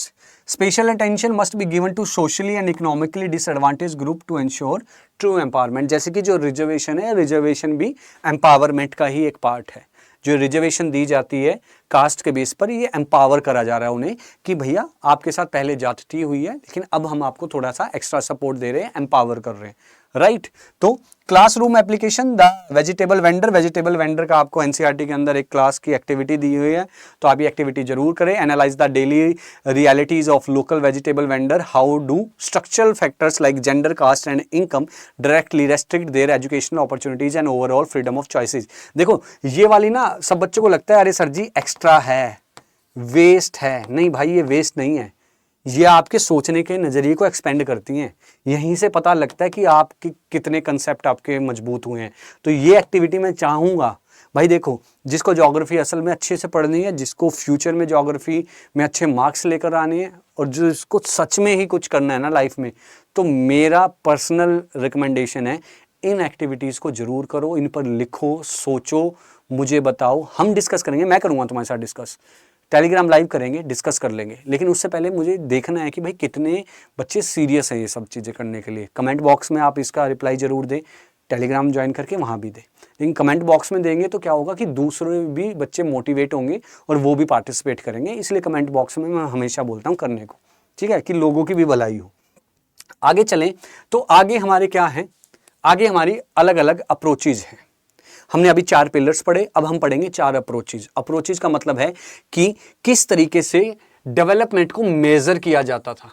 Special attention must be given to socially and economically disadvantage group to ensure true empowerment. जैसे कि जो रिजर्वेशन है, रिजर्वेशन भी एम्पावरमेंट का ही एक पार्ट है। जो रिजर्वेशन दी जाती है कास्ट के बेस पर, ये एम्पावर करा जा रहा है उन्हें कि भैया आपके साथ पहले ज्यादती हुई है लेकिन अब हम आपको थोड़ा सा एक्स्ट्रा सपोर्ट दे रहे हैं, एम्पावर कर रहे हैं। राइट? तो classroom application, the vegetable vendor. Vegetable vendor का आपको एनसीईआरटी के अंदर एक क्लास की एक्टिविटी दी हुई है, तो आप ये एक्टिविटी जरूर करें। Analyze the daily realities of local vegetable vendor, how do structural factors like gender, caste and income directly restrict their educational opportunities and overall freedom of choices. देखो ये वाली ना सब बच्चों को लगता है अरे सर जी एक्स्ट्रा है, वेस्ट है। नहीं भाई, ये वेस्ट नहीं है, ये आपके सोचने के नज़रिए को एक्सपेंड करती हैं। यहीं से पता लगता है कि आपके कितने कंसेप्ट आपके मजबूत हुए हैं। तो ये एक्टिविटी मैं चाहूँगा भाई, देखो जिसको ज्योग्राफी असल में अच्छे से पढ़नी है, जिसको फ्यूचर में ज्योग्राफी में अच्छे मार्क्स लेकर आने हैं, और जिसको सच में ही कुछ करना है ना लाइफ में, तो मेरा पर्सनल रिकमेंडेशन है इन एक्टिविटीज़ को जरूर करो, इन पर लिखो, सोचो, मुझे बताओ, हम डिस्कस करेंगे, मैं करूँगा तुम्हारे साथ डिस्कस, टेलीग्राम लाइव करेंगे, डिस्कस कर लेंगे। लेकिन उससे पहले मुझे देखना है कि भाई कितने बच्चे सीरियस हैं ये सब चीज़ें करने के लिए। कमेंट बॉक्स में आप इसका रिप्लाई ज़रूर दें, टेलीग्राम ज्वाइन करके वहाँ भी दें। लेकिन कमेंट बॉक्स में देंगे तो क्या होगा कि दूसरे भी बच्चे मोटिवेट होंगे और वो भी पार्टिसिपेट करेंगे। इसलिए कमेंट बॉक्स में मैं हमेशा बोलता हूँ करने को, ठीक है, कि लोगों की भी भलाई हो। आगे चलें तो आगे हमारे क्या हैं, आगे हमारी अलग अलग अप्रोचेज हैं। हमने अभी 4 पिलर्स पढ़े, अब हम पढ़ेंगे 4 अप्रोचेज। अप्रोचेज का मतलब है कि किस तरीके से डेवलपमेंट को मेजर किया जाता था,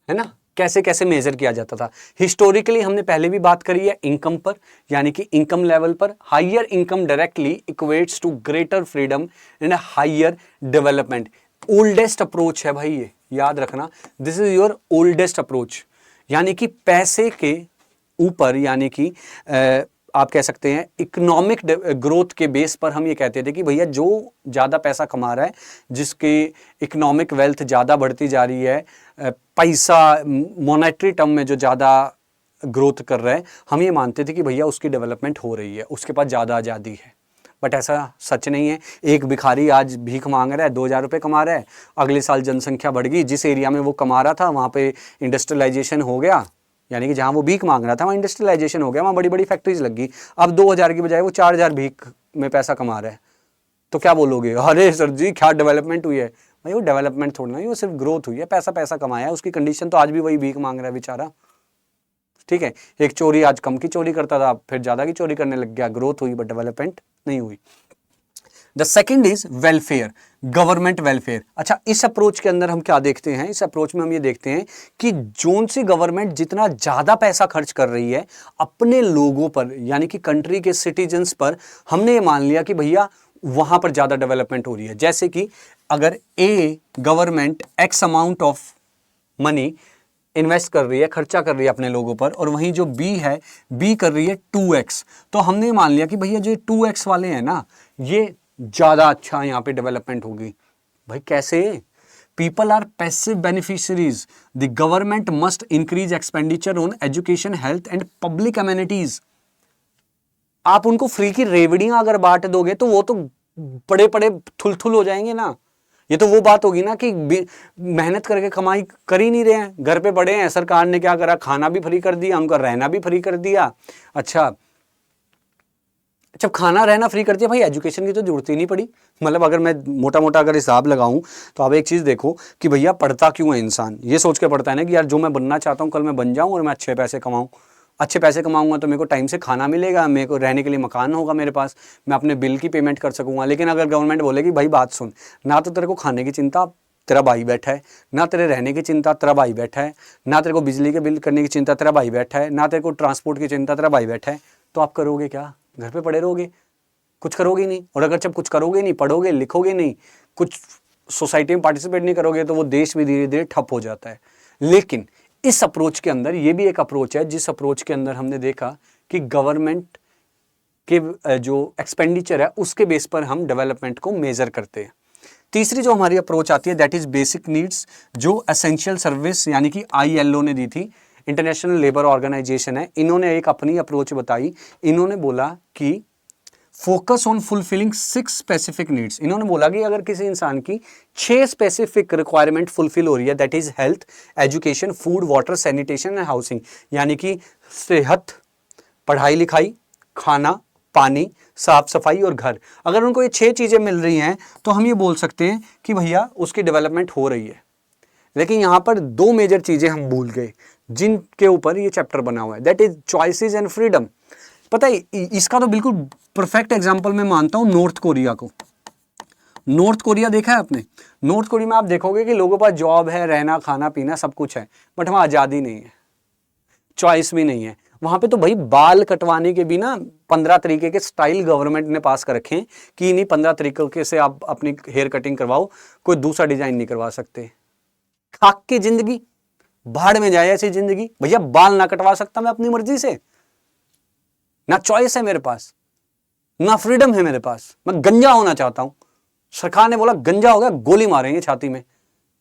है ना, कैसे कैसे मेजर किया जाता था। हिस्टोरिकली हमने पहले भी बात करी है इनकम पर, यानी कि इनकम लेवल पर। Higher income directly equates to greater freedom and higher development. Oldest approach है भाई ये, याद रखना, this is your oldest approach. यानी कि पैसे के ऊपर, यानी कि आप कह सकते हैं इकोनॉमिक ग्रोथ के बेस पर हम ये कहते थे कि भैया जो ज़्यादा पैसा कमा रहा है, जिसकी इकोनॉमिक वेल्थ ज़्यादा बढ़ती जा रही है, पैसा मॉनेटरी टर्म में जो ज़्यादा ग्रोथ कर रहा है, हम ये मानते थे कि भैया उसकी डेवलपमेंट हो रही है, उसके पास ज़्यादा आज़ादी है। बट ऐसा सच नहीं है। एक भिखारी आज भीख मांग रहा है, 2000 रुपये कमा रहा है, अगले साल जनसंख्या बढ़ गई, जिस एरिया में वो कमा रहा था वहाँ पे इंडस्ट्रियलाइजेशन हो गया, यानी कि जहाँ वो भीख मांग रहा था वहाँ इंडस्ट्रियलाइजेशन हो गया, वहाँ बड़ी बड़ी फैक्ट्रीज लग गई। अब 2000 की बजाय वो 4000 भीख में पैसा कमा रहा है। तो क्या बोलोगे, अरे सर जी क्या डेवलपमेंट हुई है? भाई वो डेवलपमेंट थोड़ी ना, वो सिर्फ ग्रोथ हुई है, पैसा पैसा कमाया है। उसकी कंडीशन तो आज भी वही भीख मांग रहा है बेचारा, ठीक है। एक चोरी आज कम की चोरी करता था, फिर ज़्यादा की चोरी करने लग गया। ग्रोथ हुई बट डेवलपमेंट नहीं हुई। The second is welfare, government welfare. अच्छा, इस अप्रोच के अंदर हम क्या देखते हैं, इस अप्रोच में हम ये देखते हैं कि जोन सी गवर्नमेंट जितना ज़्यादा पैसा खर्च कर रही है अपने लोगों पर, यानी कि कंट्री के सिटीजन्स पर, हमने ये मान लिया कि भैया वहाँ पर ज़्यादा डेवलपमेंट हो रही है। जैसे कि अगर a government X amount of money invest कर रही है, खर्चा कर रही है अपने लोगों पर, और वहीं जो बी है, बी कर रही है 2x, तो हमने मान लिया कि भैया जो 2x वाले हैं ना, ये ज़्यादा अच्छा यहाँ पे डेवलपमेंट होगी। भाई कैसे? People are passive beneficiaries, the government must increase expenditure on education, health and public amenities. आप उनको फ्री की रेवड़ियां अगर बांट दोगे तो वो तो बड़े बड़े थुलथुल हो जाएंगे ना। ये तो वो बात होगी ना कि मेहनत करके कमाई कर ही नहीं रहे हैं, घर पे बड़े हैं, सरकार ने क्या करा, खाना भी फ्री कर दिया, उनका रहना भी फ्री कर दिया। अच्छा, जब खाना रहना फ्री कर दिया, भाई एजुकेशन की तो जरूरत ही नहीं पड़ी। मतलब अगर मैं मोटा मोटा अगर हिसाब लगाऊं तो आप एक चीज़ देखो कि भैया पढ़ता क्यों है इंसान, ये सोच के पढ़ता है ना कि यार जो मैं बनना चाहता हूँ कल मैं बन जाऊँ और मैं अच्छे पैसे कमाऊँ। अच्छे पैसे कमाऊंगा तो मेरे को टाइम से खाना मिलेगा, मेरे को रहने के लिए मकान होगा मेरे पास, मैं अपने बिल की पेमेंट कर सकूंगा। लेकिन अगर गवर्नमेंट बोलेगी भाई बात सुन, ना तो तेरे को खाने की चिंता, तेरा भाई बैठा है, ना तेरे रहने की चिंता, तेरा भाई बैठा है, ना तेरे को बिजली के बिल करने की चिंता, तेरा भाई बैठा है, ना तेरे को ट्रांसपोर्ट की चिंता, तेरा भाई बैठा है, तो आप करोगे क्या? घर पे पड़े रहोगे, कुछ करोगे नहीं। और अगर जब कुछ करोगे नहीं, पढ़ोगे लिखोगे नहीं, कुछ सोसाइटी में पार्टिसिपेट नहीं करोगे, तो वो देश भी धीरे धीरे ठप हो जाता है। लेकिन इस अप्रोच के अंदर ये भी एक अप्रोच है, जिस अप्रोच के अंदर हमने देखा कि गवर्नमेंट के जो एक्सपेंडिचर है उसके बेस पर हम डेवलपमेंट को मेजर करते हैं। तीसरी जो हमारी अप्रोच आती है दैट इज बेसिक नीड्स, जो एसेंशियल सर्विस यानी कि ILO ने दी थी, इंटरनेशनल लेबर ऑर्गेनाइजेशन है, इन्होंने एक अपनी अप्रोच बताई। इन्होंने बोला कि focus on fulfilling 6 specific needs. इन्होंने बोला कि अगर किसी इंसान की 6 स्पेसिफिक रिक्वायरमेंट फुलफिल हो रही है, that is health, education, food, water, sanitation and housing, यानी कि सेहत, पढ़ाई लिखाई, खाना, पानी, साफ सफाई और घर, अगर उनको ये 6 चीजें मिल रही हैं तो हम ये बोल सकते हैं कि भैया उसकी डेवलपमेंट हो रही है। लेकिन यहाँ पर 2 मेजर चीजें हम भूल गए जिनके ऊपर ये चैप्टर बना हुआ है, that is choices and freedom. पता है इसका तो बिल्कुल परफेक्ट एग्जांपल मैं मानता हूं नॉर्थ कोरिया को। नॉर्थ कोरिया देखा है आपने? नॉर्थ कोरिया में आप देखोगे कि लोगों पास जॉब है, रहना खाना पीना सब कुछ है, बट वहां आज़ादी नहीं है, चॉइस भी नहीं है। वहां पे तो भाई बाल कटवाने के भी ना 15 तरीके के स्टाइल गवर्नमेंट ने पास कर रखे हैं कि नहीं 15 तरीके से आप अपनी हेयर कटिंग करवाओ, कोई दूसरा डिजाइन नहीं करवा सकते। खाक की जिंदगी, भाड़ में जाए ऐसी जिंदगी। भैया बाल ना कटवा सकता मैं अपनी मर्जी से, ना चॉइस है मेरे पास, ना फ्रीडम है मेरे पास, मैं गंजा होना चाहता हूं। सरकार ने बोला गंजा हो गया गोली मारेंगे छाती में।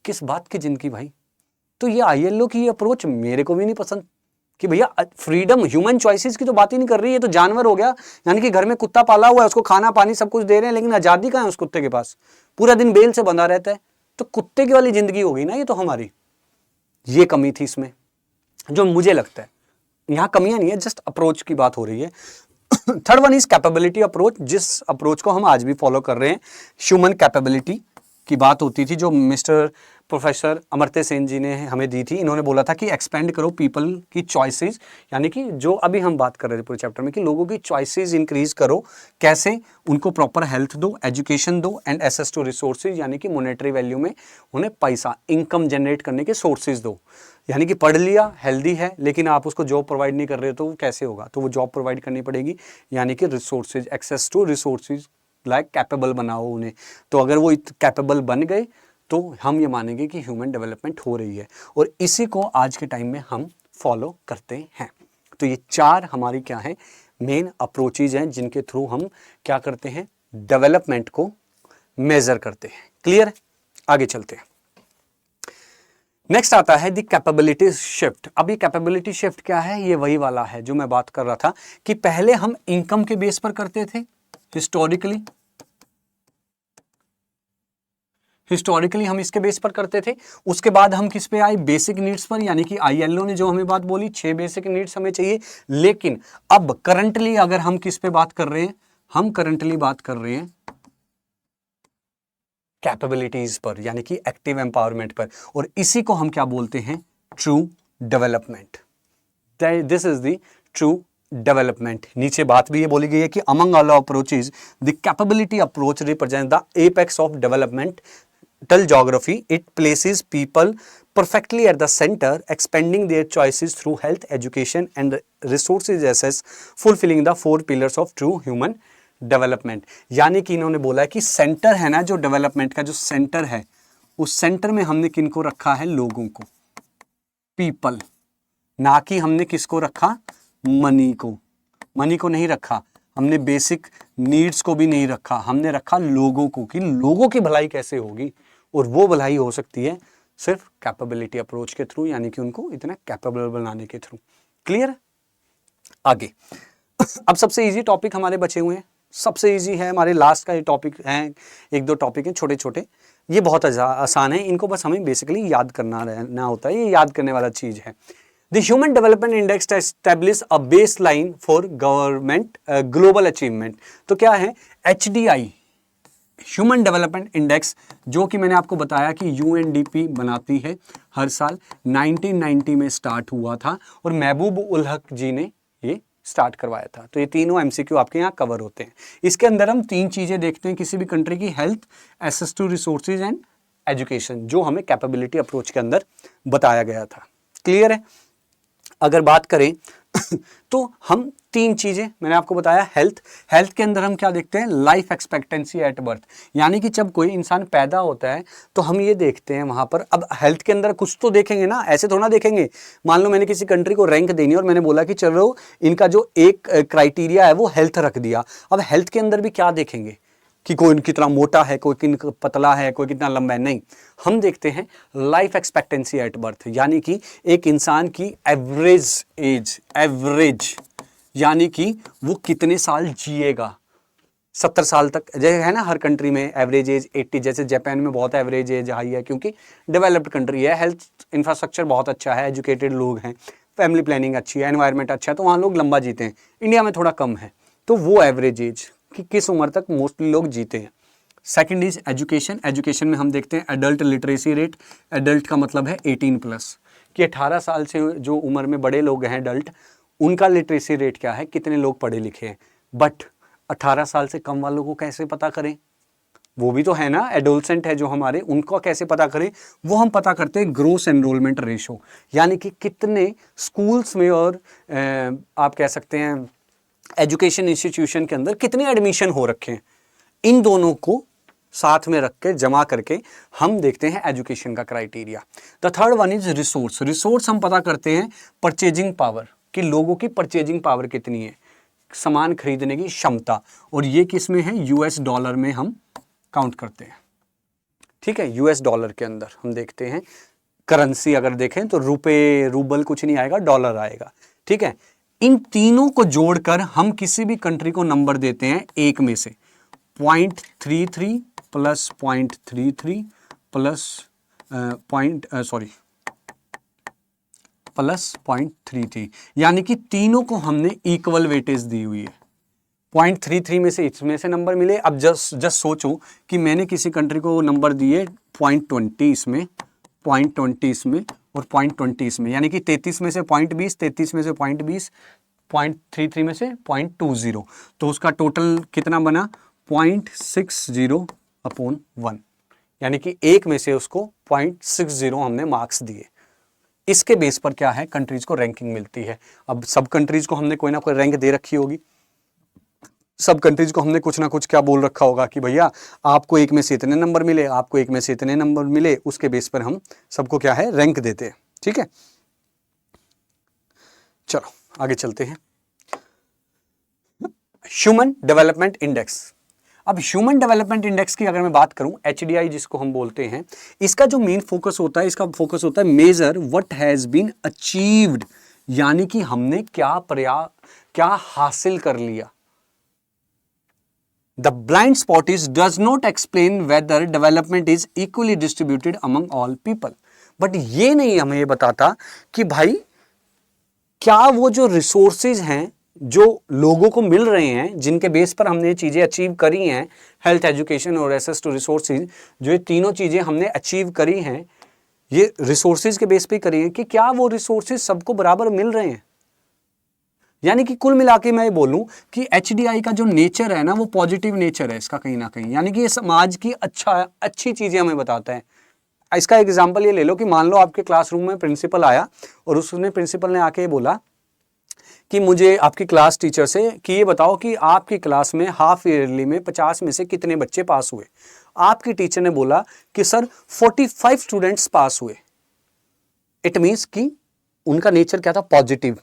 किस बात की जिंदगी भाई। तो ये आईएलओ की अप्रोच मेरे को भी नहीं पसंद कि भैया फ्रीडम, ह्यूमन चॉइसेस की तो बात ही नहीं कर रही है, तो जानवर हो गया। यानी कि घर में कुत्ता पाला हुआ है, उसको खाना पानी सब कुछ दे रहे हैं, लेकिन आजादी कहां है उस कुत्ते के पास, पूरा दिन बेल से बंधा रहता है। तो कुत्ते की वाली जिंदगी हो गई ना ये तो हमारी। ये कमी थी इसमें, जो मुझे लगता है। यहां कमियां नहीं है, जस्ट अप्रोच की बात हो रही है। Third one is capability approach, जिस अप्रोच को हम आज भी फॉलो कर रहे हैं। ह्यूमन कैपेबिलिटी की बात होती थी, जो मिस्टर प्रोफेसर अमर्त्य सेन जी ने हमें दी थी। इन्होंने बोला था कि एक्सपेंड करो पीपल की चॉइसेस, यानी कि जो अभी हम बात कर रहे थे पूरे चैप्टर में, कि लोगों की चॉइसेस इंक्रीज करो। कैसे? उनको प्रॉपर हेल्थ दो, एजुकेशन दो एंड एक्सेस टू रिसोर्सेज, यानी कि मॉनेटरी वैल्यू में उन्हें पैसा, इनकम जनरेट करने के सोर्सेज दो। यानी कि पढ़ लिया, हेल्दी है, लेकिन आप उसको जॉब प्रोवाइड नहीं कर रहे हो तो कैसे होगा? तो वो जॉब प्रोवाइड करनी पड़ेगी, यानी कि resources, access to resources, like capable बनाओ उन्हें। तो अगर वो कैपेबल बन गए तो हम ये मानेंगे कि ह्यूमन डेवलपमेंट हो रही है, और इसी को आज के टाइम में हम फॉलो करते हैं। तो ये चार हमारी क्या है, मेन अप्रोचेज हैं, जिनके थ्रू हम क्या करते हैं, डेवलपमेंट को मेजर करते हैं। क्लियर? आगे चलते हैं। नेक्स्ट आता है द कैपेबिलिटी शिफ्ट। अब ये कैपेबिलिटी शिफ्ट क्या है? ये वही वाला है जो मैं बात कर रहा था कि पहले हम इनकम के बेस पर करते थे, हिस्टोरिकली हम इसके बेस पर करते थे। उसके बाद हम किस पे आए? बेसिक नीड्स पर, यानी कि आईएलओ ने जो हमें बात बोली 6 बेसिक नीड्स हमें चाहिए। लेकिन अब करंटली अगर हम किस पे बात कर रहे हैं, हम करंटली बात कर रहे हैं कैपेबिलिटीज पर, यानी कि एक्टिव एम्पावरमेंट पर, और इसी को हम क्या बोलते हैं? True development. This is the true development. नीचे बात भी ये बोली गई है कि among all approaches the capability approach represent the apex of developmental geography. It places people perfectly at the center, expanding their choices through health, education and resources access, fulfilling the 4 pillars of true human development. यानी कि इन्होंने बोला है कि centre है ना, जो development का जो सेंटर है, उस सेंटर में हमने किनको रखा है? लोगों को, पीपल। ना कि हमने किसको रखा? मनी को। मनी को नहीं रखा हमने, बेसिक नीड्स को भी नहीं रखा, हमने रखा लोगों को, कि लोगों की भलाई कैसे होगी, और वो भलाई हो सकती है सिर्फ कैपेबिलिटी अप्रोच के थ्रू, यानी कि उनको इतना कैपेबल बनाने के थ्रू। क्लियर? आगे अब सबसे इजी टॉपिक हमारे बचे हुए हैं, सबसे इजी है हमारे लास्ट का ये टॉपिक है। एक दो टॉपिक हैं छोटे छोटे, ये बहुत आसान है, इनको बस हमें बेसिकली याद करना रहना होता है, ये याद करने वाला चीज है। The human development index establish a base line for government global achievement. तो क्या है? HDI, ह्यूमन डेवलपमेंट इंडेक्स, जो कि मैंने आपको बताया कि UNDP बनाती है हर साल, 1990 में स्टार्ट हुआ था, और महबूब उल हक जी ने ये स्टार्ट करवाया था। तो ये तीनों MCQ आपके यहाँ कवर होते हैं। इसके अंदर हम 3 चीजें देखते हैं किसी भी कंट्री की: health, access to resources and education, जो हमें कैपेबिलिटी अप्रोच के अंदर बताया गया था। क्लियर है? अगर बात करें तो हम 3 चीजें मैंने आपको बताया। हेल्थ के अंदर हम क्या देखते हैं? लाइफ एक्सपेक्टेंसी एट बर्थ, यानी कि जब कोई इंसान पैदा होता है तो हम ये देखते हैं वहां पर। अब हेल्थ के अंदर कुछ तो देखेंगे ना, ऐसे थोड़ा देखेंगे। मान लो मैंने किसी कंट्री को रैंक देनी और मैंने बोला कि चलो इनका जो एक क्राइटेरिया है वो हेल्थ रख दिया। अब हेल्थ के अंदर भी क्या देखेंगे कि कोई कितना मोटा है, कोई कितना पतला है, कोई कितना लंबा है? नहीं, हम देखते हैं लाइफ एक्सपेक्टेंसी एट बर्थ, यानी कि एक इंसान की एवरेज यानी कि वो कितने साल जिएगा। 70 साल तक, जैसे है ना हर कंट्री में एवरेज एज 80, जैसे जापान में बहुत एवरेज एज हाई है क्योंकि डेवलप्ड कंट्री है, हेल्थ इंफ्रास्ट्रक्चर बहुत अच्छा है, एजुकेटेड लोग हैं, फैमिली प्लानिंग अच्छी है, एनवायरनमेंट अच्छा है, तो वहाँ लोग लंबा जीते हैं। इंडिया में थोड़ा कम है, तो वो एवरेज एज कि किस उम्र तक मोस्टली लोग जीते हैं। Second is education. एजुकेशन में हम देखते हैं एडल्ट लिटरेसी रेट। एडल्ट का मतलब है 18+, कि 18 साल से जो उम्र में बड़े लोग हैं एडल्ट, उनका लिटरेसी रेट क्या है, कितने लोग पढ़े लिखे हैं। बट 18 साल से कम वालों को कैसे पता करें? वो भी तो है ना, एडोलसेंट है जो हमारे, उनको कैसे पता करें? वो हम पता करते हैं ग्रोस एनरोलमेंट रेशो, यानी कि कितने स्कूल्स में और आप कह सकते हैं एजुकेशन इंस्टीट्यूशन के अंदर कितने एडमिशन हो रखे हैं। इन दोनों को साथ में रख के जमा करके हम देखते हैं एजुकेशन का criteria. The third one is resource. Resource हम पता करते हैं परचेजिंग पावर, कि लोगों की परचेजिंग पावर कितनी है, सामान खरीदने की क्षमता, और ये किस में है, यूएस डॉलर में हम काउंट करते हैं। ठीक है, यूएस डॉलर के अंदर हम देखते हैं। करेंसी अगर देखें तो रुपए रूबल कुछ नहीं आएगा, डॉलर आएगा। ठीक है, इन तीनों को जोड़कर हम किसी भी कंट्री को नंबर देते हैं एक में से 0.33 प्लस 0.33 प्लस प्लस 0.33, यानी कि तीनों को हमने इक्वल वेटेज दी हुई है। 0.33 में से इसमें से नंबर मिले। अब जस्ट सोचो कि मैंने किसी कंट्री को नंबर दिए 0.20 इसमें, 0.20 इसमें और 0.20 इसमें, यानी कि 33 में से 0.20, 33 में से 0.20, 0.33 में से 0.20, तो उसका टोटल कितना बना 0.60/1, यानी कि एक में से उसको 0.60 हमने मार्क्स दिए। इसके बेस पर क्या है, कंट्रीज को रैंकिंग मिलती है। अब सब कंट्रीज को हमने कोई ना कोई रैंक दे रखी होगी, सब कंट्रीज को हमने कुछ ना कुछ क्या बोल रखा होगा कि भैया आपको एक में से इतने नंबर मिले, आपको एक में से इतने नंबर मिले, उसके बेस पर हम सबको क्या है, रैंक देते हैं। ठीक है, चलो आगे चलते हैं। Human development index. अब ह्यूमन डेवलपमेंट इंडेक्स की अगर मैं बात करूं, एचडीआई जिसको हम बोलते हैं, इसका जो मेन फोकस होता है, इसका फोकस होता है measure what has been achieved, यानी कि हमने क्या हासिल कर लिया। The blind spot is does not explain whether development is equally distributed among all people. But ये नहीं हमें ये बताता कि भाई क्या वो जो रिसोर्सेज हैं जो लोगों को मिल रहे हैं, जिनके बेस पर हमने ये चीजें अचीव करी हैं, हेल्थ, एजुकेशन और एक्सेस टू रिसोर्सेज, जो ये तीनों चीजें हमने अचीव करी हैं, ये रिसोर्सेज के बेस पे करी हैं, कि क्या वो रिसोर्सेज सबको बराबर मिल रहे हैं। यानी कि कुल मिला के मैं बोलूं कि एचडीआई का जो नेचर है ना, वो पॉजिटिव नेचर है इसका कहीं ना कहीं, यानी कि ये समाज की अच्छी चीजें हमें बताता है। इसका एग्जांपल ये ले लो कि मान लो आपके क्लासरूम में प्रिंसिपल आया और प्रिंसिपल ने आके बोला कि मुझे आपकी क्लास टीचर से कि ये बताओ कि आपकी क्लास में हाफ ईयरली में 50 में से कितने बच्चे पास हुए। आपकी टीचर ने बोला कि सर 45 स्टूडेंट्स पास हुए। इट मीन्स कि उनका नेचर क्या था, पॉजिटिव।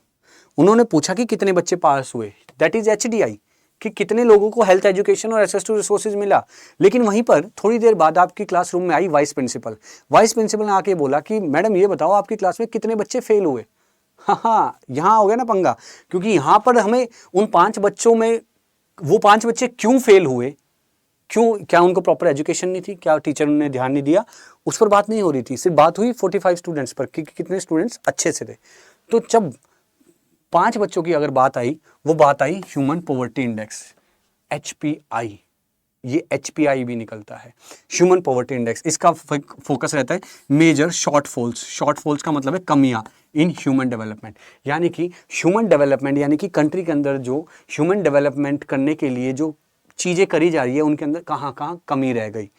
उन्होंने पूछा कि कितने बच्चे पास हुए, दैट इज एचडीआई, कि कितने लोगों को हेल्थ, एजुकेशन और एक्सेस टू रिसोर्सेज मिला। लेकिन वहीं पर थोड़ी देर बाद आपकी क्लासरूम में आई वाइस प्रिंसिपल। वाइस प्रिंसिपल ने आके बोला कि मैडम ये बताओ आपकी क्लास में कितने बच्चे फेल हुए। हाँ, यहाँ हो गया ना पंगा, क्योंकि यहाँ पर हमें उन 5 बच्चों में वो 5 बच्चे क्यों फेल हुए, क्यों, क्या उनको प्रॉपर एजुकेशन नहीं थी, क्या टीचर ने ध्यान नहीं दिया, उस पर बात नहीं हो रही थी। सिर्फ बात हुई 45 स्टूडेंट्स पर कि कितने स्टूडेंट्स अच्छे से थे। तो जब 5 बच्चों की अगर बात आई, वो बात आई ह्यूमन पॉवर्टी इंडेक्स, HPI। ये HPI भी निकलता है, ह्यूमन पॉवर्टी इंडेक्स। इसका फोकस रहता है मेजर शॉर्टफॉल्स। शॉर्टफॉल्स का मतलब है कमियां इन ह्यूमन डेवलपमेंट, यानी कि ह्यूमन डेवलपमेंट, यानी कि कंट्री के अंदर जो ह्यूमन डेवलपमेंट करने के लिए जो चीजें करी जा रही है, उनके अंदर कहाँ कहाँ कमी रह गई।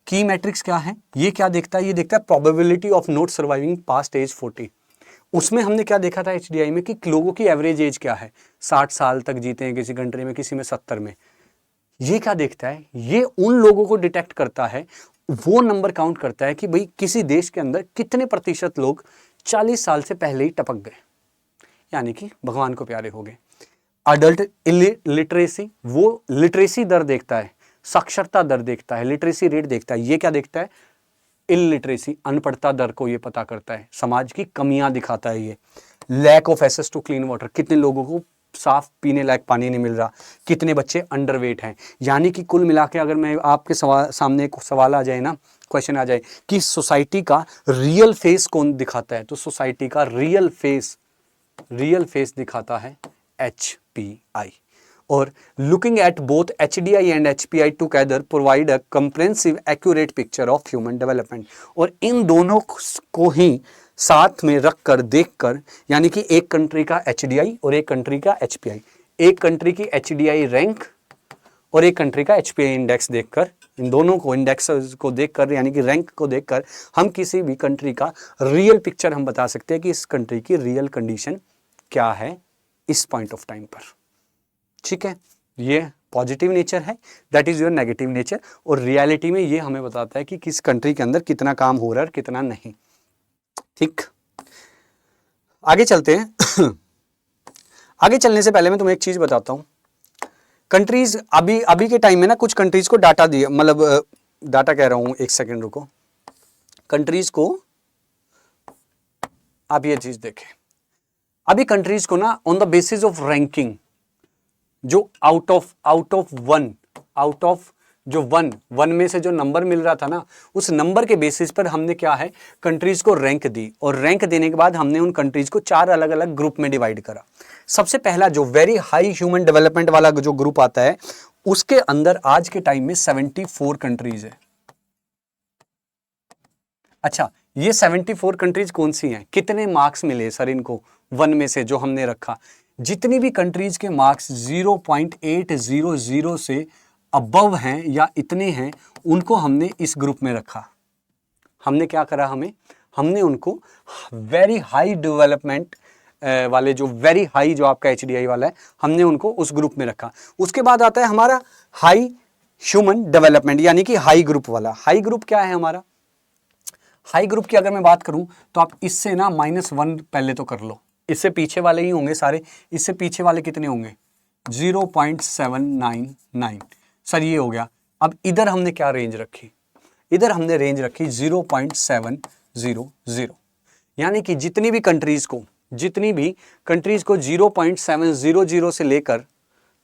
की मैट्रिक्स क्या है, ये क्या देखता है, ये देखता है probability of not surviving past age 40। उसमें हमने क्या देखा था एचडीआई में कि लोगों की एवरेज एज क्या है, 60 साल तक जीते हैं किसी कंट्री में, किसी में 70 में। ये क्या देखता है, ये उन लोगों को डिटेक्ट करता है, वो नंबर काउंट करता है कि भाई किसी देश के अंदर कितने प्रतिशत लोग 40 साल से पहले ही टपक गए, यानी कि भगवान को प्यारे हो गए। अडल्ट लिटरेसी, वो लिटरेसी दर देखता है, साक्षरता दर देखता है, लिटरेसी रेट देखता है। ये क्या देखता है, इलिटरेसी, अनपढ़ता दर को ये पता करता है, समाज की कमियां दिखाता है। ये lack of access to clean water, कितने लोगों को साफ पीने लायक पानी नहीं मिल रहा, कितने बच्चे अंडरवेट हैं। यानी कि कुल मिला के अगर मैं आपके सामने एक सवाल आ जाए ना, क्वेश्चन आ जाए कि सोसाइटी का रियल फेस कौन दिखाता है, तो सोसाइटी का रियल फेस दिखाता है HPI। और looking at both HDI and HPI together provide a comprehensive accurate picture of human development। और इन दोनों को ही साथ में रखकर देखकर, यानी कि एक कंट्री का HDI और एक कंट्री का HPI, एक कंट्री की HDI रैंक और एक कंट्री का HPI इंडेक्स देखकर, इन दोनों को इंडेक्स को देखकर यानी कि रैंक को देखकर हम किसी भी कंट्री का रियल पिक्चर हम बता सकते हैं कि इस कंट्री की रियल कंडीशन क्या है इस पॉइंट ऑफ टाइम पर। ठीक है, ये पॉजिटिव नेचर है, that is your negative nature. और रियलिटी में ये हमें बताता है कि किस कंट्री के अंदर कितना काम हो रहा है और कितना नहीं। ठीक, आगे चलते हैं। आगे चलने से पहले मैं तुम्हें एक चीज बताता हूं। कंट्रीज अभी के टाइम में ना कुछ कंट्रीज को डाटा दिया, मतलब डाटा कह रहा हूं, एक सेकेंड रुको। कंट्रीज को आप ये चीज देखें, अभी कंट्रीज को ना on the basis of ranking, जो आउट ऑफ वन में से जो नंबर मिल रहा था ना, उस नंबर के बेसिस पर हमने क्या है कंट्रीज को रैंक दी। और रैंक देने के बाद हमने उन कंट्रीज को 4 अलग अलग ग्रुप में डिवाइड करा। सबसे पहला जो वेरी हाई ह्यूमन डेवलपमेंट वाला जो ग्रुप आता है, उसके अंदर आज के टाइम में 74 कंट्रीज है। अच्छा, ये 74 कंट्रीज कौन सी हैं, कितने मार्क्स मिले सर इनको 1 में से जो हमने रखा? जितनी भी कंट्रीज के मार्क्स 0.800 से अबव हैं या इतने हैं, उनको हमने इस ग्रुप में रखा। हमने क्या करा, हमने उनको वेरी हाई डेवलपमेंट वाले, जो वेरी हाई जो आपका HDI वाला है, हमने उनको उस ग्रुप में रखा। उसके बाद आता है हमारा हाई ह्यूमन डेवलपमेंट, यानी कि हाई ग्रुप वाला। हाई ग्रुप क्या है हमारा? हाई ग्रुप की अगर मैं बात करूं तो आप इससे ना -1 पहले तो कर लो, इससे पीछे वाले ही होंगे सारे। इससे पीछे वाले कितने होंगे? 0.799। सर ये हो गया। अब इधर हमने क्या रेंज रखी? इधर हमने रेंज रखी 0.700, यानी कि जितनी भी कंट्रीज को 0.700 से लेकर,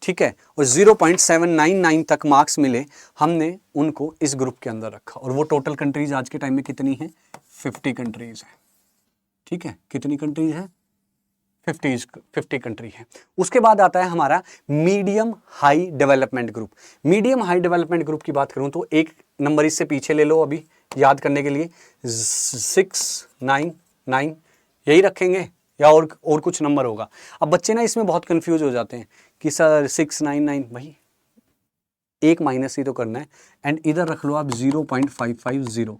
ठीक है, और 0.799 तक मार्क्स मिले, हमने उनको इस ग्रुप के अंदर रखा। और वो टोटल कंट्रीज आज के टाइम में कितनी हैं? 50 कंट्रीज है। ठीक है, कितनी कंट्रीज है? 50 कंट्री है। उसके बाद आता है हमारा medium high development group. Medium high development group की बात करूं तो एक नंबर इससे पीछे ले लो, अभी याद करने के लिए 699 यही रखेंगे या और कुछ नंबर होगा? अब बच्चे ना इसमें बहुत कंफ्यूज हो जाते हैं कि सर 699, भाई एक माइनस ही तो करना है, एंड इधर रख लो आप 0.550।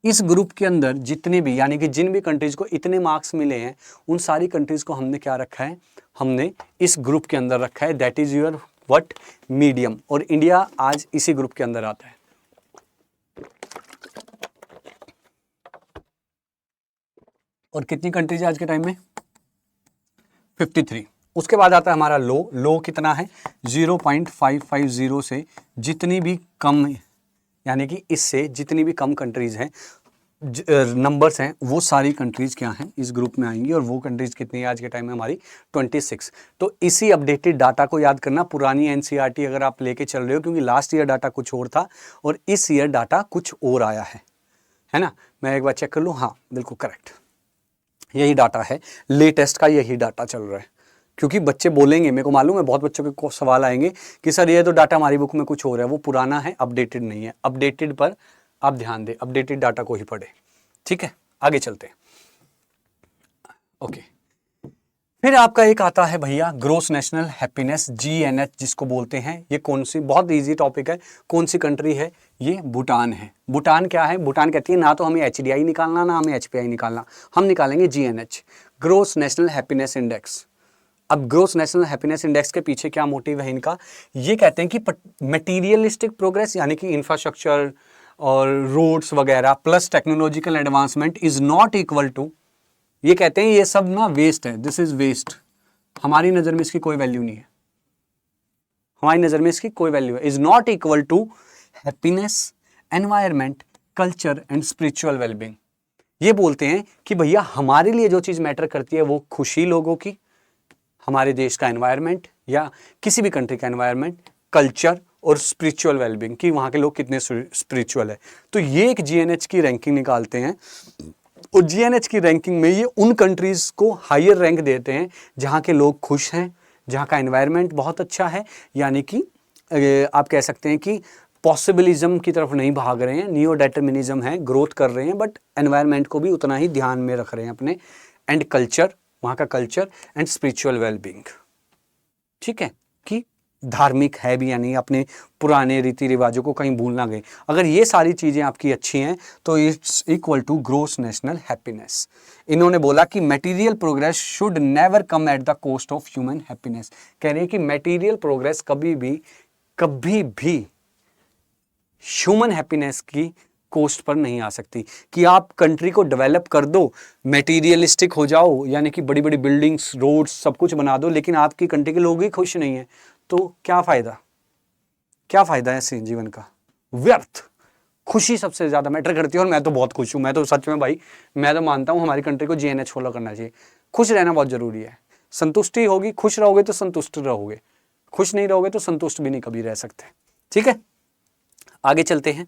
इस ग्रुप के अंदर जितने भी, यानी कि जिन भी कंट्रीज को इतने मार्क्स मिले हैं, उन सारी कंट्रीज को हमने क्या रखा है? हमने इस ग्रुप के अंदर रखा है, that is your what? Medium. और इंडिया आज इसी ग्रुप के अंदर आता है। और कितनी कंट्रीज है आज के टाइम में? 53। उसके बाद आता है हमारा लो। लो कितना है? 0.550 से जितनी भी कम, यानी कि इससे जितनी भी कम कंट्रीज हैं, नंबर्स हैं, वो सारी कंट्रीज क्या हैं? इस ग्रुप में आएंगी। और वो कंट्रीज कितनी है आज के टाइम में? हमारी 26। तो इसी अपडेटेड डाटा को याद करना। पुरानी NCERT अगर आप लेके चल रहे हो, क्योंकि लास्ट ईयर डाटा कुछ और था और इस ईयर डाटा कुछ और आया है ना? मैं एक बार चेक कर लूँ। हाँ बिल्कुल करेक्ट, यही डाटा है, लेटेस्ट का यही डाटा चल रहा है। क्योंकि बच्चे बोलेंगे, मेरे को मालूम है बहुत बच्चों के सवाल आएंगे कि सर ये तो डाटा हमारी बुक में कुछ हो रहा है, वो पुराना है, अपडेटेड नहीं है। अपडेटेड पर आप ध्यान दें, अपडेटेड डाटा को ही पढ़े। ठीक है, आगे चलते हैं। ओके, फिर आपका एक आता है भैया ग्रोस नेशनल हैप्पीनेस, GNH जिसको बोलते हैं। ये कौन सी, बहुत इजी टॉपिक है, कौन सी कंट्री है? ये भूटान है। भूटान क्या है? भूटान कहती है ना तो हमें HDI निकालना ना हमें HPI निकालना, हम निकालेंगे GNH, gross national happiness index. अब ग्रोस नेशनल हैप्पीनेस इंडेक्स के पीछे क्या मोटिव है इनका? ये कहते हैं कि मटेरियलिस्टिक प्रोग्रेस, यानी कि इंफ्रास्ट्रक्चर और रोड्स वगैरह plus technological advancement is not equal to, ये कहते हैं ये सब ना वेस्ट है, दिस इज वेस्ट, हमारी नजर में इसकी कोई वैल्यू नहीं है, हमारी नजर में इसकी कोई वैल्यू है, is not equal to happiness, environment, culture and spiritual wellbeing. ये बोलते हैं कि भैया हमारे लिए जो चीज मैटर करती है वो खुशी लोगों की, हमारे देश का एनवायरनमेंट या किसी भी कंट्री का एनवायरनमेंट, कल्चर और स्पिरिचुअल वेलबींग, कि वहाँ के लोग कितने स्पिरिचुअल है। तो ये एक GNH की रैंकिंग निकालते हैं और GNH की रैंकिंग में ये उन कंट्रीज को हायर रैंक देते हैं जहाँ के लोग खुश हैं, जहाँ का एनवायरनमेंट बहुत अच्छा है, यानी कि आप कह सकते हैं कि पॉसिबिलिज्म की तरफ नहीं भाग रहे हैं, नियो डेटर्मिनिज्म है, ग्रोथ कर रहे हैं, बट एनवायरनमेंट को भी उतना ही ध्यान में रख रहे हैं अपने, एंड कल्चर, वहाँ का कल्चर एंड स्पिरिचुअल वेलबींग। ठीक है, कि धार्मिक है भी या नहीं, अपने पुराने रीति रिवाजों को कहीं भूल ना गए। अगर ये सारी चीज़ें आपकी अच्छी हैं तो it's equal to gross national happiness. इन्होंने बोला कि material progress should never come at the cost of human happiness. कह रहे हैं कि मटेरियल प्रोग्रेस कभी भी कभी भी ह्यूमन हैप्पीनेस की कोस्ट पर नहीं आ सकती। कि आप कंट्री को डेवलप कर दो, मटेरियलिस्टिक हो जाओ, यानी कि बड़ी बड़ी बिल्डिंग्स, रोड्स, सब कुछ बना दो, लेकिन आपकी कंट्री के लोग ही खुश नहीं है, तो क्या फायदा? क्या फायदा है ऐसे जीवन का? व्यर्थ। खुशी सबसे ज्यादा मैटर करती है, और मैं तो बहुत खुश हूं। मैं तो सच में भाई, मैं तो मानता हूं हमारी कंट्री को जीएनएच फॉलो करना चाहिए। खुश रहना बहुत जरूरी है। संतुष्टि होगी, खुश रहोगे तो संतुष्ट रहोगे, खुश नहीं रहोगे तो संतुष्ट भी नहीं कभी रह सकते। ठीक है, आगे चलते हैं।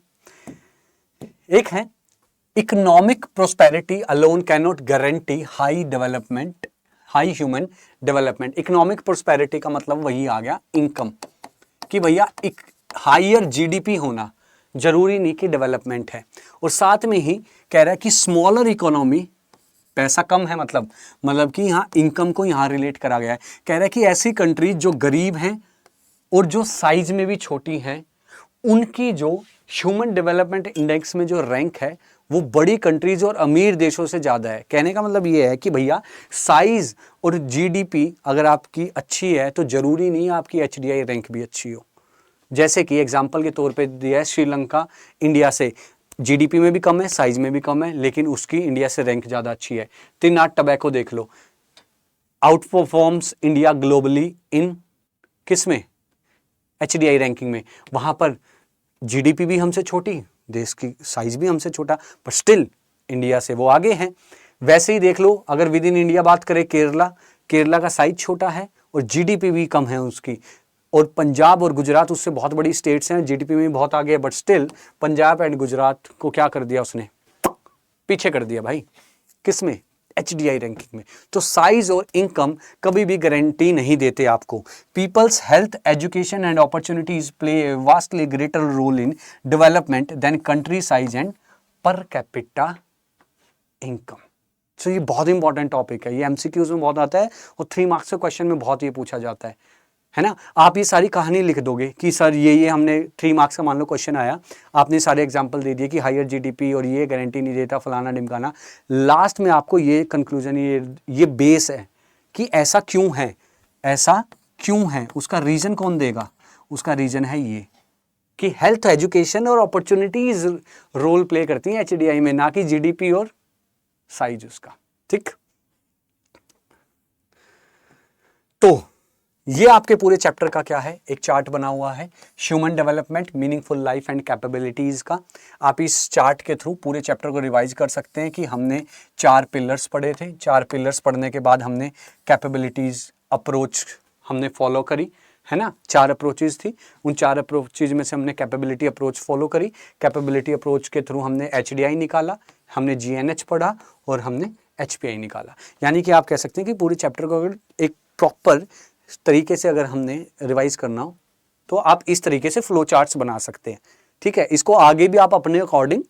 एक है, economic prosperity alone can not guarantee high development, high human development. Economic prosperity का मतलब वही आ गया इनकम, कि भैया एक हायर जीडीपी होना जरूरी नहीं कि डेवलपमेंट है। और साथ में ही कह रहा है कि स्मॉलर इकोनॉमी, पैसा कम है मतलब कि यहाँ इनकम को यहाँ रिलेट करा गया है। कह रहा है कि ऐसी कंट्री जो गरीब हैं और जो साइज में भी छोटी हैं, उनकी जो ह्यूमन डेवलपमेंट इंडेक्स में जो रैंक है वो बड़ी कंट्रीज और अमीर देशों से ज्यादा है। कहने का मतलब ये है कि भैया साइज और जीडीपी अगर आपकी अच्छी है तो जरूरी नहीं आपकी एचडीआई रैंक भी अच्छी हो। जैसे कि एग्जांपल के तौर पे दिया है, श्रीलंका इंडिया से जीडीपी में भी कम है, साइज में भी कम है, लेकिन उसकी इंडिया से रैंक ज्यादा अच्छी है। त्रिनाद टबैको देख लो, outperforms India globally in किस में? एचडीआई रैंकिंग में। वहां पर जीडीपी भी हमसे छोटी, देश की साइज भी हमसे छोटा, पर स्टिल इंडिया से वो आगे हैं। वैसे ही देख लो, अगर विद इन इंडिया बात करें, केरला का साइज छोटा है और जीडीपी भी कम है उसकी, और पंजाब और गुजरात उससे बहुत बड़ी स्टेट्स हैं, जीडीपी में बहुत आगे है, but still Punjab and Gujarat को क्या कर दिया उसने? पीछे कर दिया भाई। किसमें? एचडीआई रैंकिंग में। तो साइज और इनकम कभी भी गारंटी नहीं देते आपको। People's health, education and opportunities play a vastly greater role in development than country size and per capita income. तो ये बहुत इंपॉर्टेंट टॉपिक है, ये एमसीक्यूज में बहुत आता है और 3 मार्क्स के क्वेश्चन में बहुत ये पूछा जाता है ना। आप ये सारी कहानी लिख दोगे कि सर ये हमने 3 मार्क्स का मान लो क्वेश्चन आया, आपने सारे एग्जांपल दे दिए कि हायर जीडीपी और ये गारंटी नहीं देता, फलाना ढिमकाना। लास्ट में आपको ये कंक्लूजन, ये बेस है कि ऐसा क्यों है, ऐसा क्यों है, उसका रीजन कौन देगा? उसका रीजन है ये कि हेल्थ, एजुकेशन और अपॉर्चुनिटीज रोल प्ले करती हैं एचडीआई में, ना कि जीडीपी और साइज उसका। ठीक, तो ये आपके पूरे चैप्टर का क्या है, एक चार्ट बना हुआ है, human development, meaningful life and capabilities का। आप इस चार्ट के थ्रू पूरे चैप्टर को रिवाइज कर सकते हैं कि हमने 4 पिलर्स पढ़े थे। 4 पिलर्स पढ़ने के बाद हमने कैपेबिलिटीज अप्रोच हमने फॉलो करी, है ना। 4 अप्रोचेज थी, उन 4 अप्रोचेज में से हमने कैपेबिलिटी अप्रोच फॉलो करी। कैपेबिलिटी अप्रोच के थ्रू हमने एचडीआई निकाला, हमने जीएनएच पढ़ा और हमने एचपीआई निकाला। यानी कि आप कह सकते हैं कि पूरे चैप्टर को अगर एक प्रॉपर तरीके से अगर हमने रिवाइज करना हो तो आप इस तरीके से फ्लो चार्ट्स बना सकते हैं। ठीक है, इसको आगे भी आप अपने अकॉर्डिंग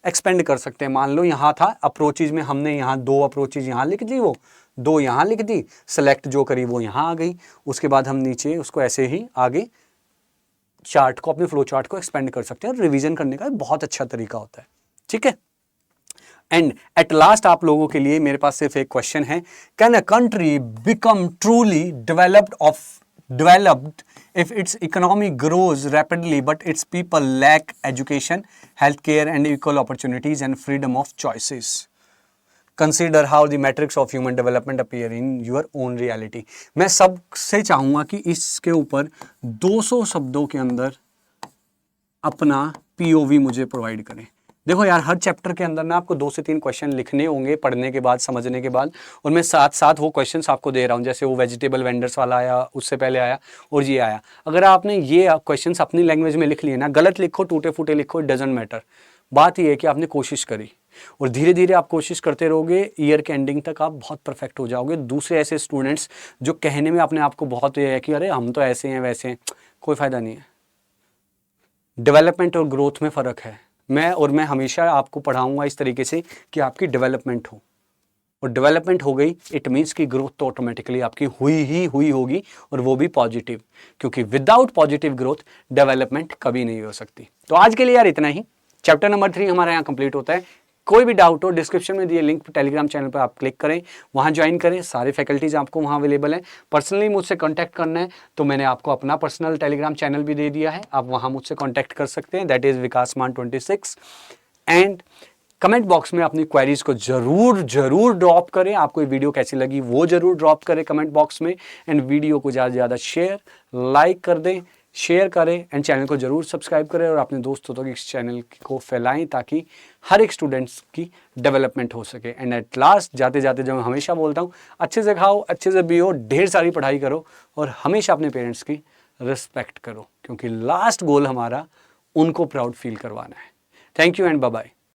एक्सपेंड कर सकते हैं। मान लो यहाँ था अप्रोचेज में, हमने यहाँ 2 अप्रोचेज यहाँ लिख दी, वो 2 यहाँ लिख दी, सेलेक्ट जो करी वो यहाँ आ गई। उसके बाद हम नीचे उसको ऐसे ही आगे चार्ट को, अपने फ्लो चार्ट को एक्सपेंड कर सकते हैं, और रिवीजन करने का बहुत अच्छा तरीका होता है। ठीक है, एंड एट लास्ट आप लोगों के लिए मेरे पास सिर्फ एक क्वेश्चन है, can a country become truly developed if its economy grows rapidly but its people lack education, healthcare and equal opportunities and freedom of choices? Consider how the metrics of human development appear in your own reality. मैं सबसे चाहूंगा कि इसके ऊपर 200 शब्दों के अंदर अपना POV मुझे प्रोवाइड करें। देखो यार, हर चैप्टर के अंदर ना आपको 2 से 3 क्वेश्चन लिखने होंगे पढ़ने के बाद, समझने के बाद, और मैं साथ साथ वो क्वेश्चंस आपको दे रहा हूँ। जैसे वो वेजिटेबल वेंडर्स वाला आया, उससे पहले आया, और ये आया। अगर आपने ये क्वेश्चंस अपनी लैंग्वेज में लिख लिए ना, गलत लिखो, टूटे फूटे लिखो, इट डजंट मैटर। बात ये है कि आपने कोशिश करी, और धीरे धीरे आप कोशिश करते रहोगे, ईयर के एंडिंग तक आप बहुत परफेक्ट हो जाओगे। दूसरे ऐसे स्टूडेंट्स जो कहने में अपने आप को बहुत ये है कि अरे हम तो ऐसे हैं वैसे हैं, कोई फायदा नहीं है। डेवलपमेंट और ग्रोथ में फ़र्क है। मैं हमेशा आपको पढ़ाऊंगा इस तरीके से कि आपकी डेवलपमेंट हो, और डेवलपमेंट हो गई इट मीन्स कि ग्रोथ तो ऑटोमेटिकली आपकी हुई होगी, और वो भी पॉजिटिव, क्योंकि विदाउट पॉजिटिव ग्रोथ डेवलपमेंट कभी नहीं हो सकती। तो आज के लिए यार इतना ही। चैप्टर नंबर 3 हमारे यहाँ कंप्लीट होता है। कोई भी डाउट हो डिस्क्रिप्शन में दिए लिंक टेलीग्राम चैनल पर आप क्लिक करें, वहाँ ज्वाइन करें, सारे फैकल्टीज आपको वहाँ अवेलेबल हैं। पर्सनली मुझसे कांटेक्ट करना है तो मैंने आपको अपना पर्सनल टेलीग्राम चैनल भी दे दिया है, आप वहाँ मुझसे कांटेक्ट कर सकते हैं, दैट इज़ विकासमान26। एंड कमेंट बॉक्स में अपनी क्वेरीज को जरूर ड्रॉप करें। आपको ये वीडियो कैसी लगी वो जरूर ड्रॉप करें कमेंट बॉक्स में। एंड वीडियो को ज़्यादा से ज़्यादा लाइक कर दें, शेयर करें एंड चैनल को जरूर सब्सक्राइब करें और अपने दोस्तों तक इस चैनल को फैलाएं ताकि हर एक स्टूडेंट्स की डेवलपमेंट हो सके। एंड एट लास्ट जाते जाते जो मैं हमेशा बोलता हूँ, अच्छे से खाओ, अच्छे से पियो, ढेर सारी पढ़ाई करो और हमेशा अपने पेरेंट्स की रिस्पेक्ट करो, क्योंकि लास्ट गोल हमारा उनको प्राउड फील करवाना है। Thank you and bye bye.